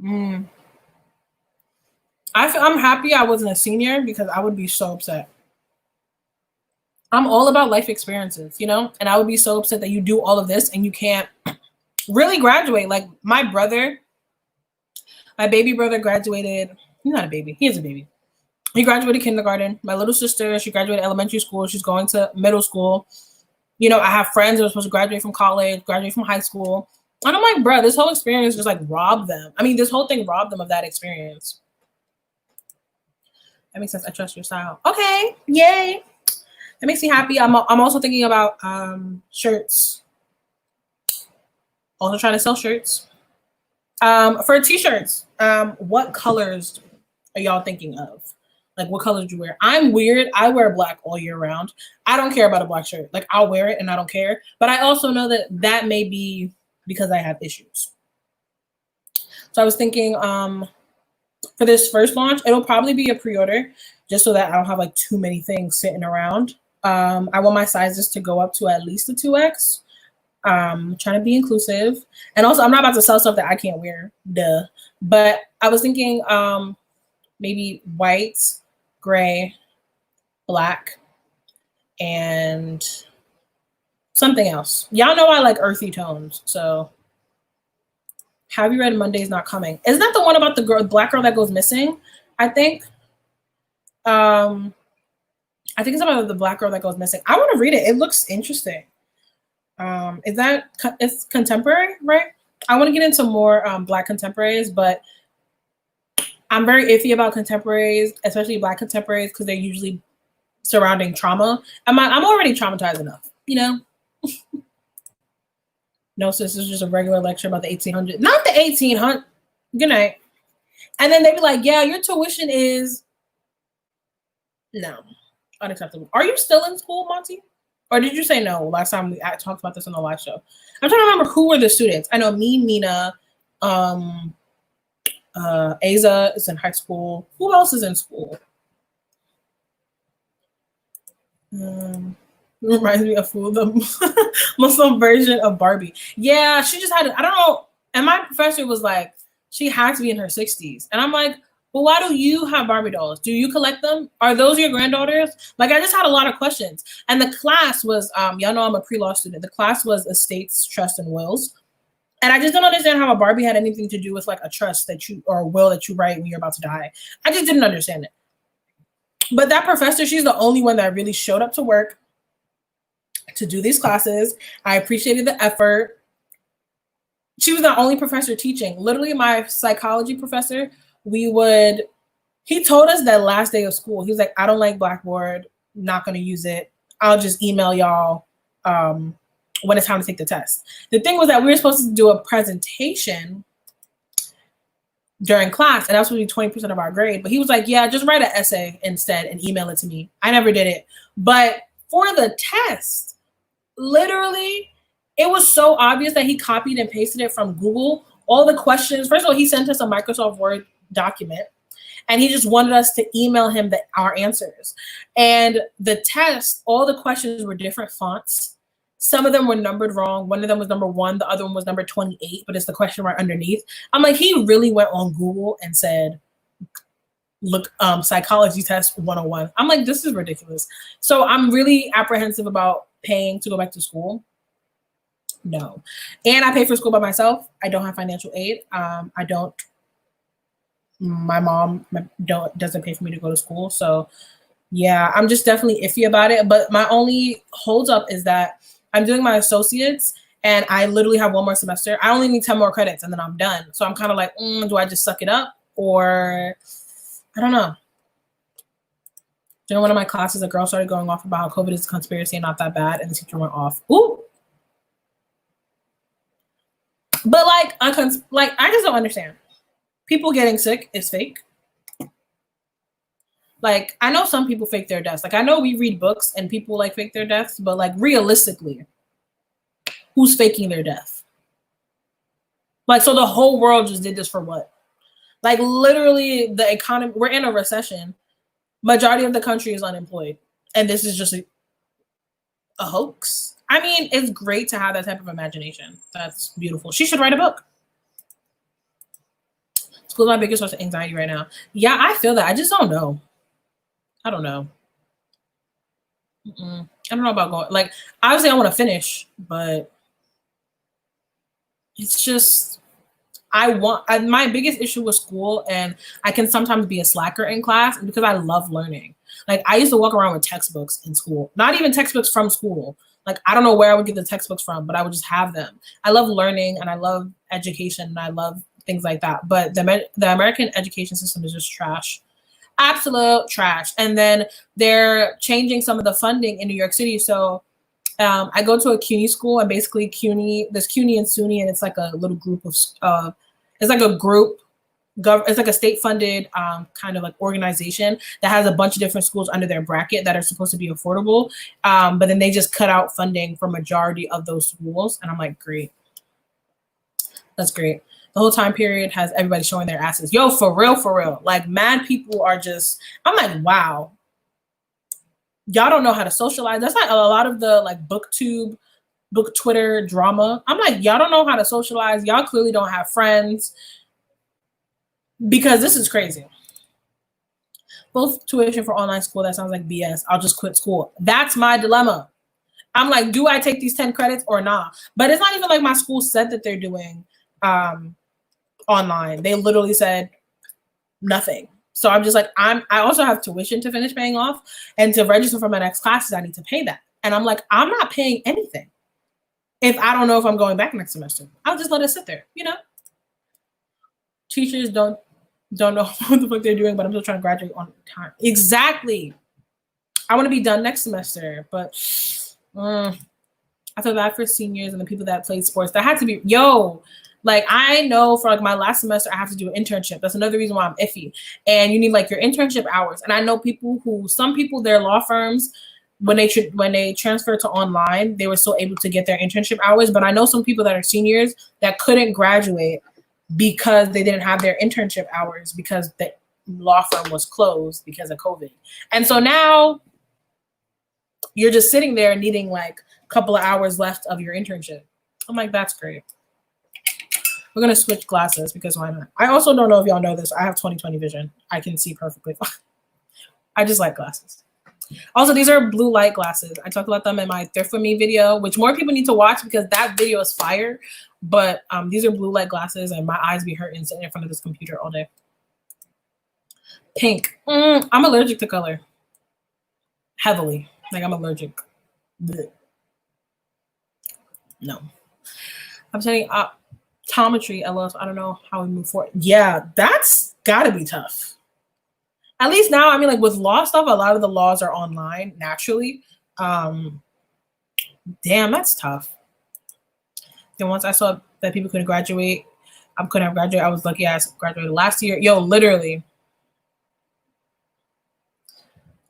I'm happy I wasn't a senior because I would be so upset. I'm all about life experiences, you know, and I would be so upset that you do all of this and you can't really graduate. Like my baby brother graduated. He's not a baby. He is a baby. He graduated kindergarten. My little sister, she graduated elementary school. She's going to middle school. You know, I have friends that are supposed to graduate from college, graduate from high school. And I'm like, bro, this whole experience just like robbed them. I mean, this whole thing robbed them of that experience. That makes sense. I trust your style. Okay. Yay. That makes me happy. I'm also thinking about shirts. Also trying to sell shirts. For t-shirts, what colors are y'all thinking of? Like, what colors do you wear? I'm weird. I wear black all year round. I don't care about a black shirt. Like, I'll wear it and I don't care. But I also know that that may be because I have issues. So I was thinking for this first launch, it'll probably be a pre-order just so that I don't have like too many things sitting around. I want my sizes to go up to at least a 2X. Trying to be inclusive. And also, I'm not about to sell stuff that I can't wear. Duh. But I was thinking maybe white, gray, black, and something else. Y'all know I like earthy tones. So have you read Monday's Not Coming? Isn't that the one about the black girl that goes missing? I think. I think it's about the black girl that goes missing. I want to read it. It looks interesting. It's contemporary, right? I want to get into more black contemporaries, but I'm very iffy about contemporaries, especially black contemporaries, because they're usually surrounding trauma. I'm already traumatized enough, you know? No, sis, this is just a regular lecture about the 1800s. Not the 1800s. Good night. And then they'd be like, yeah, your tuition is... No. Unacceptable. Are you still in school, Monty? Or did you say no last time we talked about this on the live show? I'm trying to remember who were the students. I know me, Mina, Aza is in high school. Who else is in school? Reminds me of the Muslim version of Barbie. Yeah, she just had, I don't know. And my professor was like, she had to be in her 60s. And I'm like, well, why do you have Barbie dolls? Do you collect them? Are those your granddaughters? Like, I just had a lot of questions. And the class was, y'all know I'm a pre-law student. The class was estates, trust, and wills. And I just don't understand how a Barbie had anything to do with like a trust that you, or a will that you write when you're about to die. I just didn't understand it. But that professor, she's the only one that really showed up to work to do these classes. I appreciated the effort. She was the only professor teaching. Literally, my psychology professor, he told us that last day of school, he was like, I don't like Blackboard, not going to use it. I'll just email y'all when it's time to take the test. The thing was that we were supposed to do a presentation during class, and that was supposed to be 20% of our grade. But he was like, yeah, just write an essay instead and email it to me. I never did it. But for the test, literally, it was so obvious that he copied and pasted it from Google. All the questions, first of all, he sent us a Microsoft Word document, and he just wanted us to email him our answers. And the test, all the questions were different fonts. Some of them were numbered wrong. One of them was number 1. The other one was number 28, but it's the question right underneath. I'm like, he really went on Google and said, look, psychology test 101. I'm like, this is ridiculous. So I'm really apprehensive about paying to go back to school. No. And I pay for school by myself. I don't have financial aid. My mom doesn't pay for me to go to school. So yeah, I'm just definitely iffy about it. But my only hold up is that I'm doing my associates and I literally have 1 more semester. I only need 10 more credits and then I'm done. So I'm kind of like, do I just suck it up? Or I don't know. During one of my classes, a girl started going off about how COVID is a conspiracy and not that bad, and the teacher went off. Ooh. But like, I just don't understand. People getting sick is fake. Like, I know some people fake their deaths. Like, I know we read books and people like fake their deaths, but like realistically, who's faking their death? Like, so the whole world just did this for what? Like, literally, the economy, we're in a recession. Majority of the country is unemployed. And this is just a hoax. I mean, it's great to have that type of imagination. That's beautiful. She should write a book. School's my biggest source of anxiety right now. Yeah, I feel that. I just don't know. I don't know. I don't know about going. Like, obviously, I want to finish, but it's just, my biggest issue with school, and I can sometimes be a slacker in class because I love learning. Like, I used to walk around with textbooks in school, not even textbooks from school. Like, I don't know where I would get the textbooks from, but I would just have them. I love learning and I love education and I love things like that. But the American education system is just trash. Absolute trash. And then they're changing some of the funding in New York City. So I go to a CUNY school, and basically there's CUNY and SUNY, and it's like a little group of, it's like a group, it's like a state-funded kind of like organization that has a bunch of different schools under their bracket that are supposed to be affordable. But then they just cut out funding for majority of those schools. And I'm like, great. That's great. The whole time period has everybody showing their asses. Yo, for real. Like, mad people are just, I'm like, wow. Y'all don't know how to socialize. That's like a lot of the like booktube, book Twitter drama. I'm like, y'all don't know how to socialize. Y'all clearly don't have friends, because this is crazy. Both tuition for online school, that sounds like BS. I'll just quit school. That's my dilemma. I'm like, do I take these 10 credits or not? But it's not even like my school said that they're doing online. They literally said nothing. So I'm just like, I also have tuition to finish paying off, and to register for my next classes, I need to pay that. And I'm like, I'm not paying anything if I don't know if I'm going back next semester. I'll just let it sit there, you know? Teachers don't know what the fuck they're doing, but I'm still trying to graduate on time. Exactly. I want to be done next semester, but I feel bad for seniors and the people that played sports. That had to be, like, I know for like my last semester, I have to do an internship. That's another reason why I'm iffy. And you need like your internship hours. And I know some people, their law firms, when they transfer to online, they were still able to get their internship hours. But I know some people that are seniors that couldn't graduate because they didn't have their internship hours because the law firm was closed because of COVID. And so now you're just sitting there needing like a couple of hours left of your internship. I'm like, that's great. We're going to switch glasses because why not? I also don't know if y'all know this. I have 20/20 vision. I can see perfectly fine. I just like glasses. Also, these are blue light glasses. I talked about them in my Thrift With Me video, which more people need to watch because that video is fire. But these are blue light glasses, and my eyes be hurting sitting in front of this computer all day. Pink. I'm allergic to color. Heavily. Like, I'm allergic. Blech. No. I'm saying optometry, LS. I don't know how we move forward. Yeah, that's gotta be tough. At least now, I mean, like with law stuff, a lot of the laws are online naturally. Damn, that's tough. Then once I saw that people couldn't graduate, I couldn't have graduated. I was lucky I graduated last year. Yo, literally.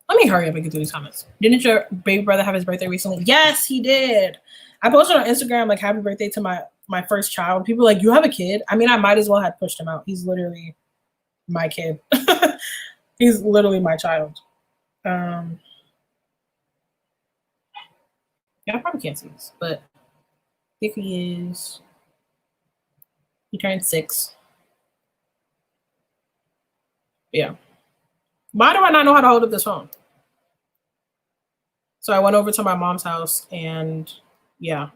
Let me hurry up and get through these comments. Didn't your baby brother have his birthday recently? Yes, he did. I posted on Instagram, like, happy birthday to my first child. People were like, you have a kid? I mean, I might as well have pushed him out. He's literally my kid. He's literally my child. Yeah, I probably can't see this, but I think he turned 6. Yeah. Why do I not know how to hold up this phone? So I went over to my mom's house and yeah.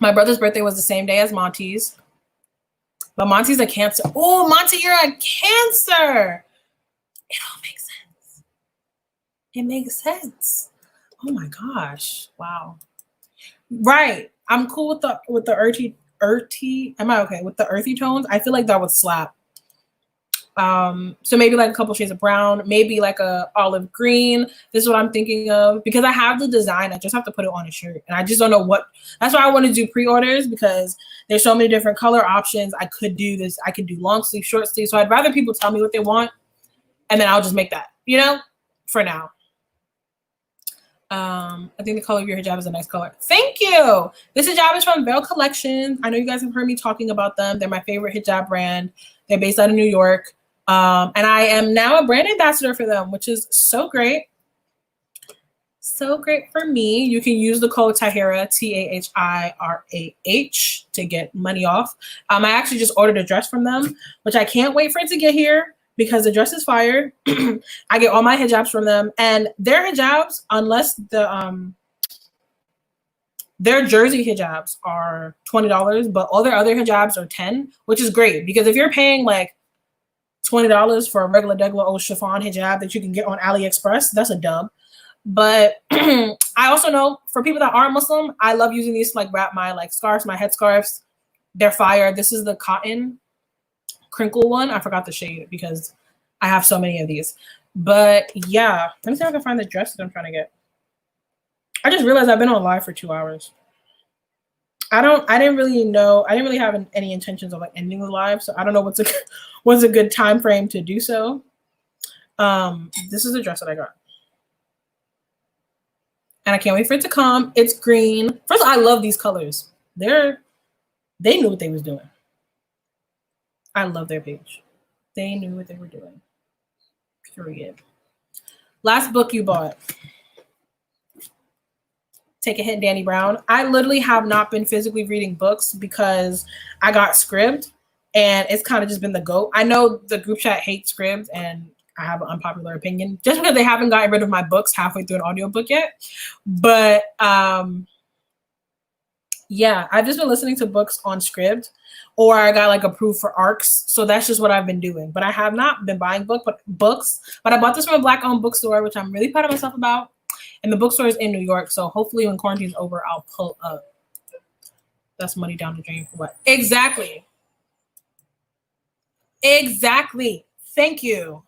My brother's birthday was the same day as Monty's. But Monty's a Cancer. Oh, Monty, you're a Cancer. It all makes sense. It makes sense. Oh my gosh. Wow. Right. I'm cool with the earthy. Am I okay with the earthy tones? I feel like that would slap. So maybe like a couple shades of brown, maybe like a olive green. This is what I'm thinking of because I have the design. I just have to put it on a shirt, and I just don't know what. That's why I want to do pre-orders because there's so many different color options. I could do this. I could do long sleeve, short sleeve. So I'd rather people tell me what they want, and then I'll just make that. You know, for now. I think the color of your hijab is a nice color. Thank you. This hijab is from Veil Collections. I know you guys have heard me talking about them. They're my favorite hijab brand. They're based out of New York. And I am now a brand ambassador for them, which is so great. So great for me. You can use the code Tahira, TAHIRAH, to get money off. I actually just ordered a dress from them, which I can't wait for it to get here because the dress is fire. I get all my hijabs from them, and their hijabs, unless their jersey hijabs are $20, but all their other hijabs are $10, which is great because if you're paying like $20 for a regular old chiffon hijab that you can get on AliExpress, that's a dub. But I also know for people that aren't Muslim, I love using these to like wrap my like scarves, my head scarves. They're fire. This is the cotton crinkle one. I forgot the shade because I have so many of these. But yeah, let me see if I can find the dress that I'm trying to get. I just realized I've been on live for 2 hours. I didn't really have any intentions of like ending the live, so I don't know what's a good time frame to do so. This is the dress that I got. And I can't wait for it to come. It's green. First of all, I love these colors. They knew what they was doing. I love their page. They knew what they were doing. Period. Last book you bought. Take a Hit, Danny Brown. I literally have not been physically reading books because I got Scribd, and it's kind of just been the GOAT. I know the group chat hates Scribd, and I have an unpopular opinion just because they haven't gotten rid of my books halfway through an audiobook yet. But yeah, I've just been listening to books on Scribd, or I got like approved for ARCs. So that's just what I've been doing. But I have not been buying books. But I bought this from a Black-owned bookstore, which I'm really proud of myself about. And the bookstore is in New York. So hopefully when quarantine's over, I'll pull up. That's money down the drain for what? Exactly. Exactly. Thank you.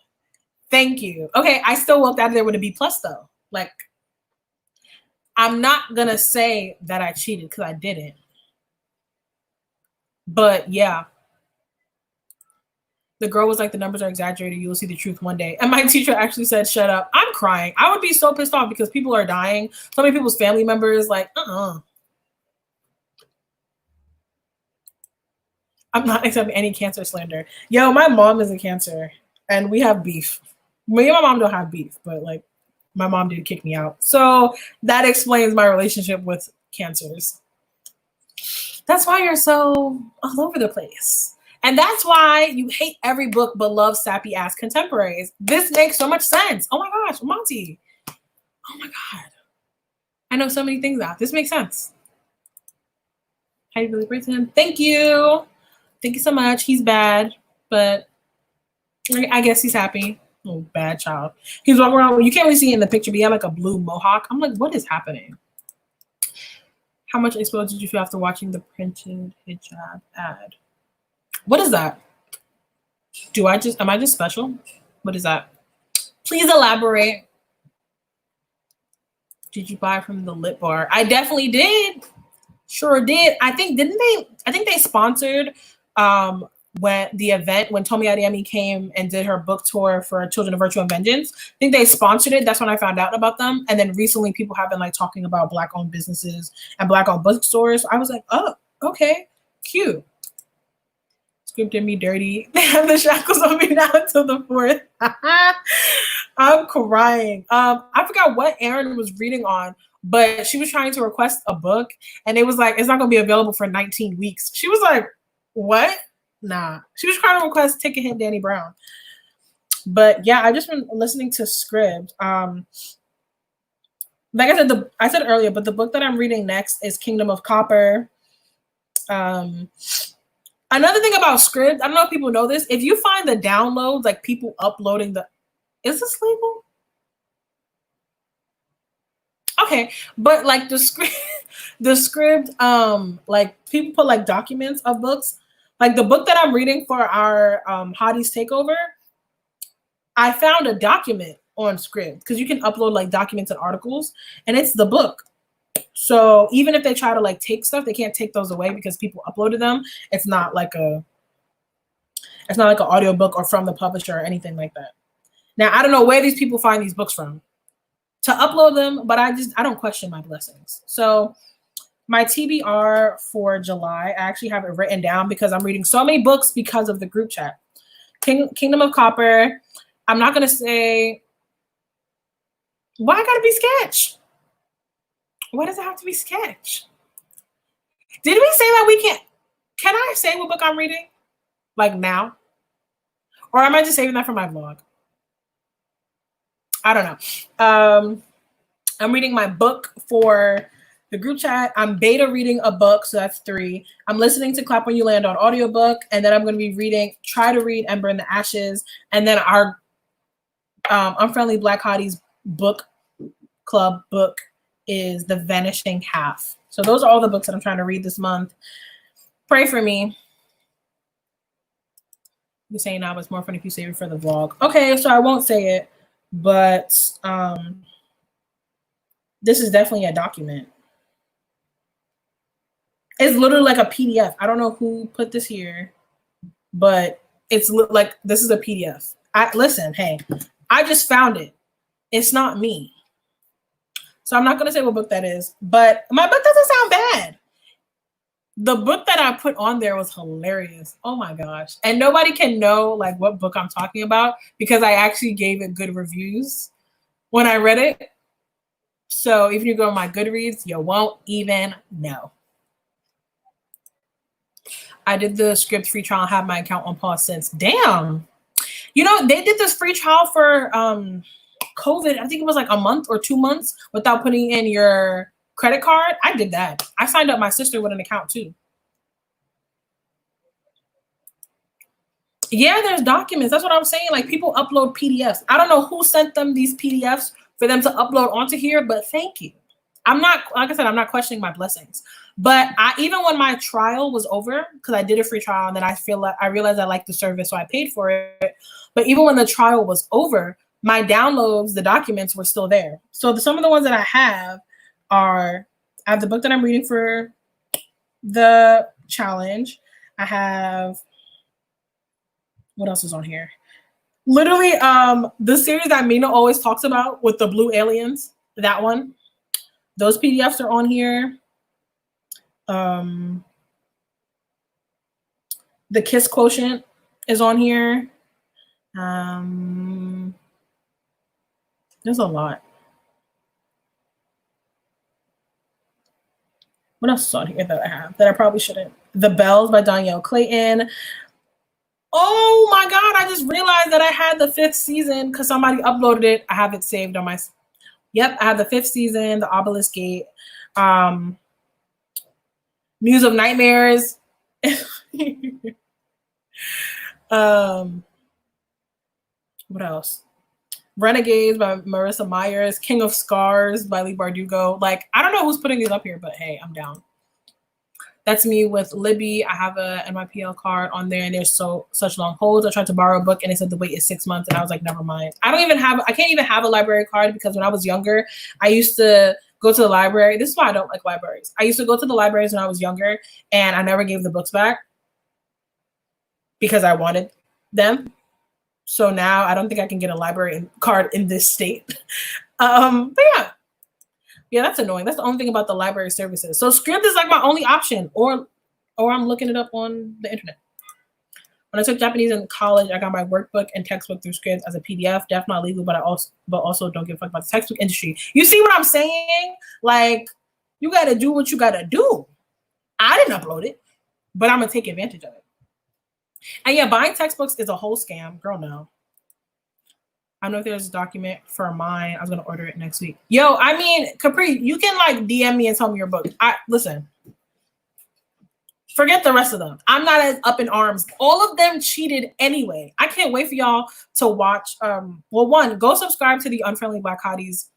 Thank you. Okay, I still walked out of there with a B+ though. Like, I'm not gonna say that I cheated because I didn't. But yeah. The girl was like, the numbers are exaggerated. You will see the truth one day. And my teacher actually said, shut up. I'm crying. I would be so pissed off because people are dying. So many people's family members, like, I'm not accepting any cancer slander. Yo, my mom is a Cancer and we have beef. Me and my mom don't have beef, but like my mom did kick me out. So that explains my relationship with Cancers. That's why you're so all over the place. And that's why you hate every book but love sappy ass contemporaries. This makes so much sense. Oh my gosh, Monty. Oh my God. I know so many things now. This makes sense. How do you really praise him? Thank you. Thank you so much. He's bad, but I guess he's happy. Oh, bad child. He's walking around. You can't really see it in the picture, but he had like a blue mohawk. I'm like, what is happening? How much exposure did you feel after watching the printed hijab ad? What is that? Am I just special? What is that? Please elaborate. Did you buy from the Lit Bar? I definitely did. Sure did. I think they sponsored when Tomi Adeyemi came and did her book tour for Children of Virtue and Vengeance. I think they sponsored it. That's when I found out about them. And then recently people have been like talking about Black-owned businesses and Black-owned bookstores. I was like, oh, okay, cute. Script did me dirty. They have the shackles on me now until the 4th. I'm crying. I forgot what Erin was reading on, but she was trying to request a book, and it was like, it's not going to be available for 19 weeks. She was like, what? Nah. She was trying to request Take a Hint, Danny Brown. But yeah, I've just been listening to Scribd. Like I said earlier, but the book that I'm reading next is Kingdom of Copper. Another thing about Scribd, I don't know if people know this. If you find the downloads, like people uploading is this legal? Okay, but like the Scribd, like people put like documents of books. Like the book that I'm reading for our Hotties Takeover, I found a document on Scribd because you can upload like documents and articles, and it's the book. So even if they try to like take stuff, they can't take those away because people uploaded them. It's not like an audiobook or from the publisher or anything like that. Now I don't know where these people find these books from to upload them, but I don't question my blessings. So my TBR for July, I actually have it written down because I'm reading so many books because of the group chat. Kingdom of Copper. I'm not gonna say why I gotta be sketch. Why does it have to be sketch? Did we say that we can't? Can I say what book I'm reading? Like now? Or am I just saving that for my vlog? I don't know. I'm reading my book for the group chat. I'm beta reading a book, so that's 3. I'm listening to Clap When You Land on audiobook, and then I'm going to be try to read Ember in the Ashes, and then our Unfriendly Black Hotties book club book is The Vanishing Half. So those are all the books that I'm trying to read this month. Pray for me. You're saying now, but it's more fun if you save it for the vlog. Okay, so I won't say it, but this is definitely a document. It's literally like a PDF. I don't know who put this here, but it's like this is a PDF. Listen, hey, I just found it. It's not me. So I'm not going to say what book that is, but my book doesn't sound bad. The book that I put on there was hilarious. Oh my gosh. And nobody can know like what book I'm talking about because I actually gave it good reviews when I read it. So if you go on my Goodreads, you won't even know. I did the Scribd free trial, have my account on pause since. Damn. You know, they did this free trial for COVID. I think it was like a month or 2 months without putting in your credit card. I did that. I signed up my sister with an account too. Yeah, there's documents. That's what I was saying. Like people upload PDFs. I don't know who sent them these PDFs for them to upload onto here, but thank you. I'm not, like I said, I'm not questioning my blessings. But even when my trial was over, because I did a free trial and then I realized I liked the service, so I paid for it. But even when the trial was over, my downloads, the documents were still there. So some of the ones that I have I have the book that I'm reading for the challenge. I have, what else is on here? Literally, the series that Mina always talks about with the blue aliens, that one. Those PDFs are on here. The Kiss Quotient is on here. There's a lot. What else is on here that I have that I probably shouldn't? The Bells by Danielle Clayton. Oh my God, I just realized that I had the 5th season because somebody uploaded it. I have it saved on my... Yep, I have the 5th season, The Obelisk Gate. Muse of Nightmares. What else? Renegades by Marissa Myers. King of Scars by Lee Bardugo. Like, I don't know who's putting these up here, but hey, I'm down. That's me with Libby. I have a NYPL card on there, and there's such long holds. I tried to borrow a book, and it said the wait is 6 months, and I was like, never mind. I can't even have a library card because when I was younger, I used to go to the library. This is why I don't like libraries. I used to go to the libraries when I was younger, and I never gave the books back because I wanted them. So now I don't think I can get a library card in this state. But yeah, that's annoying. That's the only thing about the library services. So Scribd is like my only option, or I'm looking it up on the internet. When I took Japanese in college, I got my workbook and textbook through Scribd as a PDF. Definitely not legal, but also don't give a fuck about the textbook industry. You see what I'm saying? Like, you gotta do what you gotta do. I didn't upload it, but I'm gonna take advantage of it. And yeah, buying textbooks is a whole scam. Girl, no. I don't know if there's a document for mine. I was gonna order it next week. Yo, I mean, Capri, you can like DM me and tell me your book. Listen. Forget the rest of them. I'm not as up in arms. All of them cheated anyway. I can't wait for y'all to watch. Well, one, go subscribe to the Unfriendly Black Hotties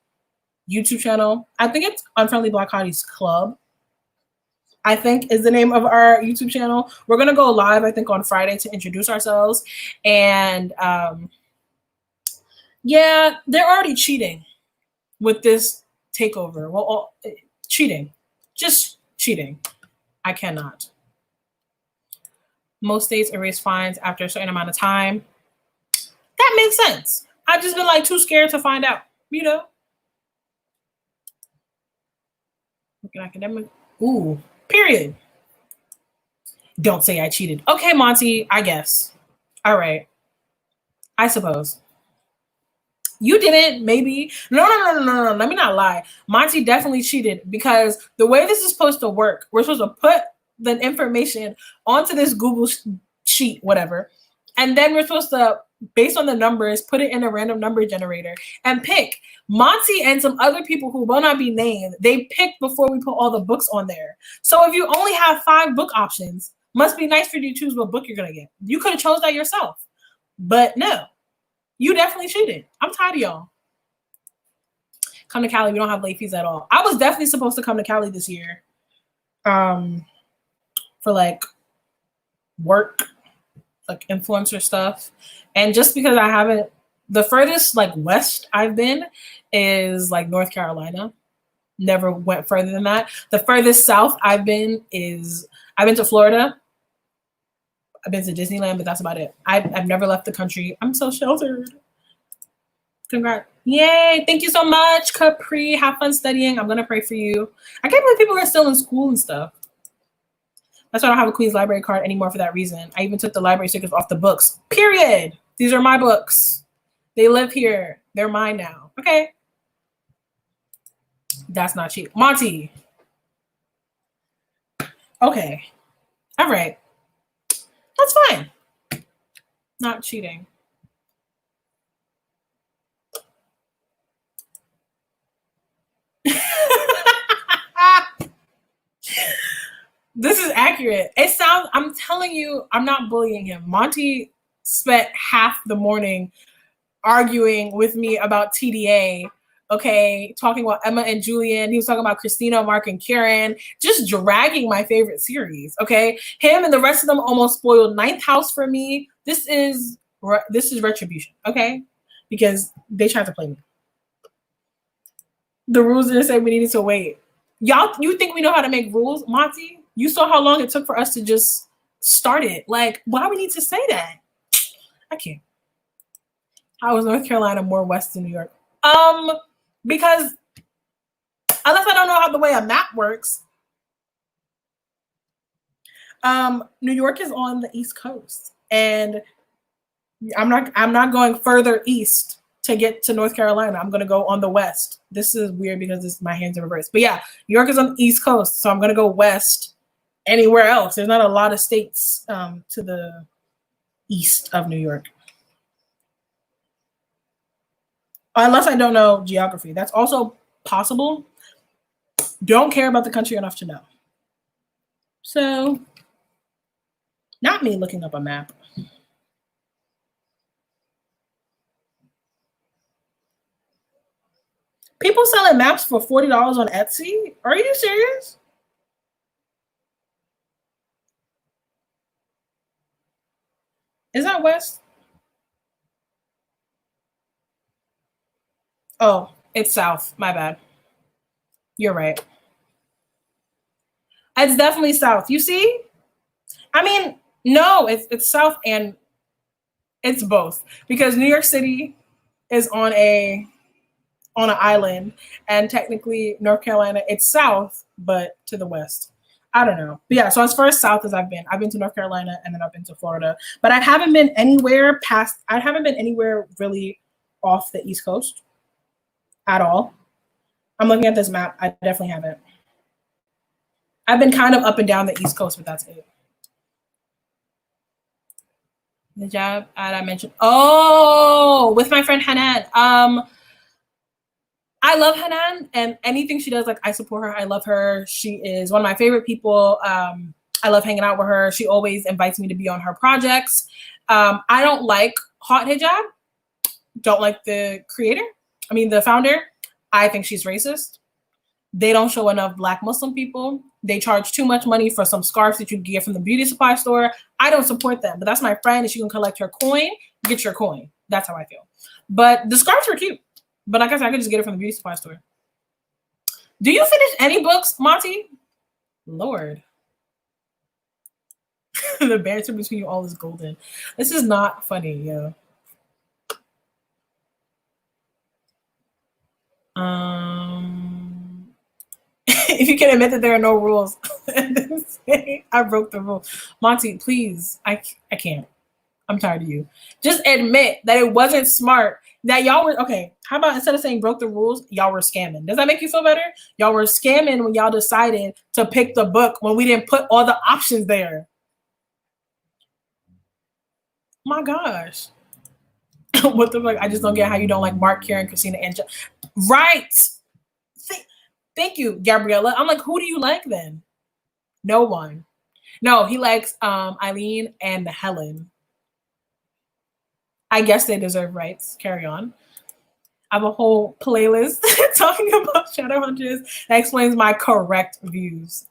YouTube channel. I think it's Unfriendly Black Hotties Club. I think is the name of our YouTube channel. We're going to go live, I think, on Friday to introduce ourselves. And yeah, they're already cheating with this takeover. Well, cheating. Just cheating. I cannot. Most states erase fines after a certain amount of time. That makes sense. I've just been like too scared to find out, you know? Academic. Ooh, period. Don't say I cheated. Okay, Monty, I guess. All right. I suppose. You didn't, maybe. No. Let me not lie. Monty definitely cheated because the way this is supposed to work, we're supposed to put the information onto this Google sheet, whatever. And then we're supposed to, based on the numbers, put it in a random number generator and pick. Monty and some other people who will not be named, they picked before we put all the books on there. So if you only have 5 book options, must be nice for you to choose what book you're going to get. You could have chose that yourself. But no, you definitely cheated. I'm tired of y'all. Come to Cali. We don't have late fees at all. I was definitely supposed to come to Cali this year for like work, like influencer stuff. And just because I haven't, the furthest like west I've been is like North Carolina. Never went further than that. The furthest south I've been to Florida. I've been to Disneyland, but that's about it. I've never left the country. I'm so sheltered. Congrats. Yay. Thank you so much, Capri. Have fun studying. I'm going to pray for you. I can't believe people are still in school and stuff. That's why I don't have a Queen's Library card anymore for that reason. I even took the library stickers off the books. Period. These are my books. They live here. They're mine now. Okay. That's not cheap. Monty. Okay. All right. That's fine. Not cheating. This is accurate. It sounds, I'm telling you, I'm not bullying him. Monty spent half the morning arguing with me about TDA, okay, talking about Emma and Julian. He was talking about Christina, Mark, and Karen, just dragging my favorite series, okay? Him and the rest of them almost spoiled Ninth House for me. This is retribution, okay? Because they tried to play me. The rules didn't say we needed to wait. Y'all, you think we know how to make rules, Monty? You saw how long it took for us to just start it. Like, why do we need to say that? I can't. How is North Carolina more west than New York? Because unless I don't know how the way a map works, New York is on the East Coast, and I'm not going further east to get to North Carolina. I'm gonna go on the west. This is weird because my hands are reversed. But yeah, New York is on the East Coast, so I'm gonna go west. Anywhere else, there's not a lot of states to the east of New York. Unless I don't know geography. That's also possible. Don't care about the country enough to know. So, not me looking up a map. People selling maps for $40 on Etsy? Are you serious? Is that west? Oh, it's south. My bad. You're right. It's definitely south. You see? I mean, no, it's south and it's both. Because New York City is on an island, and technically North Carolina, it's south, but to the west. I don't know. But yeah, so as far as south as I've been to North Carolina and then I've been to Florida. But I haven't been anywhere really off the East Coast at all. I'm looking at this map. I definitely haven't. I've been kind of up and down the East Coast, but that's it. The job ad I mentioned. Oh, with my friend Hanan. I love Hanan, and anything she does, like, I support her. I love her. She is one of my favorite people. I love hanging out with her. She always invites me to be on her projects. I don't like hot hijab. Don't like the creator. I mean, the founder. I think she's racist. they don't show enough Black Muslim people. They charge too much money for some scarves that you get from the beauty supply store. I don't support them, but that's my friend, and she can collect her coin, get your coin. That's how I feel. But the scarves were cute. But like I said, I could just get it from the beauty supply store. Do you finish any books, Monty? Lord. The banter between you all is golden. This is not funny, yo. If you can admit that there are no rules, I broke the rule. Monty, please. I can't. I'm tired of you. Just admit that it wasn't smart. That y'all were, okay, how about instead of saying broke the rules, y'all were scamming. Does that make you feel better? Y'all were scamming when y'all decided to pick the book when we didn't put all the options there. My gosh. What the fuck? I just don't get how you don't like Mark, Karen, Christina, and right. Thank you, Gabriella. I'm like, who do you like then? No one. No, he likes Eileen and Helen. I guess they deserve rights. Carry on. I have a whole playlist talking about Shadowhunters that explains my correct views.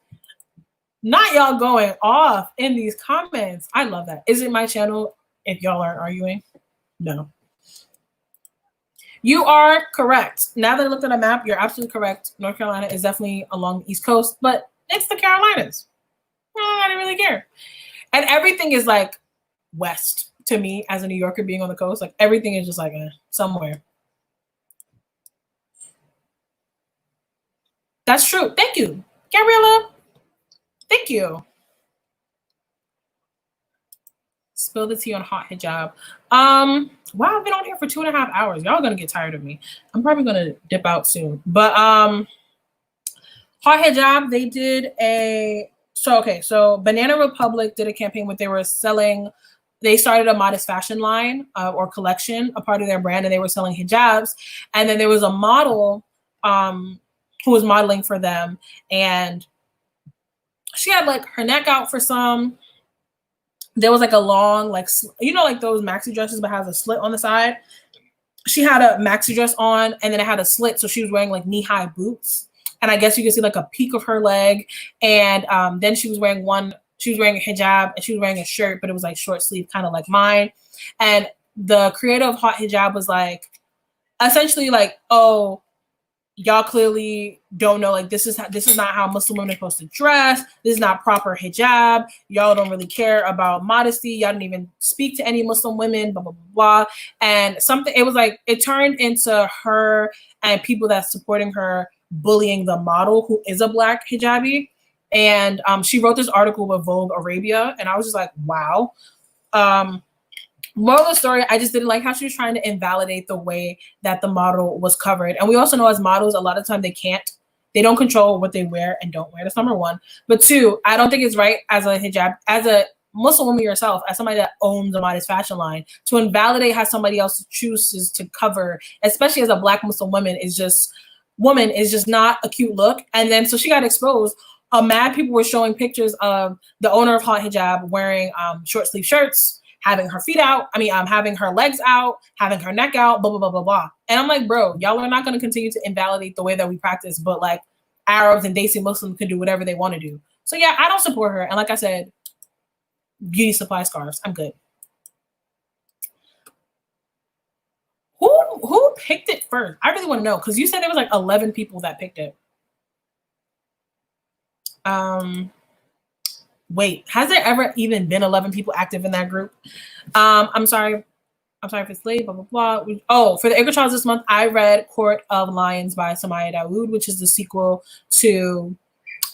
Not y'all going off in these comments. I love that. Is it my channel if y'all aren't arguing? No. You are correct. Now that I looked at a map, you're absolutely correct. North Carolina is definitely along the East Coast, but it's the Carolinas. I don't really care. And everything is like west to me as a New Yorker being on the coast. Like everything is just like somewhere. That's true. Thank you, Gabriella. Thank you. Spill the tea on hot hijab. Wow, I've been on here for 2.5 hours. Y'all gonna get tired of me. I'm probably gonna dip out soon. But hot hijab, they did a so Banana Republic did a campaign where they were selling. They started a modest fashion line or collection, a part of their brand, and they were selling hijabs. And then there was a model who was modeling for them, and she had like her neck out for some. There was like a long, like, you know, like those maxi dresses, but has a slit on the side. She had a maxi dress on, and then it had a slit, so she was wearing like knee-high boots. And I guess you can see like a peak of her leg. And then she was wearing a hijab, and she was wearing a shirt, but it was like short sleeve, kind of like mine. And the creator of Hot Hijab was like, essentially like, oh, y'all clearly don't know, like this is not how Muslim women are supposed to dress. This is not proper hijab. Y'all don't really care about modesty. Y'all didn't even speak to any Muslim women, blah, blah, blah, blah. And it was like, it turned into her and people that's supporting her bullying the model who is a Black hijabi. And she wrote this article with Vogue Arabia, and I was just like, wow. Moral of the story, I just didn't like how she was trying to invalidate the way that the model was covered. And we also know as models, a lot of time they don't control what they wear and don't wear. That's number one. But two, I don't think it's right as a hijab, as a Muslim woman yourself, as somebody that owns a modest fashion line, to invalidate how somebody else chooses to cover, especially as a Black Muslim woman, is just not a cute look. And then so she got exposed. Mad people were showing pictures of the owner of Hot Hijab wearing short sleeve shirts, having her feet out, having her legs out, having her neck out, blah, blah, blah, blah, blah. And I'm like, bro, y'all are not going to continue to invalidate the way that we practice, but like Arabs and Desi Muslims can do whatever they want to do. So yeah, I don't support her. And like I said, beauty supply scarves, I'm good. Who picked it first? I really want to know, because you said there was like 11 people that picked it. Wait, has there ever even been 11 people active in that group? I'm sorry if it's late, blah, blah, blah. For the Iqra Trials this month, I read Court of Lions by Samaya Dawood, which is the sequel to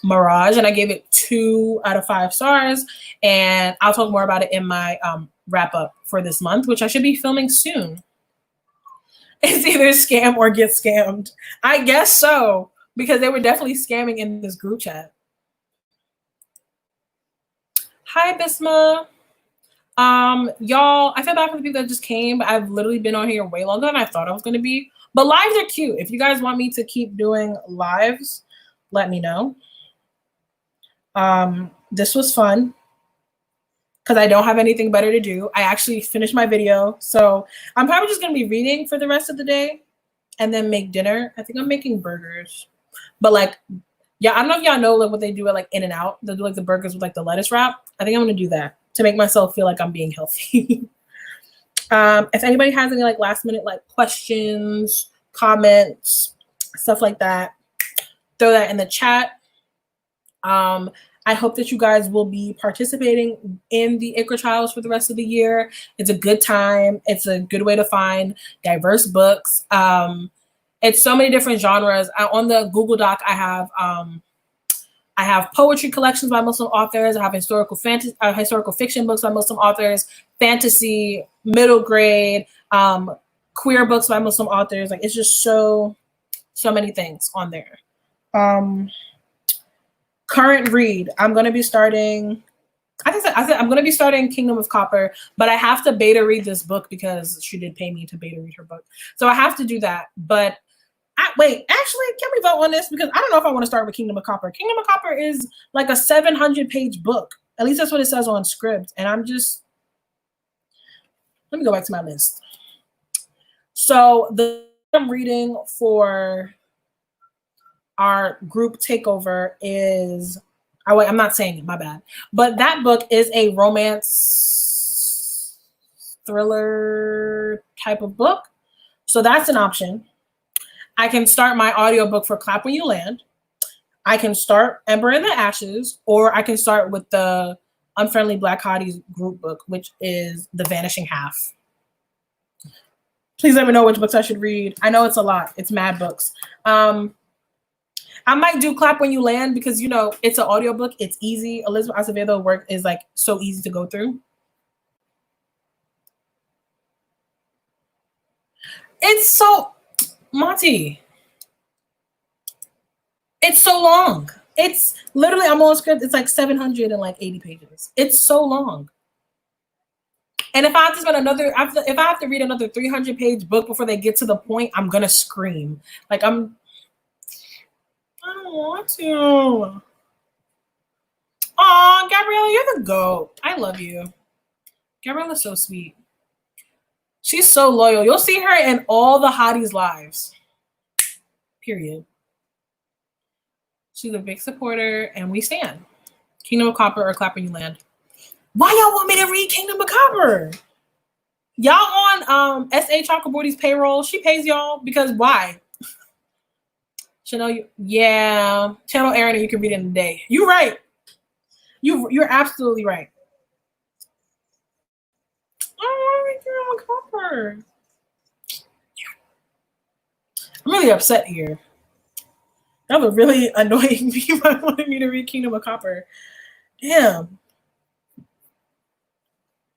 Mirage, and I gave it 2 out of 5 stars. And I'll talk more about it in my wrap up for this month, which I should be filming soon. It's either scam or get scammed. I guess so, because they were definitely scamming in this group chat. Hi, Bisma. Y'all, I feel bad for the people that just came, but I've literally been on here way longer than I thought I was going to be. But lives are cute. If you guys want me to keep doing lives, let me know. This was fun because I don't have anything better to do. I actually finished my video, so I'm probably just going to be reading for the rest of the day and then make dinner. I think I'm making burgers. But like, yeah, I don't know if y'all know like what they do at like In-N-Out. They do like the burgers with like the lettuce wrap. I think I'm gonna do that to make myself feel like I'm being healthy. If anybody has any like last minute like questions, comments, stuff like that, throw that in the chat. I hope that you guys will be participating in the Iqra Trials for the rest of the year. It's a good time. It's a good way to find diverse books. It's so many different genres. On the Google Doc, I have poetry collections by Muslim authors. I have historical fiction books by Muslim authors, fantasy, middle grade, queer books by Muslim authors. Like, it's just so many things on there. Current read, I'm going to be starting, I said I'm going to be starting Kingdom of Copper, but I have to beta read this book because she did pay me to beta read her book. So I have to do that. But wait, actually, can we vote on this? Because I don't know if I want to start with Kingdom of Copper. Kingdom of Copper is like a 700-page book. At least that's what it says on Scribd. And let me go back to my list. So the I'm reading for our group takeover is, I'm not saying it, my bad. But that book is a romance thriller type of book. So that's an option. I can start my audiobook for Clap When You Land. I can start Ember in the Ashes, or I can start with the Unfriendly Black Hotties group book, which is The Vanishing Half. Please let me know which books I should read. I know it's a lot. It's mad books. I might do Clap When You Land because, you know, it's an audiobook. It's easy. Elizabeth Acevedo's work is like so easy to go through. It's so, Monty, it's so long. It's literally, I'm on Scribd. It's like 780 pages. It's so long. And if I have to spend if I have to read another 300-page book before they get to the point, I'm going to scream. Like, I don't want to. Aw, Gabriella, you're the GOAT. I love you. Gabriella's so sweet. She's so loyal. You'll see her in all the hotties' lives. Period. She's a big supporter, and we stand. Kingdom of Copper or Clap When You Land. Why y'all want me to read Kingdom of Copper? Y'all on S.A. Chakraborty's payroll. She pays y'all because why? Chanel, yeah. Channel Aaron, and you can read it in a day. You're right. You're absolutely right. I want to read Kingdom of Copper. I'm really upset here. That was really annoying me if I wanted me to read Kingdom of Copper. Damn.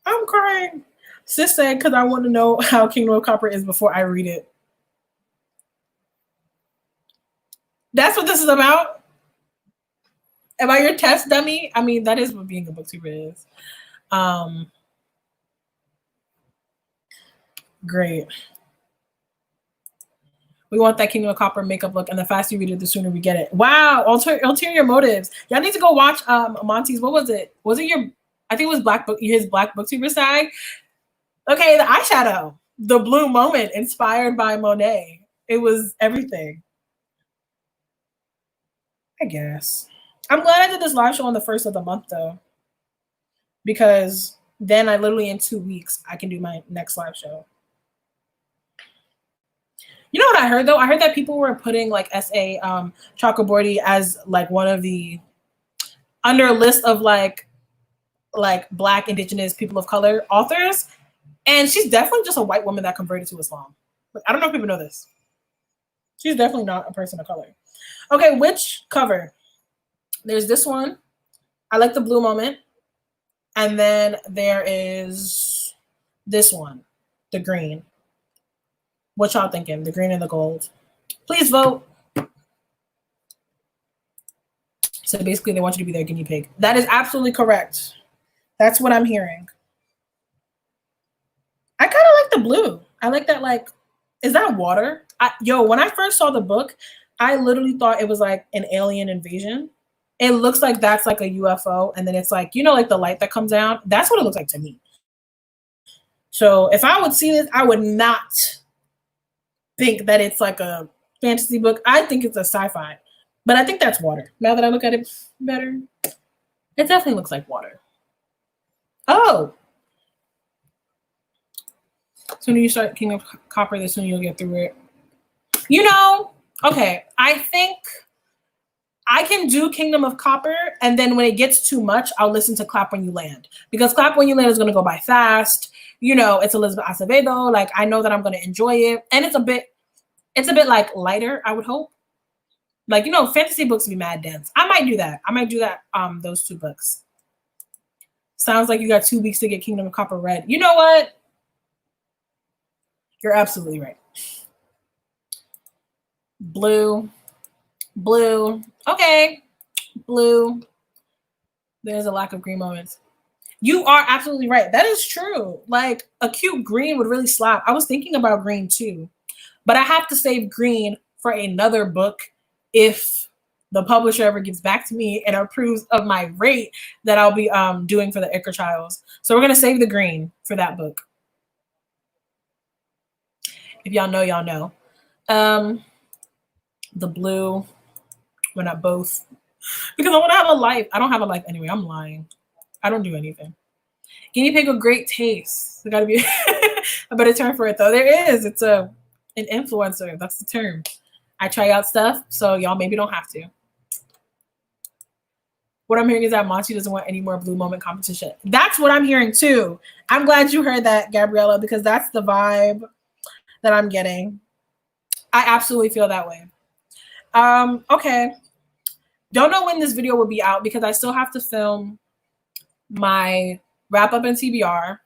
I'm crying. Sis said, because I want to know how Kingdom of Copper is before I read it. That's what this is about? Am I your test dummy? I mean, that is what being a booktuber is. Great. We want that Kingdom of Copper makeup look, and the faster you read it, the sooner we get it. Wow, ulterior motives. Y'all need to go watch Monty's. What was it? Was it your? I think it was his Black Booktuber side. Okay, the eyeshadow, the blue moment, inspired by Monet. It was everything. I guess. I'm glad I did this live show on the 1st of the month though, because then I literally in 2 weeks I can do my next live show. You know what I heard though? I heard that people were putting like S.A. Chakraborty as like one of the under a list of like Black, Indigenous, people of color authors, and she's definitely just a white woman that converted to Islam. Like, I don't know if people know this. She's definitely not a person of color. Okay, which cover? There's this one. I like the blue moment, and then there is this one, the green. What y'all thinking? The green and the gold. Please vote. So basically, they want you to be their guinea pig. That is absolutely correct. That's what I'm hearing. I kind of like the blue. I like that, like, is that water? When I first saw the book, I literally thought it was like an alien invasion. It looks like that's like a UFO. And then it's like, you know, like the light that comes down. That's what it looks like to me. So if I would see this, I would not think that it's like a fantasy book. I think it's a sci-fi. But I think that's water. Now that I look at it better, it definitely looks like water. Oh. Sooner you start Kingdom of Copper, the sooner you'll get through it. You know, okay, I think I can do Kingdom of Copper, and then when it gets too much, I'll listen to Clap When You Land. Because Clap When You Land is going to go by fast. You know, it's Elizabeth Acevedo. Like, I know that I'm going to enjoy it. And it's a bit like lighter, I would hope. Like, you know, fantasy books be mad dense. I might do that. Those 2 books. Sounds like you got 2 weeks to get Kingdom of Copper read. You know what? You're absolutely right. Blue. Okay. Blue. There's a lack of green moments. You are absolutely right. That is true. Like, a cute green would really slap. I was thinking about green too, but I have to save green for another book if the publisher ever gets back to me and approves of my rate that I'll be doing for the Iqra Trials. So we're going to save the green for that book. If y'all know, y'all know. The blue, we're not both. Because I want to have a life. I don't have a life anyway. I'm lying. I don't do anything. Guinea pig with great taste. There got to be a better term for it, though. There is. It's an influencer. That's the term. I try out stuff, so y'all maybe don't have to. What I'm hearing is that Monty doesn't want any more blue moment competition. That's what I'm hearing, too. I'm glad you heard that, Gabriella, because that's the vibe that I'm getting. I absolutely feel that way. Okay. Don't know when this video will be out because I still have to film my wrap up and TBR.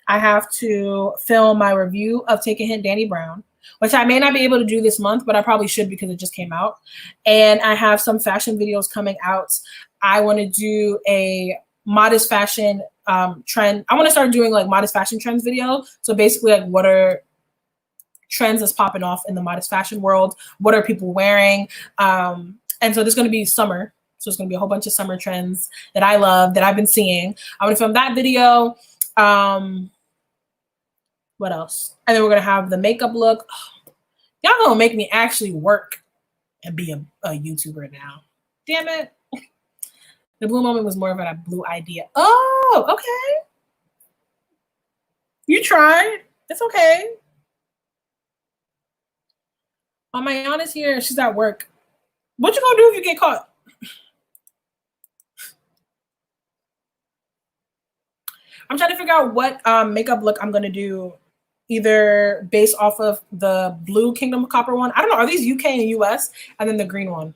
I have to film my review of Take a Hint, Danny Brown, which I may not be able to do this month, but I probably should because it just came out. And I have some fashion videos coming out. I want to do a modest fashion trend. I want to start doing like modest fashion trends video. So basically like what are trends that's popping off in the modest fashion world? What are people wearing? And so there's going to be summer. So it's going to be a whole bunch of summer trends that I love, that I've been seeing. I'm going to film that video. What else? And then we're going to have the makeup look. Oh, y'all going to make me actually work and be a YouTuber now. Damn it. The blue moment was more of a blue idea. Oh, okay. You tried. It's okay. Oh, my aunt is here. She's at work. What you gonna do if you get caught? I'm trying to figure out what makeup look I'm gonna do, either based off of the blue Kingdom of Copper one. I don't know. Are these UK and US? And then the green one.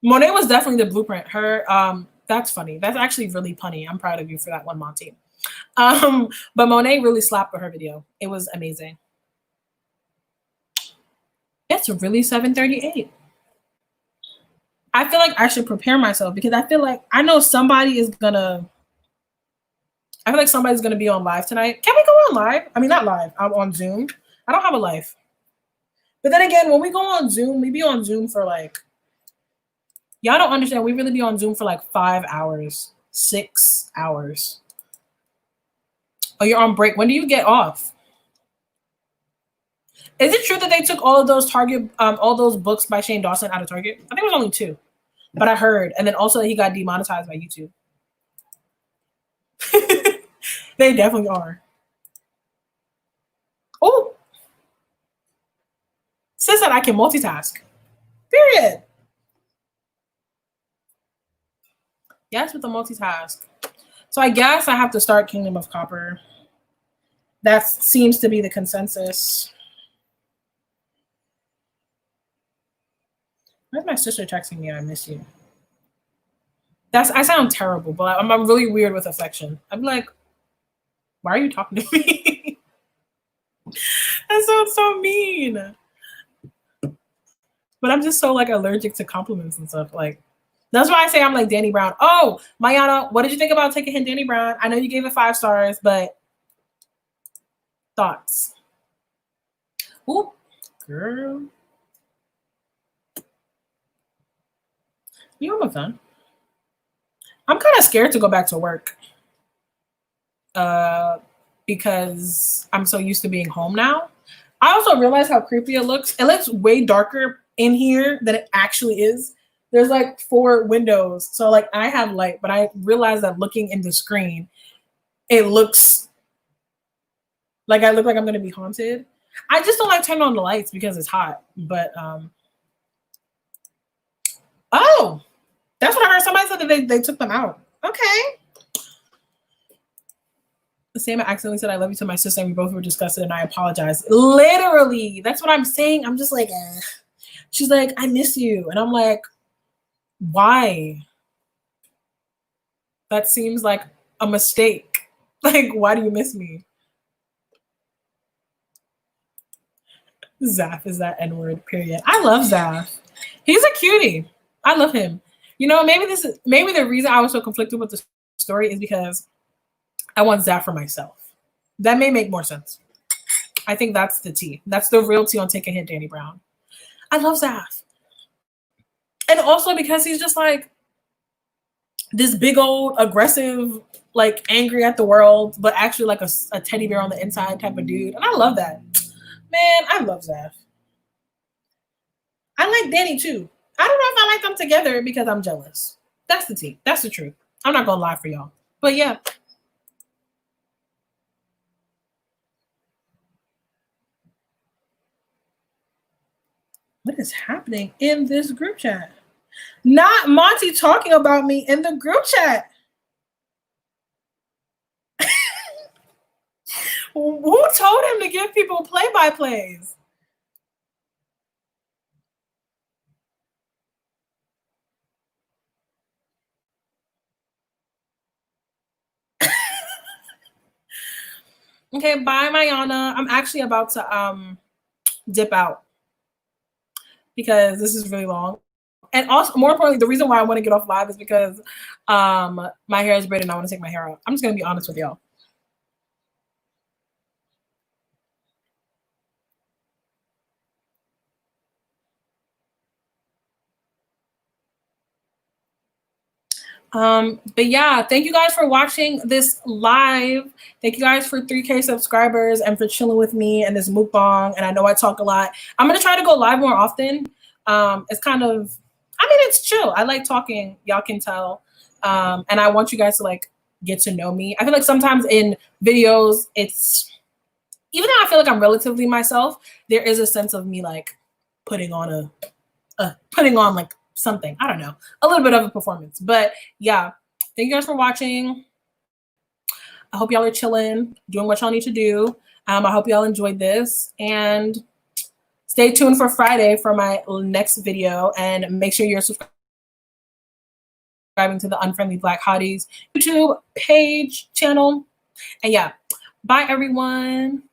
Monet was definitely the blueprint. Her, that's funny. That's actually really punny. I'm proud of you for that one, Monty. But Monet really slapped with her video. It was amazing. It's really 7:38. I feel like I should prepare myself because I feel like I know somebody is gonna. I feel like somebody's gonna be on live tonight. Can we go on live? I mean, not live. I'm on Zoom. I don't have a live. But then again, when we go on Zoom, we be on Zoom for like. Y'all don't understand. We really be on Zoom for like 5 hours, 6 hours. Oh, you're on break. When do you get off? Is it true that they took all of those all those books by Shane Dawson out of Target? I think it was only 2, but I heard. And then also he got demonetized by YouTube. They definitely are. Oh, sis said I can multitask. Period. Yes, with the multitask. So I guess I have to start Kingdom of Copper. That seems to be the consensus. Where's my sister texting me? I miss you. I sound terrible, but I'm really weird with affection. I'm like, why are you talking to me? That sounds so mean. But I'm just so like allergic to compliments and stuff. Like, that's why I say I'm like Danny Brown. Oh, Mayana, what did you think about Take a Hint, Danny Brown? I know you gave it 5 stars, but thoughts? Ooh, girl. You almost done. I'm kind of scared to go back to work. Because I'm so used to being home now. I also realized how creepy it looks. It looks way darker in here than it actually is. There's like 4 windows. So like I have light, but I realized that looking in the screen, it looks like I look like I'm going to be haunted. I just don't like turning on the lights because it's hot. But, oh, that's what I heard. Somebody said that they took them out. Okay. Sam accidentally said I love you to my sister and we both were disgusted and I apologize. Literally, that's what I'm saying. I'm just like, eh. She's like, I miss you. And I'm like, why? That seems like a mistake. Like, why do you miss me? Zaf is that N-word, period. I love Zaf. He's a cutie. I love him. You know, maybe the reason I was so conflicted with the story is because I want Zaf for myself. That may make more sense. I think that's the tea. That's the real tea on Take a Hint, Danny Brown. I love Zaf. And also because he's just like this big old aggressive, like angry at the world, but actually like a teddy bear on the inside type of dude. And I love that. Man, I love Zaf. I like Danny too. I don't know if I like them together because I'm jealous. That's the tea. That's the truth. I'm not going to lie for y'all. But yeah. What is happening in this group chat? Not Monty talking about me in the group chat. Who told him to give people play-by-plays? Okay, bye, Mayana. I'm actually about to dip out because this is really long. And also, more importantly, the reason why I want to get off live is because my hair is braided and I want to take my hair out. I'm just going to be honest with y'all. But yeah, thank you guys for watching this live. Thank you guys for 3K subscribers and for chilling with me and this mukbang. And I know I talk a lot. I'm going to try to go live more often. It's kind of, I mean, it's chill. I like talking. Y'all can tell. And I want you guys to like get to know me. I feel like sometimes in videos, it's, even though I feel like I'm relatively myself, there is a sense of me like putting on like something. I don't know. A little bit of a performance. But yeah, thank you guys for watching. I hope y'all are chilling, doing what y'all need to do. I hope y'all enjoyed this. And stay tuned for Friday for my next video. And make sure you're subscribing to the Unfriendly Black Hotties YouTube page channel. And yeah, bye everyone.